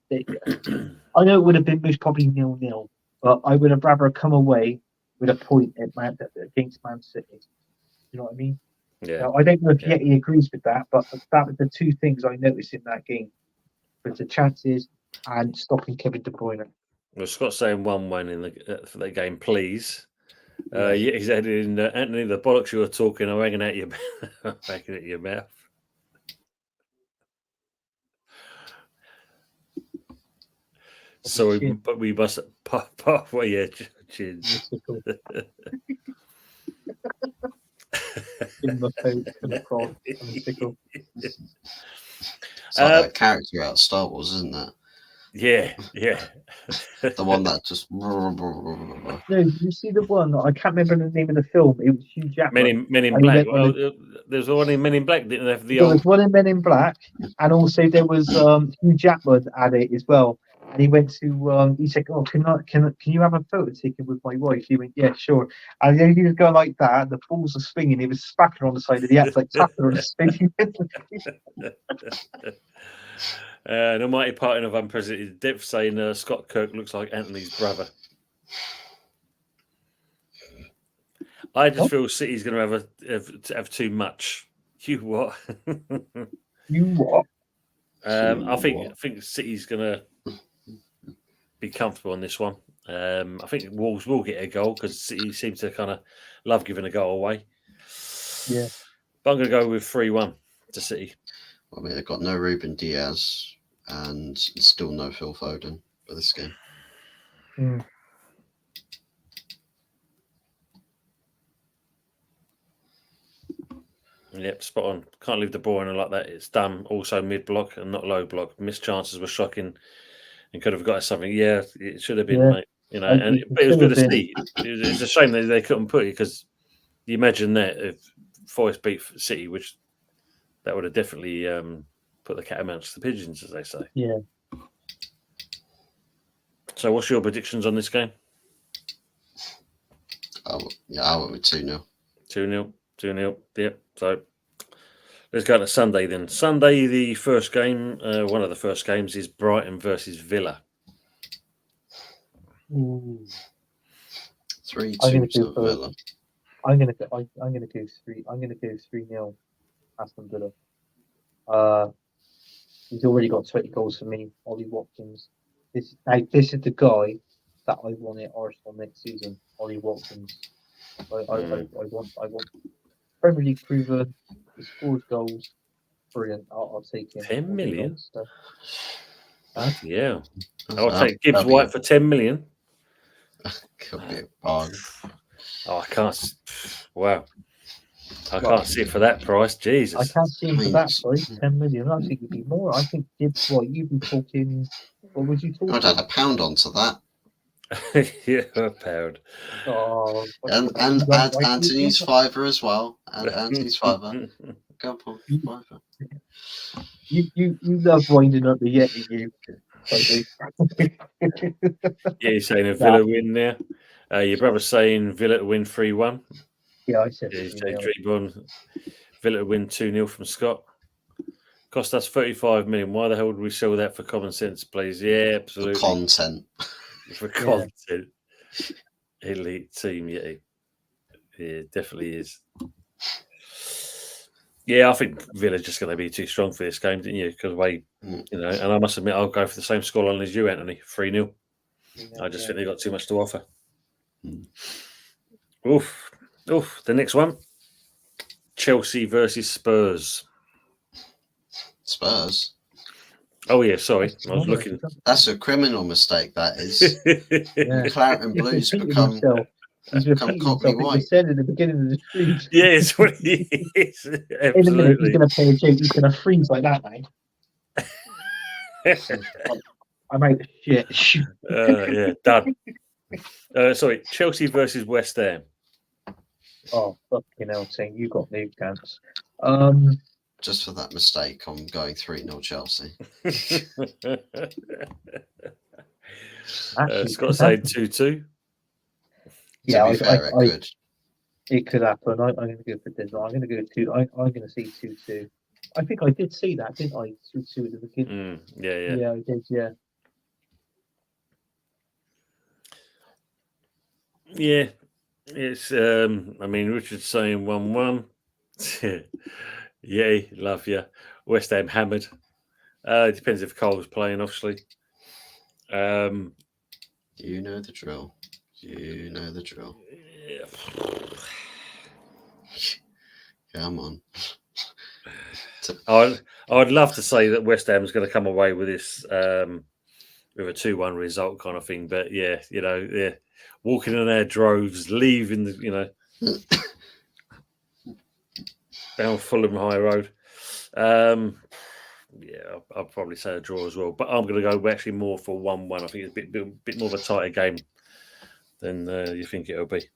I know it would have been most probably 0-0, but I would have rather come away with a point against Man City. You know what I mean? Yeah. Now, I don't know if Yeti agrees with that, but that was the 2 things I noticed in that game: with the chances and stopping Kevin De Bruyne. Well, Scott's saying 1-1 for that game, please. He's added in Anthony, the bollocks you were talking are hanging out your mouth. So we must halfway. Yeah, cheers. Give him a poke and a prod and a tickle. It's like that character out of Star Wars, isn't that? Yeah. The one that just. No, you see the one? I can't remember the name of the film. It was Hugh Jackman. Men in Black. Well, there's one in Men in Black, didn't they? There was one in Men in Black, and also there was Hugh Jackman at it as well. And he went to he said, "Oh, can you have a photo taken with my wife?" He went, "Yeah, sure." And then he was going like that. The balls are swinging. He was smacking on the side of the app like tapping on his face. An almighty parting of unprecedented depth, saying Scott Kirk looks like Anthony's brother. I just feel City's going to have too much. You what? You what? I think City's going to be comfortable on this one. I think Wolves will get a goal because City seems to kind of love giving a goal away. Yeah. But I'm going to go with 3-1 to City. I mean, they've got no Ruben Diaz and still no Phil Foden for this game. Mm. Yep, spot on. Can't leave the ball in like that. It's done. Also mid-block and not low block. Missed chances were shocking and could have got us something. Yeah, it should have been, mate. You know, but it was good to see. It's a shame that they couldn't put it because you imagine that if Forest beat City, which that would have definitely put the cat amongst the pigeons, as they say. Yeah. So, what's your predictions on this game? I went with 2-0. 2-0. Yep. So let's go to Sunday then. Sunday, the first game, one of the first games is Brighton versus Villa. 3-2 to Villa. I'm gonna go 3-0 Aston Villa. He's already got 20 goals for me, Ollie Watkins. This is the guy that I want at Arsenal next season, Ollie Watkins. I want Premier League proven. He scores goals. Brilliant. I'll take him. 10 million? Yeah. I'll take Gibbs White for 10 million. Could be a bargain. Oh, I can't. Wow. I can't see it for that price. Jesus. I can't see him for that price. 10 million. I think it'd be more. I think Gibbs White, you'd be talking. What would you talk? I'd add £1 onto that. Yeah, £1. Oh, and add Anthony's fiver as well. Add Anthony's fiver. Go on, fiver. You love winding up the Yeti, you. Yeah, you're saying a Villa win there. Your brother's saying Villa to win 3-1. Yeah, I said. Villa to win 2-0 from Scott. Cost us 35 million. Why the hell would we sell that for common sense, please? Yeah, absolutely. For content. For content. Elite team, yeah. Yeah, definitely is. Yeah, I think Villa's just going to be too strong for this game, didn't you? Because and I must admit, I'll go for the same scoreline as you, Anthony, 3-0. I just think they've got too much to offer. Oof. The next one, Chelsea versus Spurs. Spurs? Oh, yeah, sorry. I was looking. That's a criminal mistake, that is. Claret and Blues become Cockney White. He said at the beginning of the stream. Yeah, it's what he is. Absolutely. In a minute, he's going to play a joke. He's going to freeze like that, mate. I'm out of shit. Yeah, done. Sorry, Chelsea versus West Ham. Oh, fucking hell, Ting. You got new camps. Just for that mistake, I'm going 3-0 Chelsea. Scott saying 2-2. Yeah, to be fair, it could. It could happen. I'm going to go for this. I'm going to go 2. I'm going to see 2-2. I think I did see that, didn't I? 2-2 at the beginning. Yeah. Yeah, I did. Yeah. Yeah, it's. I mean, Richard's saying 1-1. Yay, love you. West Ham hammered. It depends if Cole's playing, obviously. You know the drill. Yeah. Come on. I'd love to say that West Ham is going to come away with this with a 2-1 result kind of thing. But yeah, walking in their droves, leaving the down Fulham High Road. Yeah, I'll probably say a draw as well. But I'm going to go actually more for 1-1. I think it's a bit more of a tighter game than you think it'll be.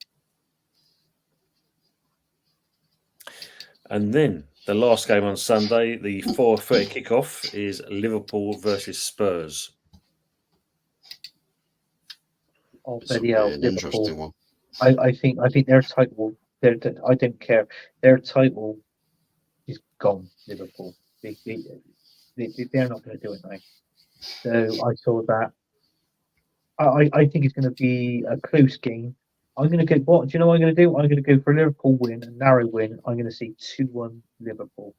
And then the last game on Sunday, the 4:30 kickoff, is Liverpool versus Spurs. Oh, This will bloody be hell, an interesting one. I think their title. I don't care. Their title is gone. Liverpool. They're not going to do it now. So I saw that. I think it's going to be a close game. I'm going to go. What do you know? What I'm going to do. I'm going to go for a Liverpool win, a narrow win. I'm going to say 2-1 Liverpool.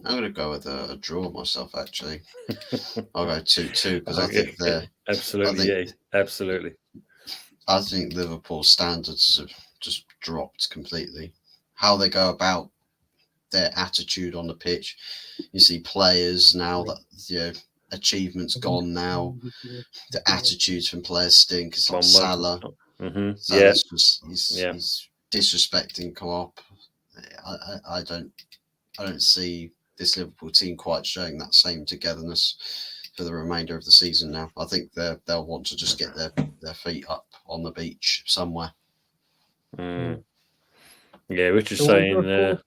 I'm going to go with a draw myself. Actually, I'll go 2-2 because I think they're absolutely. I think Liverpool's standards have just dropped completely. How they go about their attitude on the pitch, you see players now that achievements gone now. The attitudes from players stink. It's like Salah. He's disrespecting Klopp. I don't see this Liverpool team quite showing that same togetherness for the remainder of the season now. I think they'll want to just get their feet up on the beach somewhere. Yeah, Richard's saying.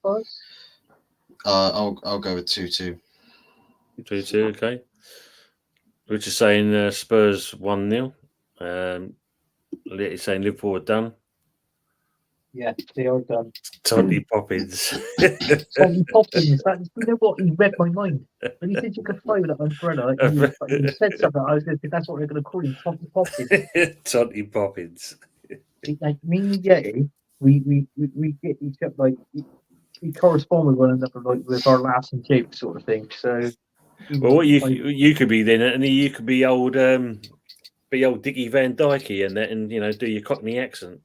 I'll go with 2-2. 2-2, okay. Richard's saying Spurs 1-0. He's saying Liverpool are done. Yeah, they are done. Tony Poppins. Tony Poppins. You know what? He read my mind. When he said you could fly with that umbrella, he said something. I was going to think that's what they're going to call him, Tony Poppins. Tony Poppins. Like me and Yeti, we get each other, like we correspond with one another, like with our laughs and jokes sort of thing. So, well, what you could be then, and you could be old Dickie Van Dyke and do your Cockney accent.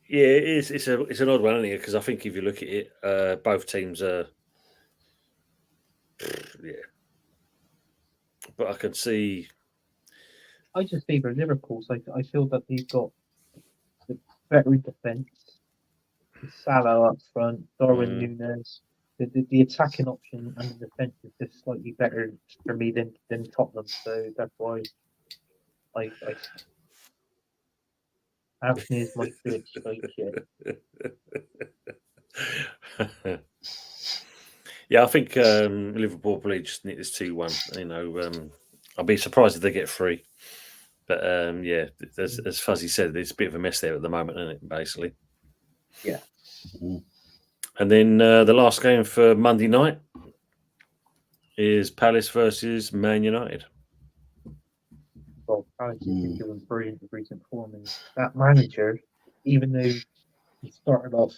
Yeah, it is. It's an odd one, isn't it? Because I think if you look at it, both teams are, But I can see. I just favour Liverpool. So I feel that they've got the better defence, Salah up front, Darwin Núñez. The attacking option and the defence is just slightly better for me than Tottenham. So that's why I Anthony is my bitch. Like shit. Yeah, I think Liverpool probably just need this 2-1. I'll be surprised if they get 3. But as Fuzzy said, there's a bit of a mess there at the moment, isn't it? Basically. Yeah. And then the last game for Monday night is Palace versus Man United. Well, Palace has been doing brilliant in recent form, and that manager, even though he started off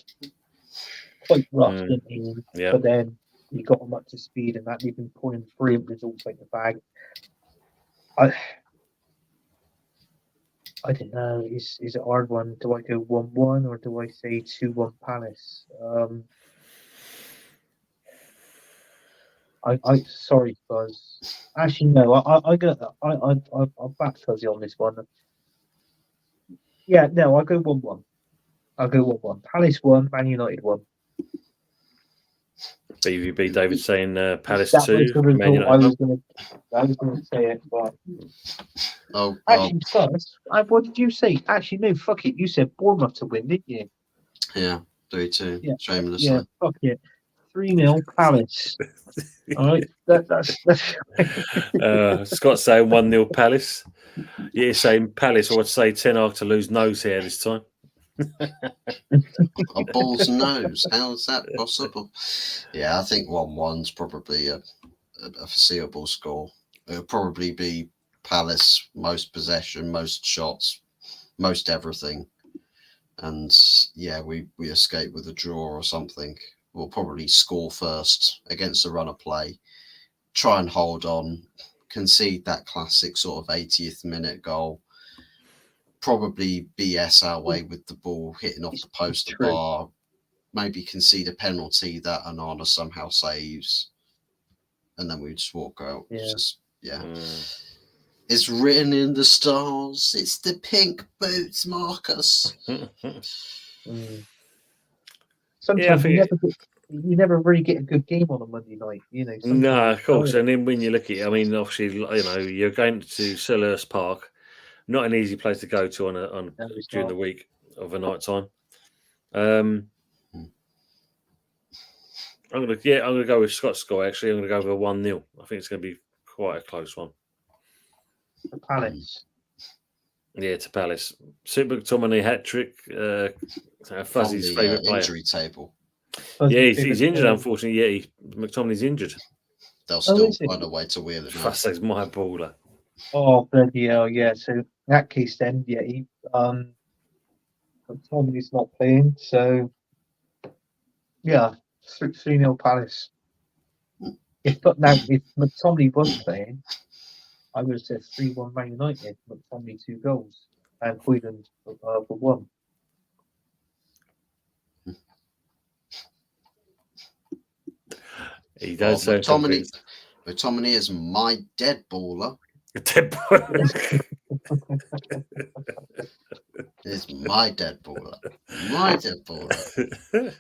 quite rough, didn't he? Yeah. But then he got him up to speed, and that they've been pulling brilliant results like the bag. I don't know. Is it a hard one? Do I go 1-1 or do I say 2-1 Palace? Sorry, Fuzz. Actually, no. I'll back Fuzzy on this one. Yeah, no. I'll go 1-1. Palace 1, Man United 1. BVB David saying Palace that 2, Man United. I was going to say it, but actually, first, what did you say? Actually, no, fuck it. You said Bournemouth to win, didn't you? Yeah, 3-2. Yeah, shamelessly. Yeah, fuck it. 3-0 Palace. All right, that's. Scott saying 1-0 Palace. Yeah, saying Palace. I would say Ten Hag to lose nose here this time. A ball's nose. How is that possible? Yeah, I think 1-1's probably a foreseeable score. It'll probably be Palace, most possession, most shots, most everything. And yeah, we escape with a draw or something. We'll probably score first against the run of play, try and hold on, concede that classic sort of 80th minute goal. probably BS our way with the ball hitting off the post or bar, maybe concede a penalty that Onana somehow saves, and then we just walk out. Yeah. It's just, It's written in the stars. It's the pink boots, Marcus. Sometimes you never really get a good game on a Monday night. No, of course. And then when you look at it, I mean, obviously, you're going to Selhurst Park, not an easy place to go to on during the week of a night time. I'm gonna go with Scott Sky. Actually, I'm gonna go with a 1-0. I think it's gonna be quite a close one. Palace. Yeah, to Palace. Super McTominay hat trick. Fuzzy's favourite player. Injury table. He's injured. Unfortunately, McTominay's injured. They'll still find a way to wheel it. Fuzzy's my baller. Oh bloody hell! Yeah. So in that case, then McTominay's not playing. So 3-0 Palace. If McTominay was playing, I would have said 3-1 Man United. McTominay 2 goals and Hoyland for 1. He does. McTominay is my dead baller. Dead baller. It's my dead baller. My dead baller.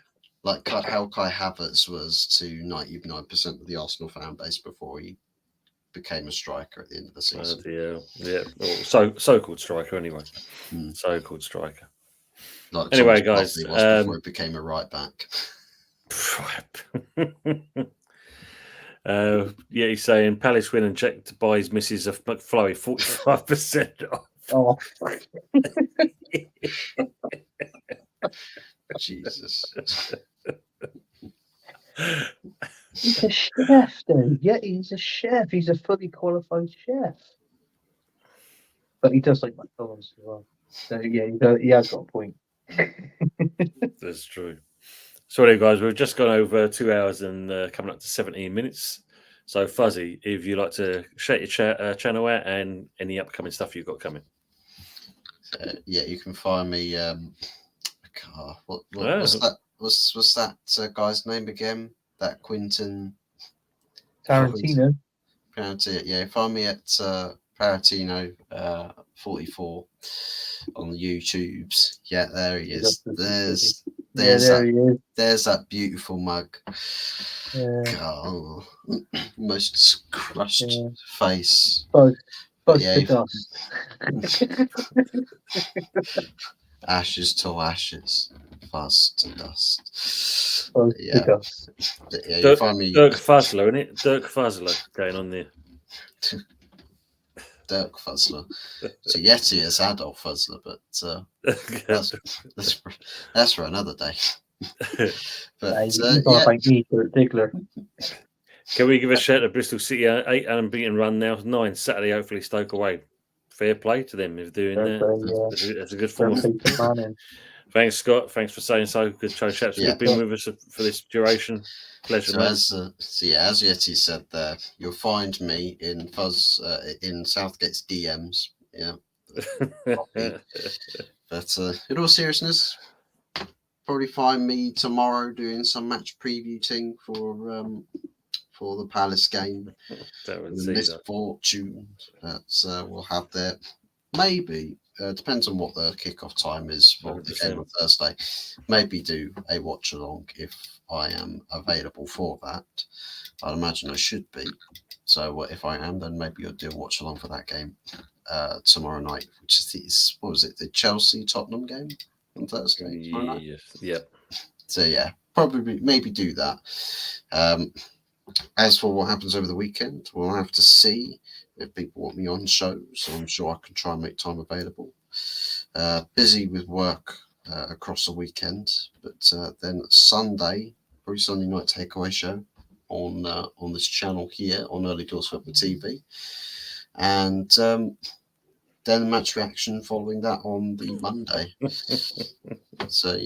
Like how Kai Havertz was to 99% of the Arsenal fan base before he became a striker at the end of the season. Well, so-called striker anyway. So-called striker. Like anyway, guys, before he became a right back. He's saying Palace win and check to buy his missus a McFlurry 45% off. Oh, Jesus. He's a chef, though. Yeah, he's a chef. He's a fully qualified chef. But he does like McDonald's as well. So he has got a point. That's true. Sorry, guys, we've just gone over 2 hours and coming up to 17 minutes. So, Fuzzy, if you'd like to shout your channel out and any upcoming stuff you've got coming. You can find me. What's that? What's that guy's name again? That Quentin Tarantino. Find me at Paratino 44 on the YouTubes. Yeah, there he is. There's that beautiful mug. God, most crushed face. Both to dust. Ashes to ashes, fuzz to dust. To dust. You find me Dirk Fuzzler, isn't it? Dirk Fuzzler going on there. Dirk Fuzzler. So Yeti is Adolf Fuzzler, but that's for another day. But Diggler. Can we give a shout to Bristol City 8 unbeaten run now? 9 Saturday, hopefully Stoke away. Fair play to them if doing that. That's a good form. Thanks, Scott. Thanks for saying so. Good show, chaps. You've been with us for this duration. Pleasure. So as Yeti said there, you'll find me in in Southgate's DMs. Yeah. But in all seriousness, probably find me tomorrow doing some match preview thing for the Palace game. The misfortune that we'll have there. Maybe depends on what the kickoff time is for 100%. The game on Thursday. Maybe do a watch along if I am available for that. I'd imagine I should be. So if I am, then maybe I'll do a watch along for that game tomorrow night, which is the Chelsea Tottenham game on Thursday? Yeah. So probably maybe do that. As for what happens over the weekend, we'll have to see if people want me on shows. So I'm sure I can try and make time available. Busy with work across the weekend, but then Sunday, probably Sunday night takeaway show on this channel here on Early Doors Football TV, and then match reaction following that on the Monday. So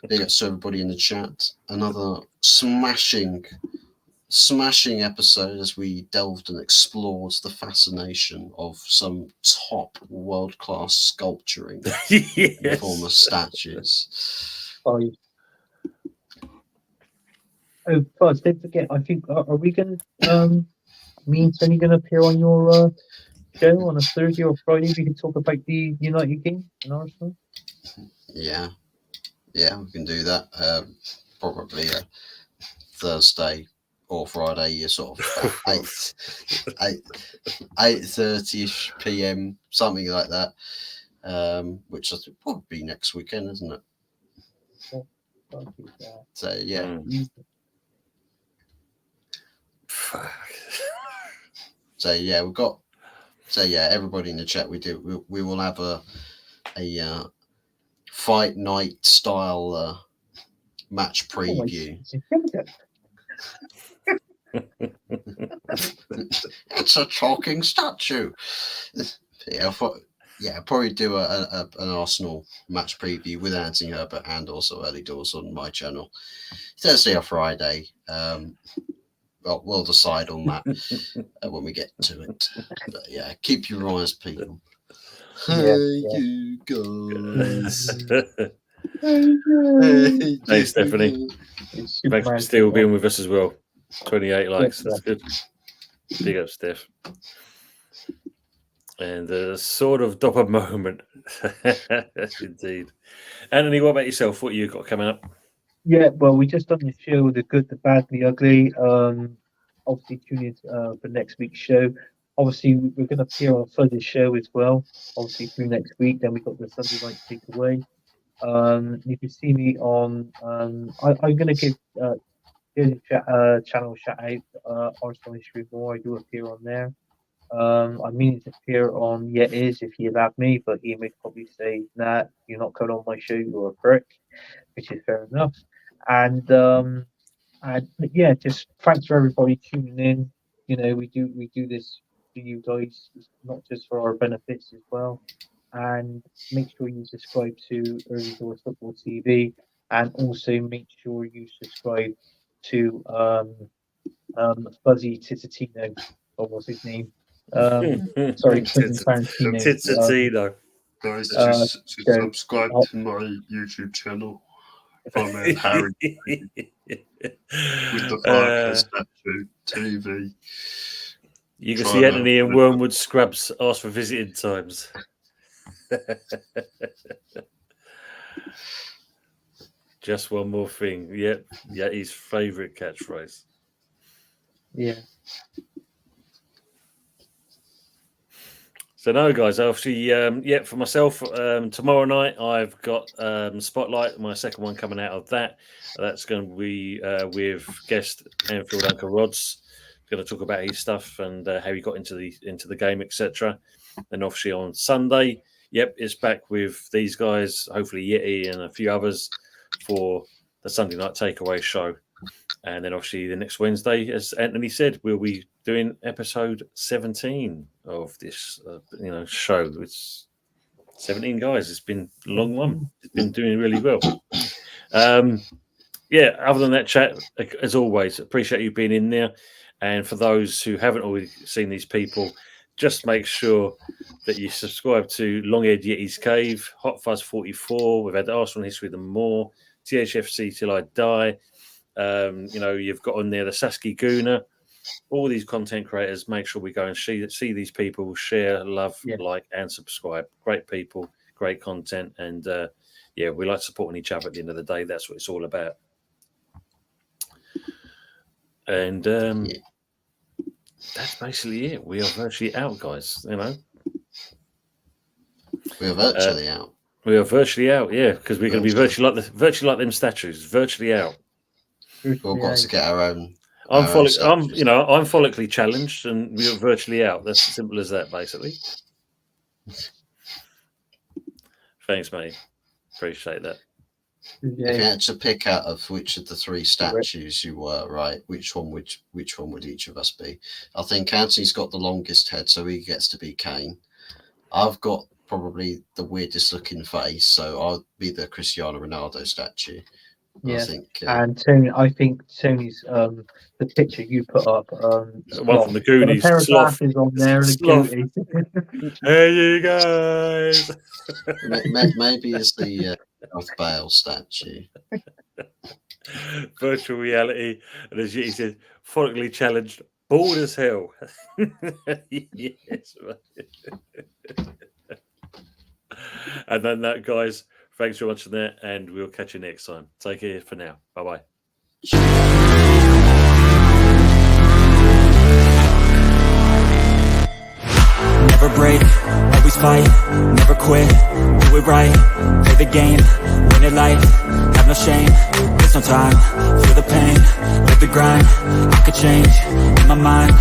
big ups to everybody in the chat. Another smashing smashing episode as we delved and explored the fascination of some top world-class sculpturing in the form of statues. Oh, Fuzz, don't forget, I think, are we going to, me and Tony going to appear on your show on a Thursday or Friday? We can talk about the United game in Arsenal. Yeah, we can do that. Probably Thursday or Friday, sort of 8:30 p.m, something like that. Which I think would be next weekend, isn't it? So yeah. So yeah, we've got. So yeah, everybody in the chat, we will have a fight night style match preview. It's a talking statue. Yeah, probably do an Arsenal match preview with Anthony Herbert and also early doors on my channel, Thursday or Friday. Well, we'll decide on that when we get to it. But yeah, keep your eyes peeled. You guys. Hey, Stephanie. Thanks for still being with us as well. 28 likes. That's good. Big up, Steph. And a sort of dopper moment. Indeed. Anthony, what about yourself? What you got coming up? Yeah, well, we just done the show, the good, the bad, the ugly. Obviously, tune in for next week's show. Obviously, we're going to appear on Fuzzy's show as well. Obviously, through next week. Then we got the Sunday night takeaway. You can see me on. I'm going to give the channel shout out. Arsenal History More. I do appear on there. I mean to appear on It Is if you'd have me, but Ian would probably say, "Nah, you're not coming on my show. You're a prick," which is fair enough. And yeah, just thanks for everybody tuning in. We do this for you guys, not just for our benefits as well. And make sure you subscribe to Early Doors Football TV, and also make sure you subscribe to Fuzzy Tittatino, or what's his name? Sorry, Tittatino. Guys, just subscribe to my YouTube channel. From Harry with the Firecrest Statue TV. You can see Anthony and Wormwood Scrubs ask for visiting times. Just one more thing. Yeah, his favourite catchphrase. Yeah. So no, guys. Obviously, for myself, tomorrow night I've got Spotlight, my second one coming out of that. That's going to be with guest Anfield Uncle Rod's. Going to talk about his stuff and how he got into the game, etc. And obviously on Sunday, it's back with these guys, hopefully Yeti and a few others for the Sunday night takeaway show. And then obviously the next Wednesday, as Anthony said, we'll be doing episode 17 of this, show. It's 17 guys. It's been a long one. It's been doing really well. Other than that chat, as always, appreciate you being in there. And for those who haven't already seen these people, just make sure that you subscribe to Long-Haired Yeti's Cave, HotFuzz44. We've had Arsenal History and more, THFC Till I Die. You've got on there the Sasky Gooner, all these content creators. Make sure we go and see these people, share, love, like, and subscribe. Great people, great content, and we like supporting each other at the end of the day. That's what it's all about. And that's basically it. We are virtually out, guys. We are virtually out. We are virtually out, because we're going to be virtually like them statues, virtually out. We've all got to get our own. I'm follically challenged, and we are virtually out. That's as simple as that, basically. Thanks, mate. Appreciate that. If you had to pick out of which of the three statues you were, right, which one would each of us be? I think Anthony's got the longest head, so he gets to be Kane. I've got probably the weirdest looking face, so I'll be the Cristiano Ronaldo statue. Yeah. I think. And Tony, I think Tony's the picture you put up. One from the got a Goonies. pair of Sloth. glasses on there and a Sloth. goatee. Hey, you guys. Maybe it's the Darth Bale statue. Virtual reality, and as he said, follically challenged, bald as hell. Yes. And then that, guys, thanks for watching that, and we'll catch you next time. Take care for now. Bye-bye. Never break, always fight, never quit, do it right, play the game, win it life, have no shame, there's no time, feel the pain, live the grind, I could change, in my mind,